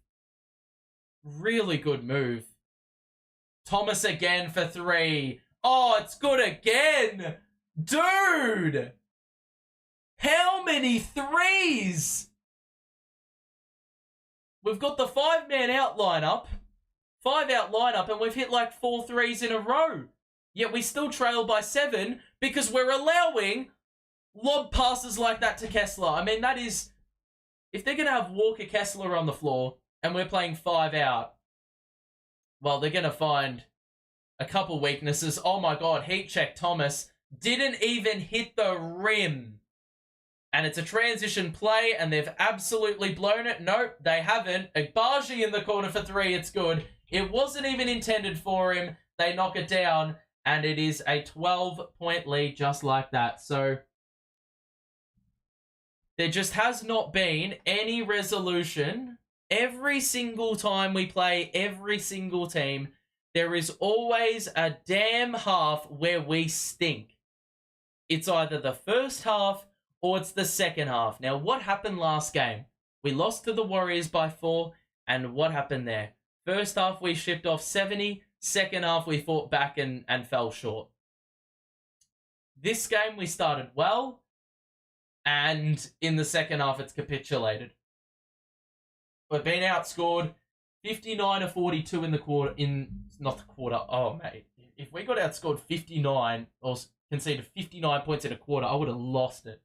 Really good move. Thomas again for 3. Oh, it's good again. Dude! How many threes? We've got the 5-man out lineup. 5-out lineup, and we've hit like 4 threes in a row. Yet we still trail by 7 because we're allowing lob passes like that to Kessler. I mean, that is... If they're going to have Walker Kessler on the floor and we're playing 5 out, well, they're going to find a couple weaknesses. Oh my god, heat check Thomas. Didn't even hit the rim. And it's a transition play, and they've absolutely blown it. Nope, they haven't. Agbaji in the corner for 3, it's good. It wasn't even intended for him. They knock it down, and it is a 12-point lead just like that. So there just has not been any resolution. Every single time we play every single team, there is always a damn half where we stink. It's either the first half or it's the second half. Now, what happened last game? We lost to the Warriors by 4, and what happened there? First half, we shipped off 70. Second half, we fought back and fell short. This game, we started well, and in the second half, it's capitulated. We've been outscored 59-42 in the quarter. Not the quarter. Oh, mate. If we got outscored 59 or conceded 59 points in a quarter, I would have lost it.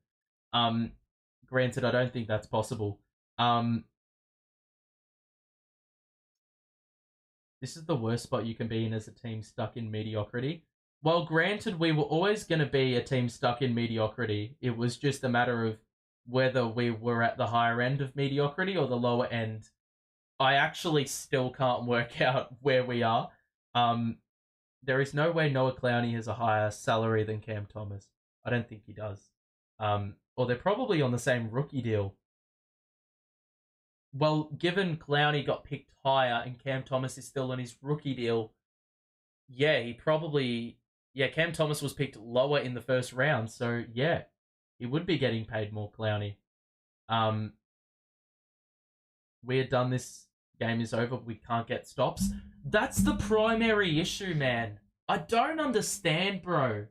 Granted, I don't think that's possible. This is the worst spot you can be in as a team stuck in mediocrity. Well, granted, we were always going to be a team stuck in mediocrity. It was just a matter of whether we were at the higher end of mediocrity or the lower end. I actually still can't work out where we are. There is no way Noah Clowney has a higher salary than Cam Thomas. I don't think he does. Or they're probably on the same rookie deal. Well, given Clowney got picked higher and Cam Thomas is still on his rookie deal, yeah, he probably... Yeah, Cam Thomas was picked lower in the first round, so yeah, he would be getting paid more, Clowny. We're done. This game is over. We can't get stops. That's the primary issue, man. I don't understand, bro.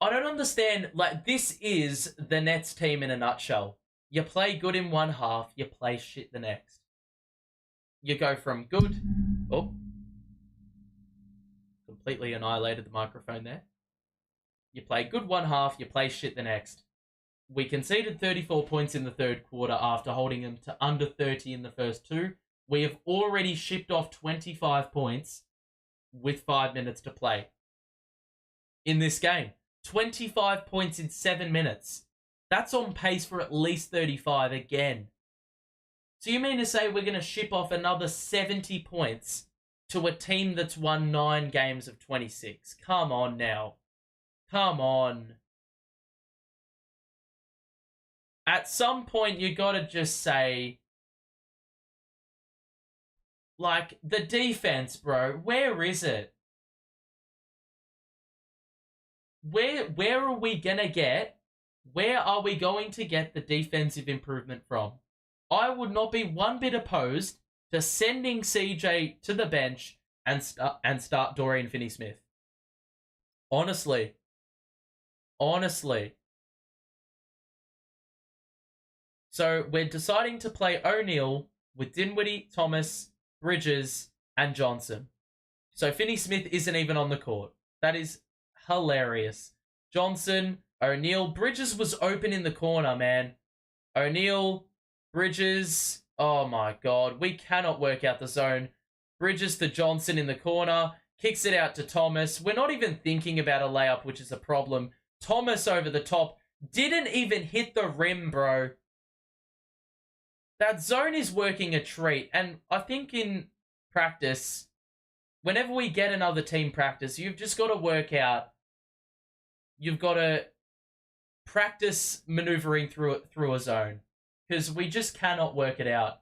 I don't understand. Like, this is the Nets team in a nutshell. You play good in one half, you play shit the next. You go from good... Oh. Completely annihilated the microphone there. You play good one half, you play shit the next. We conceded 34 points in the third quarter after holding them to under 30 in the first two. We have already shipped off 25 points with 5 minutes to play in this game. 25 points in 7 minutes. That's on pace for at least 35 again. So you mean to say we're going to ship off another 70 points to a team that's won 9 games of 26? Come on now. Come on. At some point, you got to just say, like, the defense, bro, where is it? Where are we going to get? Where are we going to get the defensive improvement from? I would not be one bit opposed to sending CJ to the bench and start Dorian Finney-Smith. Honestly. So we're deciding to play O'Neal with Dinwiddie, Thomas, Bridges, and Johnson. So Finney-Smith isn't even on the court. That is hilarious. Johnson, O'Neal, Bridges was open in the corner, man. O'Neal, Bridges, oh my god, we cannot work out the zone. Bridges to Johnson in the corner, kicks it out to Thomas. We're not even thinking about a layup, which is a problem. Thomas over the top, didn't even hit the rim, bro. That zone is working a treat, and I think in practice, whenever we get another team practice, you've just got to work out, you've got to practice maneuvering through a zone, because we just cannot work it out.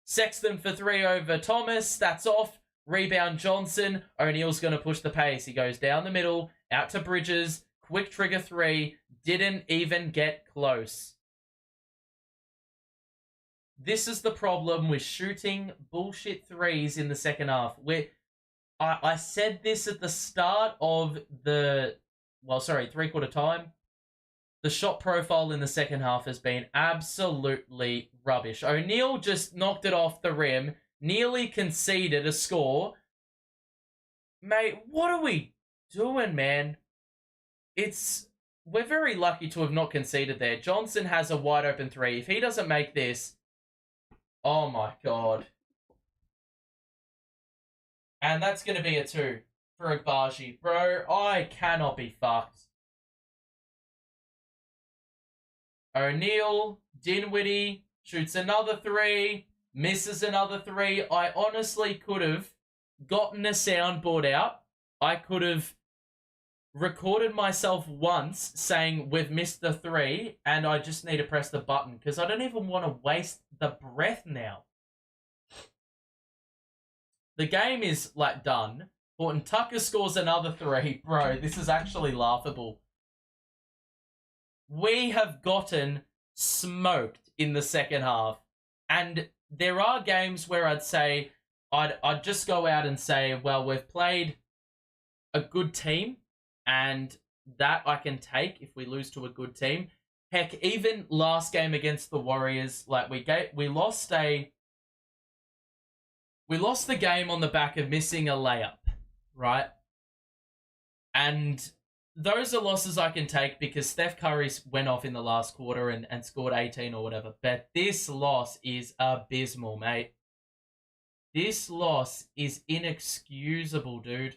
Sexton for 3 over Thomas. That's off. Rebound Johnson. O'Neal's going to push the pace. He goes down the middle, out to Bridges. Quick trigger 3. Didn't even get close. This is the problem with shooting bullshit threes in the second half. I said this at the start of the... Well, sorry, three-quarter time. The shot profile in the second half has been absolutely rubbish. O'Neal just knocked it off the rim, nearly conceded a score. Mate, what are we doing, man? We're very lucky to have not conceded there. Johnson has a wide open 3. If he doesn't make this, oh my god. And that's going to be a 2 for Agbaji. Bro, I cannot be fucked. O'Neal, Dinwiddie, shoots another 3, misses another 3. I honestly could have gotten a soundboard out. I could have recorded myself once saying we've missed the 3 and I just need to press the button because I don't even want to waste the breath now. The game is, like, done. Horton Tucker scores another 3. Bro, this is actually laughable. We have gotten smoked in the second half. And there are games where I'd say, I'd just go out and say, well, we've played a good team, and that I can take if we lose to a good team. Heck, even last game against the Warriors, like we lost the game on the back of missing a layup, right? And those are losses I can take because Steph Curry went off in the last quarter and scored 18 or whatever. But this loss is abysmal, mate. This loss is inexcusable, dude.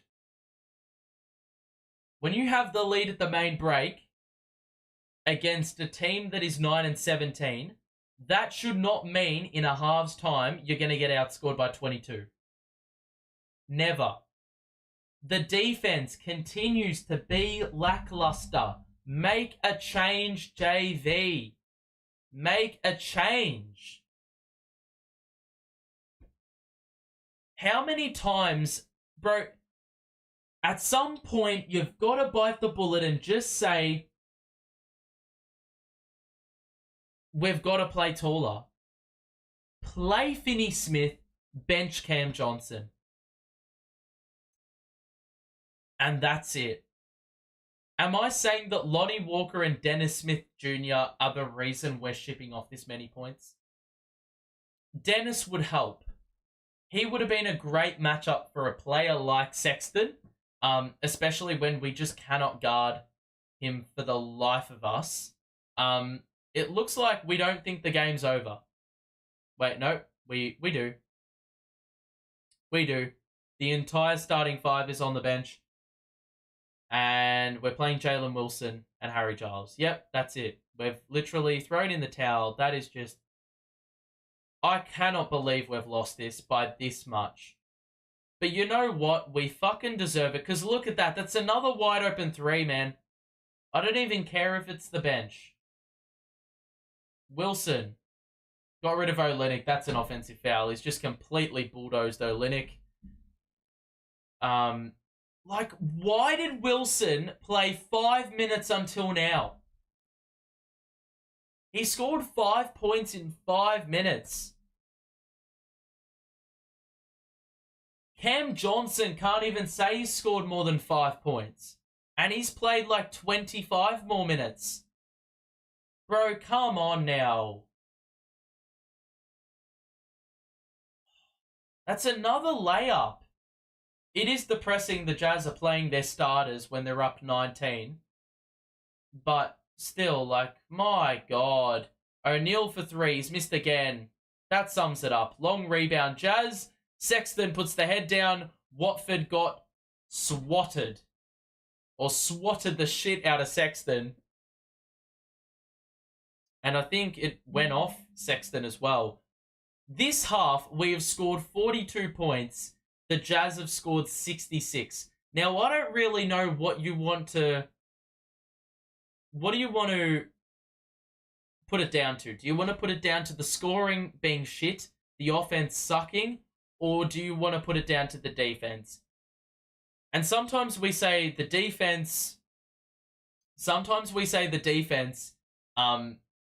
When you have the lead at the main break against a team that is 9-17, that should not mean in a half's time you're going to get outscored by 22. Never. The defense continues to be lackluster. Make a change, JV. Make a change. How many times, bro, At some point, you've got to bite the bullet and just say, we've got to play taller. Play Finney Smith, bench Cam Johnson. And that's it. Am I saying that Lonnie Walker and Dennis Smith Jr. are the reason we're shipping off this many points? Dennis would help. He would have been a great matchup for a player like Sexton, especially when we just cannot guard him for the life of us. It looks like we don't think the game's over. Wait, no, we do. We do. The entire starting five is on the bench. And we're playing Jalen Wilson and Harry Giles. Yep, that's it. We've literally thrown in the towel. That is just... I cannot believe we've lost this by this much. But you know what? We fucking deserve it. Because look at that. That's another wide open three, man. I don't even care if it's the bench. Wilson. Got rid of Olynyk. That's an offensive foul. He's just completely bulldozed Olynyk. Like, why did Wilson play 5 minutes until now? He scored 5 points in 5 minutes. Cam Johnson can't even say he's scored more than 5 points. And he's played like 25 more minutes. Bro, come on now. That's another layup. It is depressing the Jazz are playing their starters when they're up 19. But still, like, my God. O'Neal for threes, missed again. That sums it up. Long rebound, Jazz. Sexton puts the head down. Watford got swatted. Or swatted the shit out of Sexton. And I think it went off Sexton as well. This half, we have scored 42 points. The Jazz have scored 66. Now, I don't really know what you want to... What do you want to put it down to? Do you want to put it down to the scoring being shit, the offense sucking, or do you want to put it down to the defense? And sometimes we say the defense... Sometimes we say the defense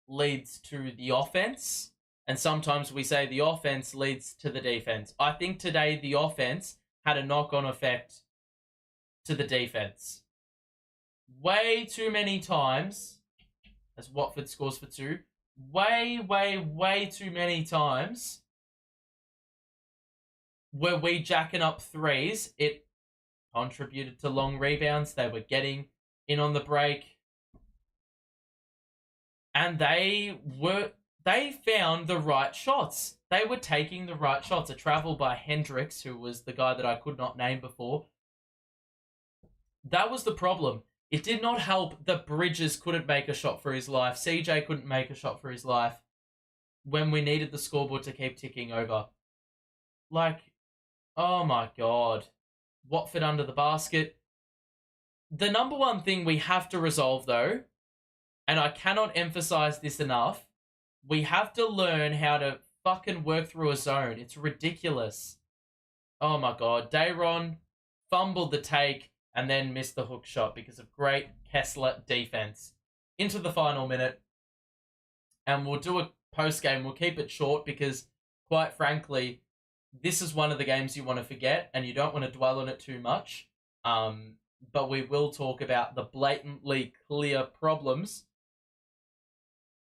leads to the offense, and sometimes we say the offense leads to the defense. I think today the offense had a knock-on effect to the defense. Way too many times, as Watford scores for 2, way too many times were we jacking up threes. It contributed to long rebounds. They were getting in on the break. And they found the right shots. They were taking the right shots. A travel by Hendricks, who was the guy that I could not name before. That was the problem. It did not help that Bridges couldn't make a shot for his life. CJ couldn't make a shot for his life when we needed the scoreboard to keep ticking over. Like, oh my God. Watford under the basket. The number one thing we have to resolve, though, and I cannot emphasize this enough, we have to learn how to fucking work through a zone. It's ridiculous. Oh my God. Dayron fumbled the take and then missed the hook shot because of great Kessler defense. Into the final minute. And we'll do a post-game. We'll keep it short because, quite frankly, this is one of the games you want to forget and you don't want to dwell on it too much. But we will talk about the blatantly clear problems.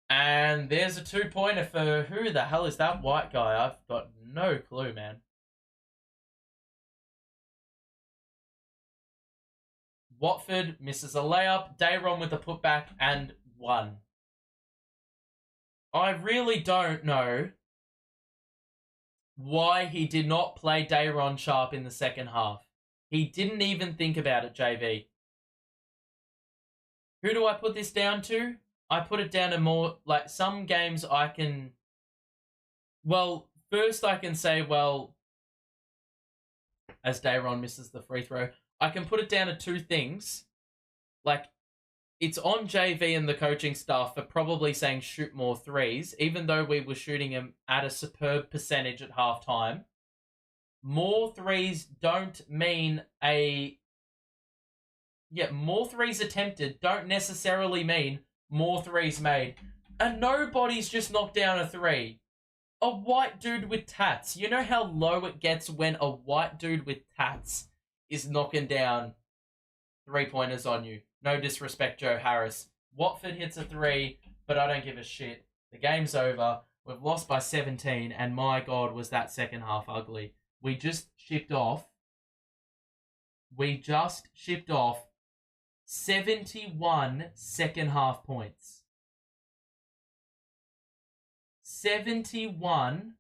And there's a 2-pointer for who the hell is that white guy? I've got no clue, man. Watford misses a layup. Dayron with a putback and 1. I really don't know why he did not play Dayron sharp in the second half. He didn't even think about it, JV. Who do I put this down to? I put it down to more, like, some games I can... Well, first I can say, well, as Dayron misses the free throw, I can put it down to 2 things. Like, it's on JV and the coaching staff for probably saying shoot more threes, even though we were shooting them at a superb percentage at halftime. More threes don't mean a more threes attempted don't necessarily mean more threes made. And nobody's just knocked down a three. A white dude with tats. You know how low it gets when a white dude with tats is knocking down three-pointers on you. No disrespect, Joe Harris. Watford hits a three, but I don't give a shit. The game's over. We've lost by 17, and my God, was that second half ugly. We just shipped off 71 second half points. 71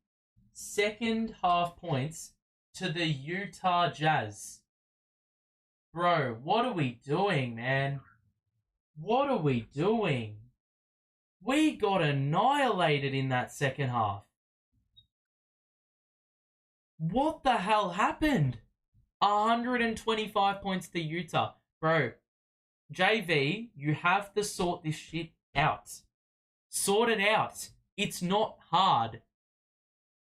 second half points to the Utah Jazz. Bro, what are we doing, man? What are we doing? We got annihilated in that second half. What the hell happened? 125 points to Utah. Bro, JV, you have to sort this shit out. Sort it out. It's not hard.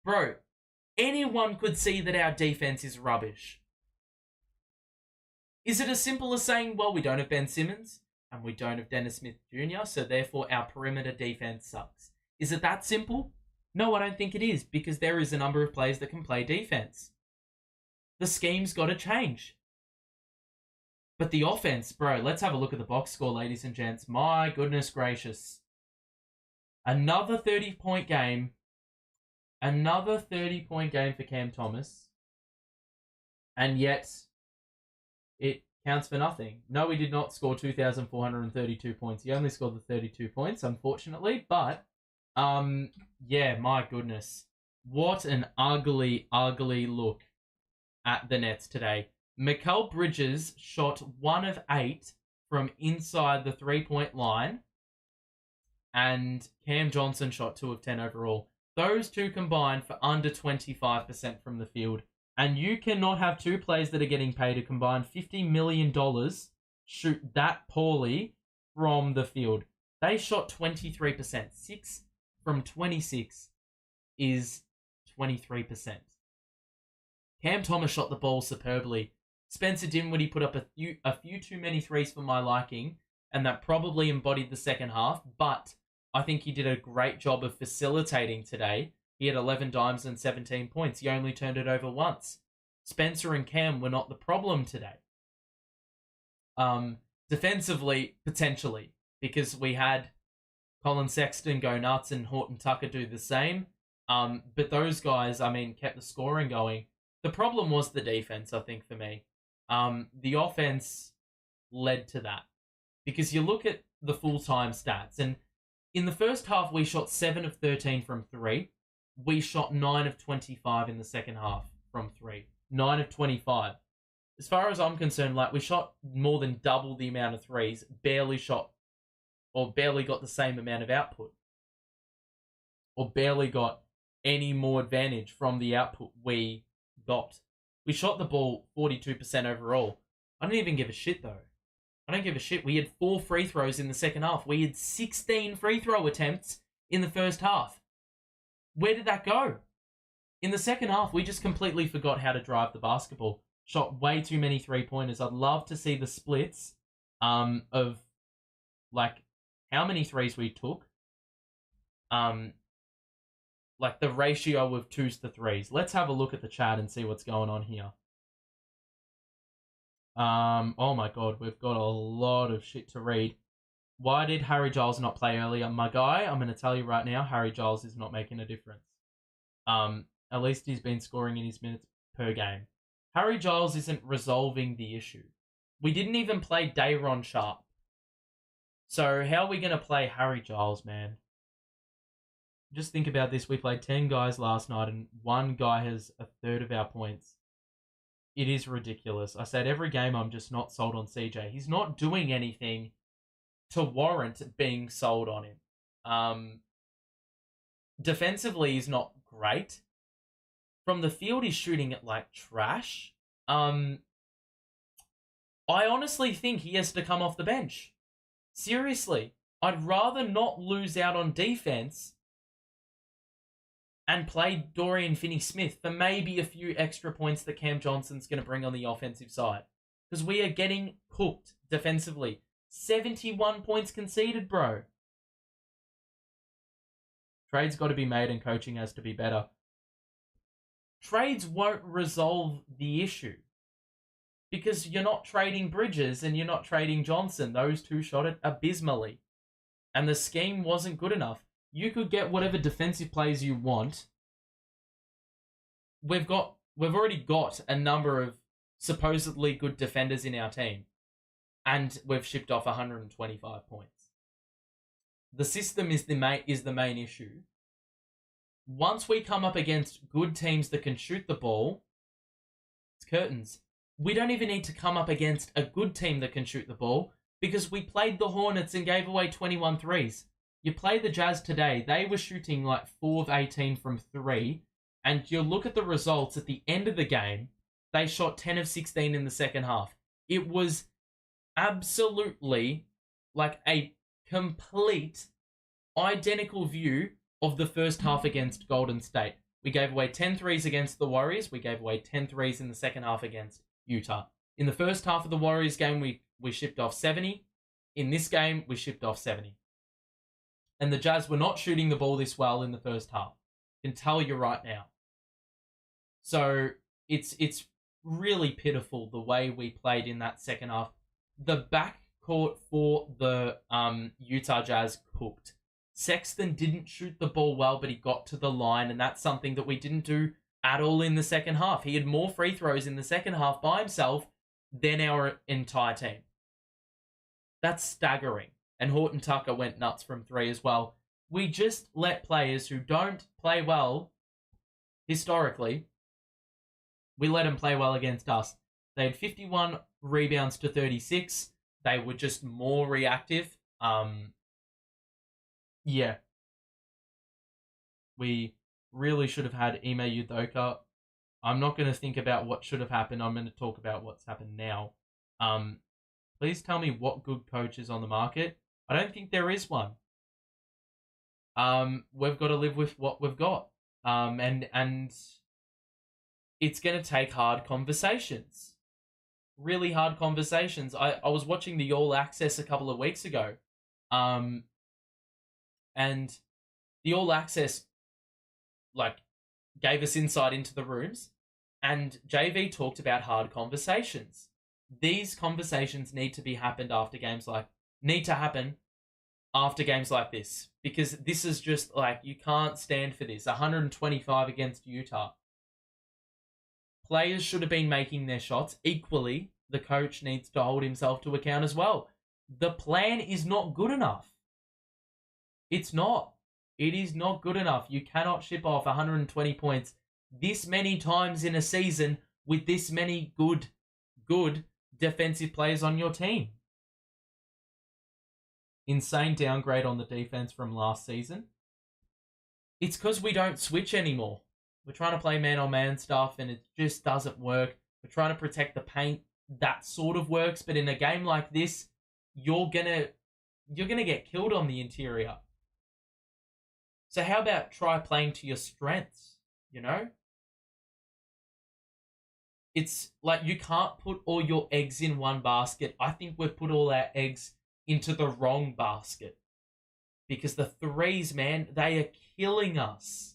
Bro, anyone could see that our defense is rubbish. Is it as simple as saying, well, we don't have Ben Simmons and we don't have Dennis Smith Jr., so therefore our perimeter defense sucks? Is it that simple? No, I don't think it is, because there is a number of players that can play defense. The scheme's got to change. But the offense, bro, let's have a look at the box score, ladies and gents. My goodness gracious. Another 30-point game. Another 30-point game for Cam Thomas. And yet, it counts for nothing. No, he did not score 2,432 points. He only scored the 32 points, unfortunately. But, yeah, my goodness. What an ugly, ugly look at the Nets today. Mikal Bridges shot 1 of 8 from inside the three-point line. And Cam Johnson shot 2 of 10 overall. Those two combined for under 25% from the field. And you cannot have two players that are getting paid a combined $50 million shoot that poorly from the field. They shot 23%. 6 from 26 is 23%. Cam Thomas shot the ball superbly. Spencer Dinwiddie put up a few too many threes for my liking, and that probably embodied the second half, but I think he did a great job of facilitating today. He had 11 dimes and 17 points. He only turned it over once. Spencer and Cam were not the problem today. Defensively, potentially, because we had Colin Sexton go nuts and Horton Tucker do the same. But those guys, kept the scoring going. The problem was the defense, I think, for me. The offense led to that. Because you look at the full-time stats, and in the first half, we shot 7 of 13 from 3. We shot 9 of 25 in the second half from 3. 9 of 25. As far as I'm concerned, we shot more than double the amount of threes, barely got the same amount of output. Or barely got any more advantage from the output we got. We shot the ball 42% overall. I don't even give a shit, though. I don't give a shit. We had 4 free throws in the second half. We had 16 free throw attempts in the first half. Where did that go? In the second half, we just completely forgot how to drive the basketball. Shot way too many three-pointers. I'd love to see the splits of, how many threes we took. The ratio of 2s to 3s. Let's have a look at the chat and see what's going on here. Oh my God, we've got a lot of shit to read. Why did Harry Giles not play earlier? My guy, I'm going to tell you right now, Harry Giles is not making a difference. At least he's been scoring in his minutes per game. Harry Giles isn't resolving the issue. We didn't even play Day'Ron Sharp. So how are we going to play Harry Giles, man? Just think about this. We played 10 guys last night and one guy has a third of our points. It is ridiculous. I said every game I'm just not sold on CJ. He's not doing anything to warrant being sold on him. Defensively, he's not great. From the field, he's shooting it like trash. I honestly think he has to come off the bench. Seriously. I'd rather not lose out on defense and play Dorian Finney-Smith for maybe a few extra points that Cam Johnson's going to bring on the offensive side. because we are getting cooked defensively. 71 points conceded, bro. Trades got to be made and coaching has to be better. Trades won't resolve the issue because you're not trading Bridges and you're not trading Johnson. Those two shot it abysmally. And the scheme wasn't good enough. You could get whatever defensive plays you want. We've already got a number of supposedly good defenders in our team, and we've shipped off 125 points. The system is the main issue. Once we come up against good teams that can shoot the ball, it's curtains. We don't even need to come up against a good team that can shoot the ball because we played the Hornets and gave away 21 threes. You play the Jazz today, they were shooting like 4 of 18 from 3, and you look at the results at the end of the game, they shot 10 of 16 in the second half. It was absolutely like a complete identical view of the first half against Golden State. We gave away 10 threes against the Warriors. We gave away 10 threes in the second half against Utah. In the first half of the Warriors game, we shipped off 70. In this game, we shipped off 70. And the Jazz were not shooting the ball this well in the first half. I can tell you right now. So it's really pitiful the way we played in that second half. The backcourt for the Utah Jazz cooked. Sexton didn't shoot the ball well, but he got to the line, and that's something that we didn't do at all in the second half. He had more free throws in the second half by himself than our entire team. That's staggering. And Horton Tucker went nuts from 3 as well. We just let players who don't play well, historically, we let them play well against us. They had 51 rebounds to 36. They were just more reactive. Yeah. We really should have had Ime Udoka. I'm not going to think about what should have happened. I'm going to talk about what's happened now. Please tell me what good coach is on the market. I don't think there is one. We've got to live with what we've got. And it's going to take hard conversations. Really hard conversations. I was watching the All Access a couple of weeks ago. And the All Access gave us insight into the rooms, and JV talked about hard conversations. These conversations need to happen after games like this, because this is just you can't stand for this. 125 against Utah. Players should have been making their shots. Equally, the coach needs to hold himself to account as well. The plan is not good enough. It's not. It is not good enough. You cannot ship off 120 points this many times in a season with this many good defensive players on your team. Insane downgrade on the defense from last season. It's because we don't switch anymore. We're trying to play man-on-man stuff and it just doesn't work. We're trying to protect the paint. That sort of works, but in a game like this, you're gonna get killed on the interior. So how about try playing to your strengths, you know? It's like you can't put all your eggs in one basket. I think we've put all our eggs into the wrong basket. Because the threes, man, they are killing us.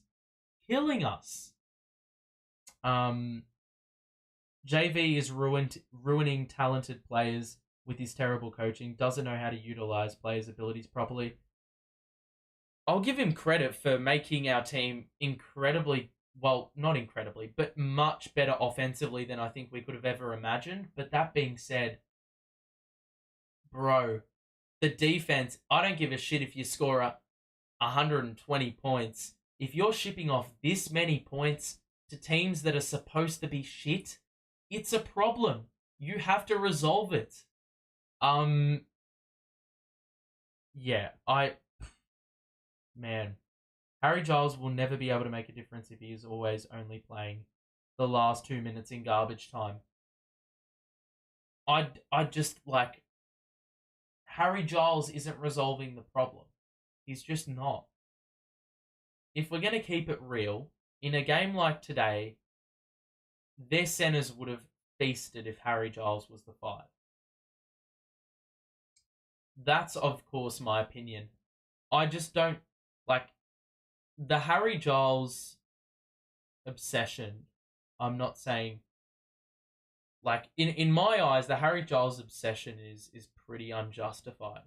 Killing us. JV is ruining talented players with his terrible coaching. Doesn't know how to utilize players' abilities properly. I'll give him credit for making our team not incredibly, but much better offensively than I think we could have ever imagined. But that being said, bro, the defense, I don't give a shit if you score 120 points. If you're shipping off this many points to teams that are supposed to be shit, it's a problem. You have to resolve it. Man, Harry Giles will never be able to make a difference if he is always only playing the last 2 minutes in garbage time. I just Harry Giles isn't resolving the problem. He's just not. If we're going to keep it real, in a game like today, their centers would have feasted if Harry Giles was the 5. That's, of course, my opinion. I just don't like the Harry Giles obsession. I'm not saying like in my eyes, the Harry Giles obsession is pretty unjustified.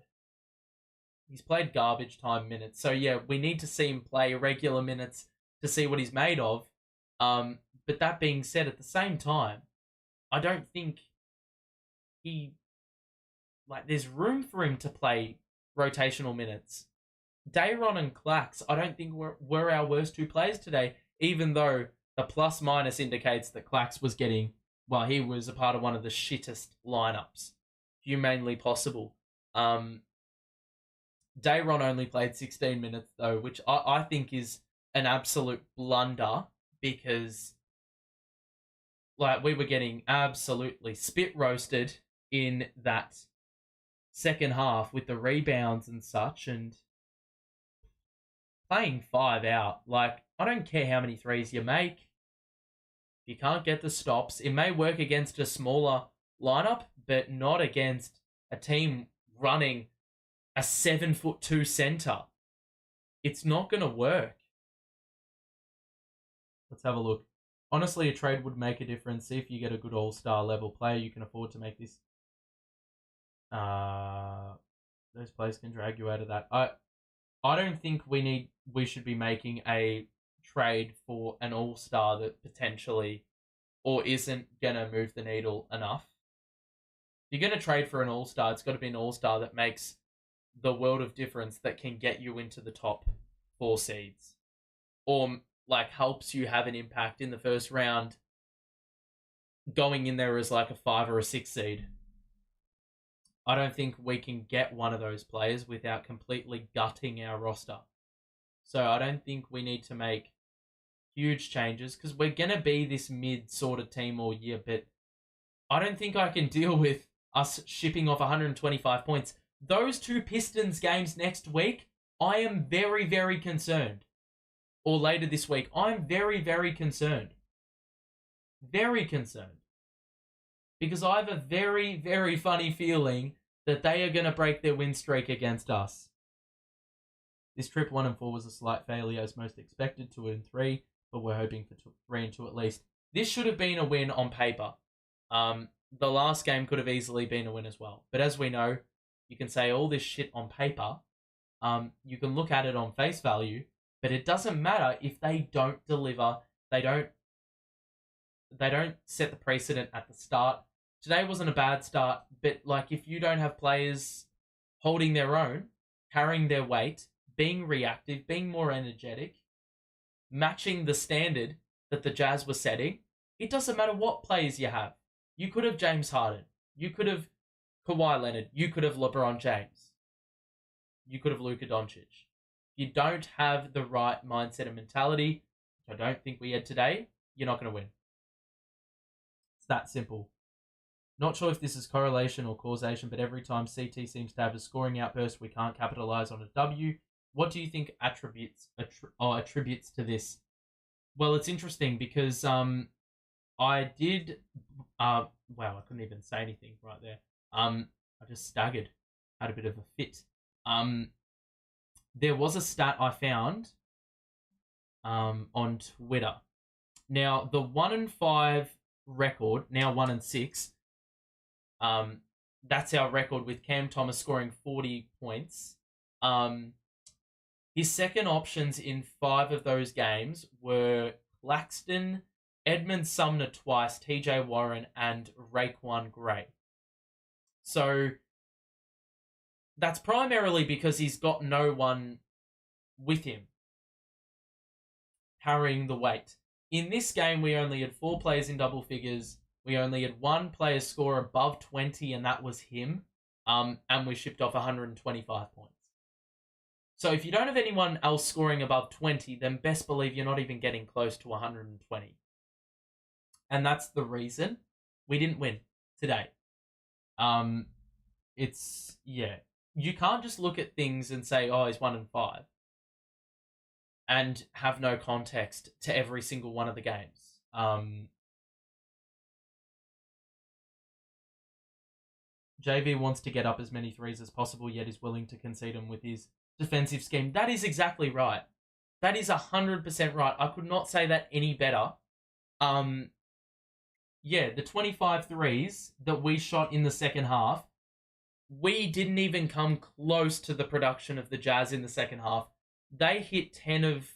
He's played garbage time minutes, so yeah, we need to see him play regular minutes to see what he's made of. But that being said, at the same time, I don't think he there's room for him to play rotational minutes. Dayron and Clax, I don't think were our worst 2 players today, even though the plus minus indicates that Clax was getting, well, he was a part of one of the shittest lineups humanly possible. Dayron only played 16 minutes though, which I think is an absolute blunder because we were getting absolutely spit roasted in that second half with the rebounds and such, and playing 5 out, I don't care how many threes you make. If you can't get the stops, it may work against a smaller lineup, but not against a team running a 7'2" center. It's not going to work. Let's have a look. Honestly, a trade would make a difference. See if you get a good all-star level player. You can afford to make this. Those players can drag you out of that. I don't think we should be making a trade for an all-star that potentially or isn't going to move the needle enough. If you're going to trade for an all-star, it's got to be an all-star that makes the world of difference, that can get you into the top 4 seeds or helps you have an impact in the first round going in there as a 5 or a 6 seed. I don't think we can get one of those players without completely gutting our roster. So I don't think we need to make huge changes because we're going to be this mid sort of team all year, but I don't think I can deal with us shipping off 125 points. Those 2 Pistons games next week, I am very, very concerned. Or later this week, I'm very, very concerned. Very concerned. Because I have a very, very funny feeling that they are going to break their win streak against us. This trip 1 and 4 was a slight failure as most expected, 2 and 3, but we're hoping for 3 and 2 at least. This should have been a win on paper. The last game could have easily been a win as well. But as we know, you can say all this shit on paper. You can look at it on face value, but it doesn't matter if they don't deliver. They don't set the precedent at the start. Today wasn't a bad start, but if you don't have players holding their own, carrying their weight, being reactive, being more energetic, matching the standard that the Jazz were setting, it doesn't matter what players you have. You could have James Harden. You could have Kawhi Leonard. You could have LeBron James. You could have Luka Doncic. If you don't have the right mindset and mentality, which I don't think we had today, you're not going to win. It's that simple. Not sure if this is correlation or causation, but every time CT seems to have a scoring outburst, we can't capitalize on a W. What do you think attributes to this? Well, it's interesting because I did. Wow, I couldn't even say anything right there. I just staggered, had a bit of a fit. There was a stat I found on Twitter. Now the 1 and 5 record, now 1 and 6. That's our record with Cam Thomas scoring 40 points. His second options in 5 of those games were Claxton, Edmund Sumner twice, TJ Warren, and Raekwon Gray. So that's primarily because he's got no one with him carrying the weight. In this game, we only had 4 players in double figures. We only had 1 player score above 20, and that was him. And we shipped off 125 points. So if you don't have anyone else scoring above 20, then best believe you're not even getting close to 120. And that's the reason we didn't win today. You can't just look at things and say, oh, he's 1 and 5. And have no context to every single one of the games. JV wants to get up as many threes as possible, yet is willing to concede them with his defensive scheme. That is exactly right. That is 100% right. I could not say that any better. The 25 threes that we shot in the second half, we didn't even come close to the production of the Jazz in the second half. They hit 10 of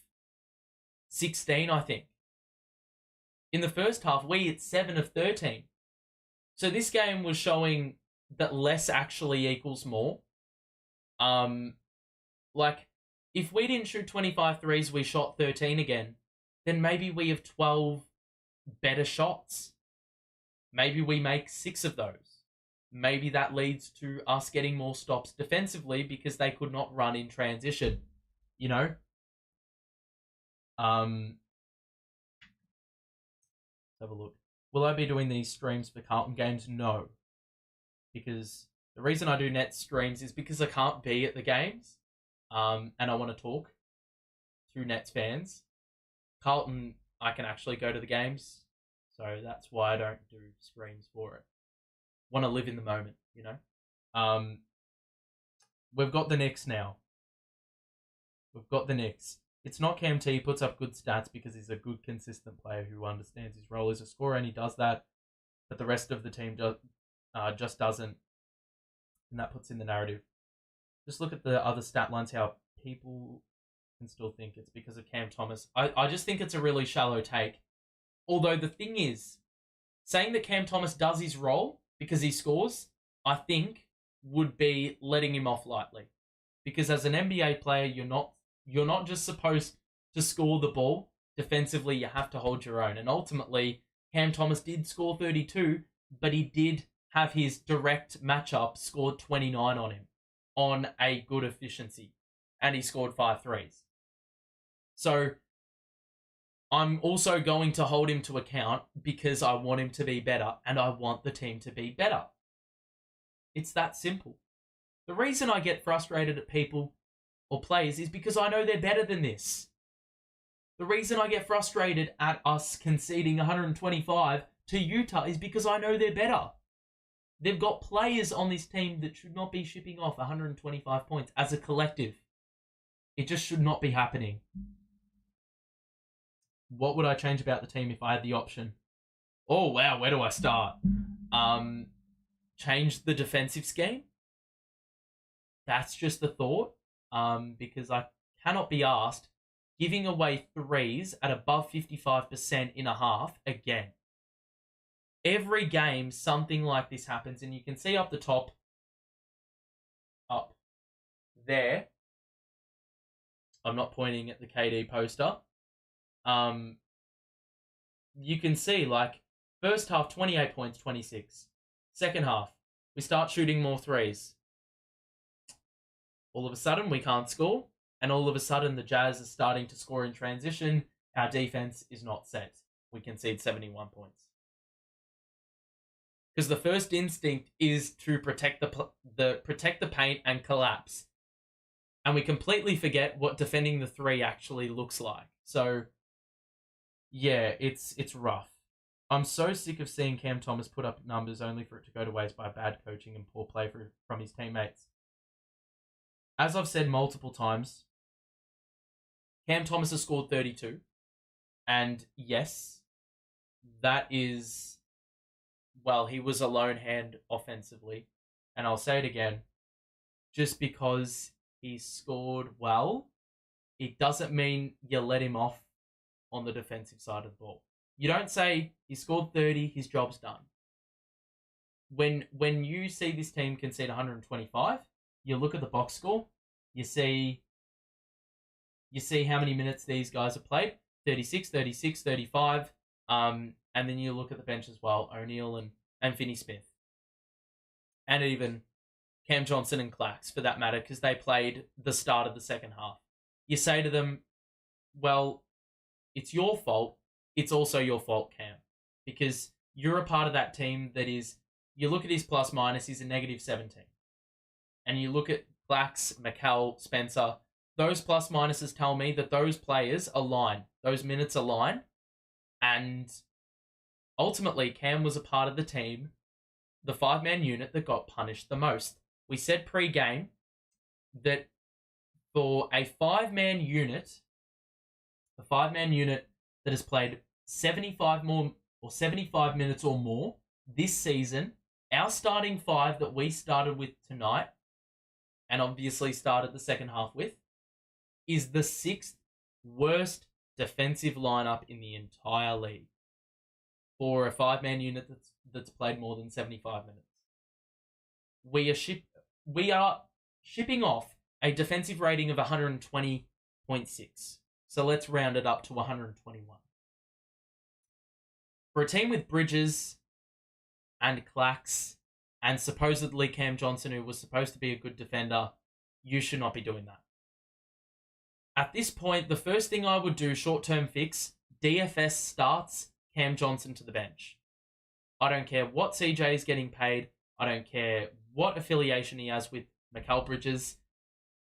16, I think. In the first half, we hit 7 of 13. So this game was showing that less actually equals more. If we didn't shoot 25 threes, we shot 13 again, then maybe we have 12 better shots. Maybe we make 6 of those. Maybe that leads to us getting more stops defensively because they could not run in transition. You know? Let's have a look. Will I be doing these streams for Carlton games? No. Because the reason I do net streams is because I can't be at the games. And I want to talk to Nets fans. Carlton, I can actually go to the games. So that's why I don't do streams for it. Want to live in the moment, you know? We've got the Knicks now. It's not Cam T puts up good stats because he's a good, consistent player who understands his role as a scorer, and he does that. But the rest of the team just doesn't. And that puts in the narrative. Just look at the other stat lines, how people can still think it's because of Cam Thomas. I just think it's a really shallow take. Although the thing is, saying that Cam Thomas does his role because he scores, I think, would be letting him off lightly. Because as an NBA player, you're not just supposed to score the ball. Defensively, you have to hold your own. And ultimately, Cam Thomas did score 32, but he did have his direct matchup scored 29 on him on a good efficiency. And he scored 5 threes. So I'm also going to hold him to account because I want him to be better and I want the team to be better. It's that simple. The reason I get frustrated at people or players is because I know they're better than this. The reason I get frustrated at us conceding 125 to Utah is because I know they're better. They've got players on this team that should not be shipping off 125 points as a collective. It just should not be happening. What would I change about the team if I had the option? Oh, wow, where do I start? Change the defensive scheme? That's just the thought. Because I cannot be asked giving away threes at above 55% in a half again. Every game, something like this happens, and you can see up the top, up there. I'm not pointing at the KD poster. You can see, like, first half, 28 points, 26. Second half, we start shooting more threes. All of a sudden, we can't score. And all of a sudden, the Jazz are starting to score in transition. Our defense is not set. We concede 71 points. Because the first instinct is to protect the paint and collapse. And we completely forget what defending the 3 actually looks like. So, yeah, it's rough. I'm so sick of seeing Cam Thomas put up numbers only for it to go to waste by bad coaching and poor play from his teammates. As I've said multiple times, Cam Thomas has scored 32. And yes, that is, well, he was a lone hand offensively. And I'll say it again, just because he scored well, it doesn't mean you let him off on the defensive side of the ball. You don't say, he scored 30, his job's done. When you see this team concede 125, you look at the box score, you see how many minutes these guys have played, 36, 36, 35, and then you look at the bench as well, O'Neal and Finney Smith. And even Cam Johnson and Clax, for that matter, because they played the start of the second half. You say to them, well, it's your fault. It's also your fault, Cam, because you're a part of that team that is, you look at his plus minus, he's a negative 17. And you look at Clax, Mikal, Spencer, those plus minuses tell me that those players align, those minutes align, and ultimately Cam was a part of the team the 5-man unit that got punished the most. We said pre-game that for a 5-man unit, that has played 75 minutes or more this season, our starting 5 that we started with tonight, and obviously started the second half with, is the 6th worst defensive lineup in the entire league for a 5-man unit that's played more than 75 minutes. We are shipping off a defensive rating of 120.6. So let's round it up to 121. For a team with Bridges and Clax and supposedly Cam Johnson, who was supposed to be a good defender, you should not be doing that. At this point, the first thing I would do, short-term fix, DFS starts Cam Johnson to the bench. I don't care what CJ is getting paid. I don't care what affiliation he has with Mikal Bridges.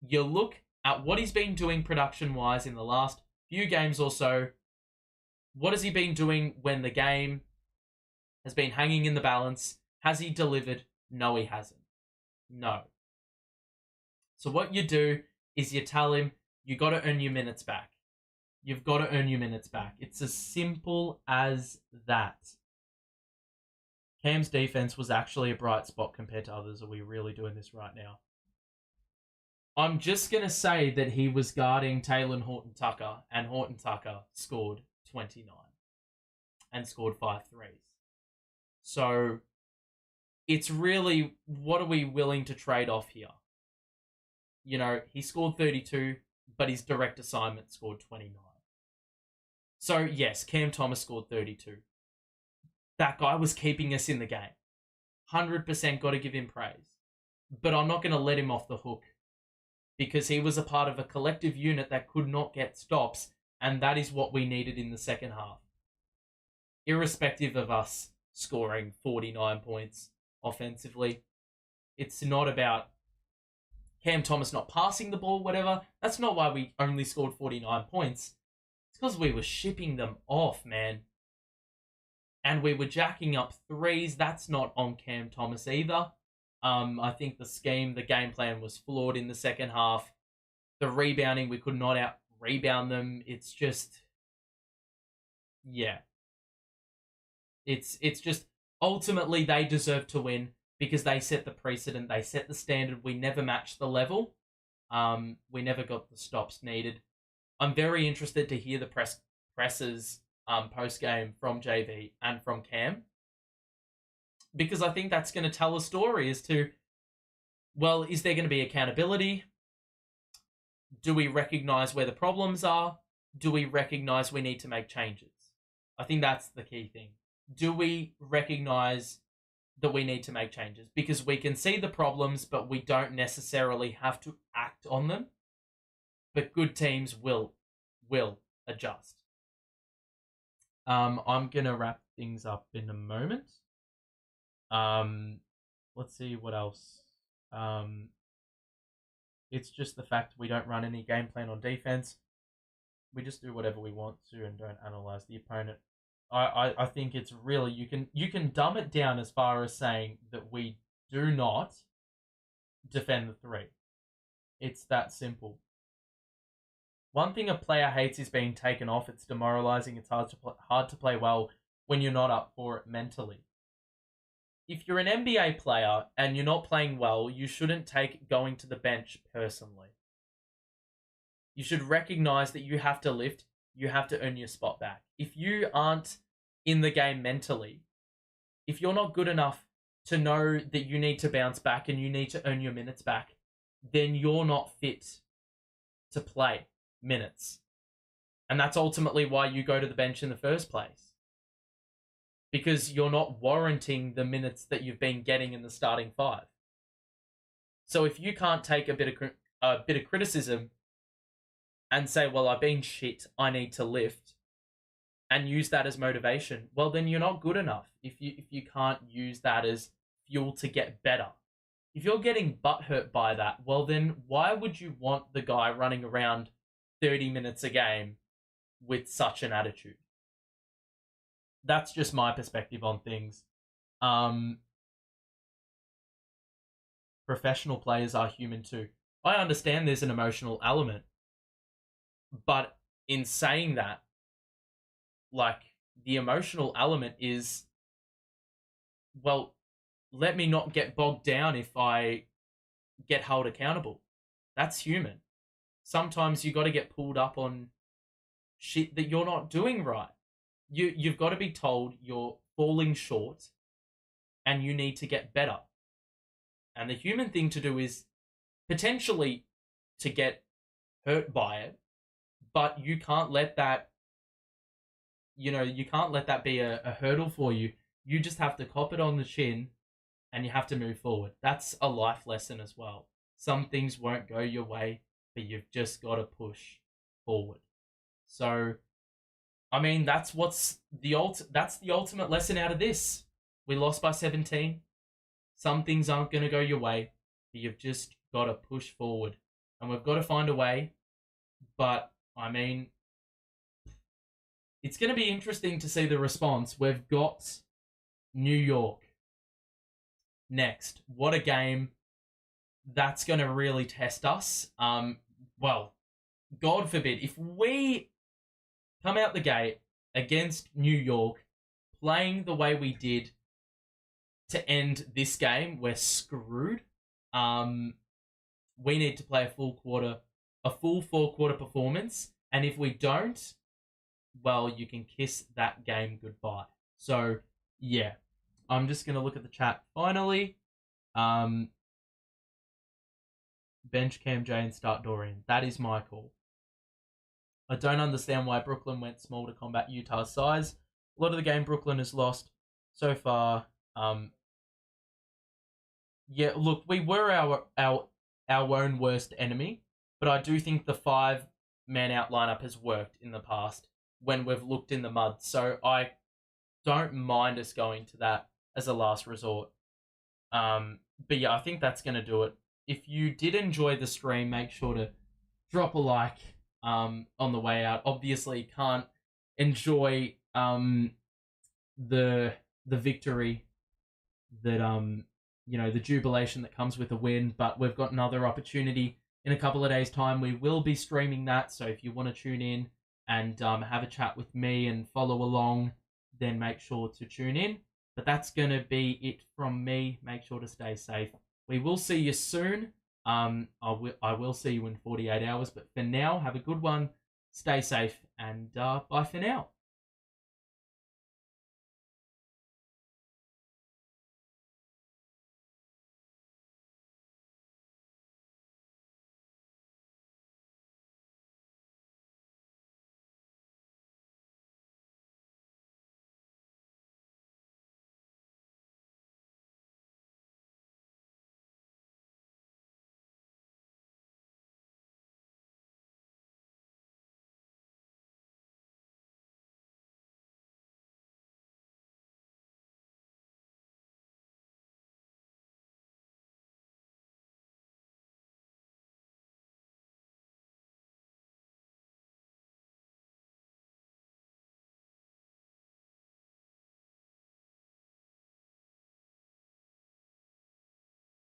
You look at what he's been doing production-wise in the last few games or so. What has he been doing when the game has been hanging in the balance? Has he delivered? No, he hasn't. No. So what you do is you tell him, you got to earn your minutes back. You've got to earn your minutes back. It's as simple as that. Cam's defense was actually a bright spot compared to others. Are we really doing this right now? I'm just going to say that he was guarding Taylor Horton-Tucker, and Horton-Tucker scored 29 and scored 5 threes. So it's really, what are we willing to trade off here? You know, he scored 32, but his direct assignment scored 29. So yes, Cam Thomas scored 32. That guy was keeping us in the game. 100% got to give him praise. But I'm not going to let him off the hook, because he was a part of a collective unit that could not get stops, and that is what we needed in the second half. Irrespective of us scoring 49 points offensively, it's not about Cam Thomas not passing the ball, whatever. That's not why we only scored 49 points. It's because we were shipping them off, man. And we were jacking up threes. That's not on Cam Thomas either. I think the game plan was flawed in the second half. The rebounding, we could not out-rebound them. It's just, yeah. It's just, ultimately, they deserve to win because they set the precedent. They set the standard. We never matched the level. We never got the stops needed. I'm very interested to hear the presses post-game from JV and from Cam, because I think that's going to tell a story as to, well, is there going to be accountability? Do we recognize where the problems are? Do we recognize we need to make changes? I think that's the key thing. Do we recognize that we need to make changes? Because we can see the problems, but we don't necessarily have to act on them. But good teams will adjust. I'm going to wrap things up in a moment. Let's see what else. It's just the fact we don't run any game plan on defense. We just do whatever we want to and don't analyze the opponent. I think it's really, you can dumb it down as far as saying that we do not defend the 3. It's that simple. One thing a player hates is being taken off. It's demoralizing. It's hard to play well when you're not up for it mentally. If you're an NBA player and you're not playing well, you shouldn't take going to the bench personally. You should recognize that you have to lift. You have to earn your spot back. If you aren't in the game mentally, if you're not good enough to know that you need to bounce back and you need to earn your minutes back, then you're not fit to play minutes. And that's ultimately why you go to the bench in the first place. Because you're not warranting the minutes that you've been getting in the starting 5. So if you can't take a bit of criticism and say, well, I've been shit, I need to lift, and use that as motivation, well, then you're not good enough if you can't use that as fuel to get better. If you're getting butthurt by that, well, then why would you want the guy running around 30 minutes a game with such an attitude? That's just my perspective on things. professional players are human too. I understand there's an emotional element, but in saying that, like, the emotional element is, well, let me not get bogged down if I get held accountable. That's human. Sometimes you got to get pulled up on shit that you're not doing right. You've got to be told you're falling short and you need to get better. And the human thing to do is potentially to get hurt by it, but you can't let that, you can't let that be a hurdle for you. You just have to cop it on the chin and you have to move forward. That's a life lesson as well. Some things won't go your way, but you've just got to push forward. So, I mean, that's the ultimate lesson out of this. We lost by 17. Some things aren't going to go your way, but you've just got to push forward. And we've got to find a way. But, I mean, it's going to be interesting to see the response. We've got New York next. What a game. That's going to really test us. Well, God forbid, if we come out the gate against New York playing the way we did to end this game, we're screwed. We need to play a full 4-quarter performance. And if we don't, well, you can kiss that game goodbye. So, yeah. I'm just going to look at the chat finally. Bench Cam J and start Dorian. That is my call. I don't understand why Brooklyn went small to combat Utah's size. A lot of the game Brooklyn has lost so far. Yeah, look, we were our own worst enemy, but I do think the 5-man out lineup has worked in the past when we've looked in the mud. So I don't mind us going to that as a last resort. But yeah, I think that's going to do it. If you did enjoy the stream, make sure to drop a like on the way out. Obviously, can't enjoy the victory that the jubilation that comes with a win, but we've got another opportunity in a couple of days' time. We will be streaming that, so if you want to tune in and have a chat with me and follow along, then make sure to tune in. But that's going to be it from me. Make sure to stay safe. We will see you soon. I will see you in 48 hours. But for now, have a good one. Stay safe. And bye for now.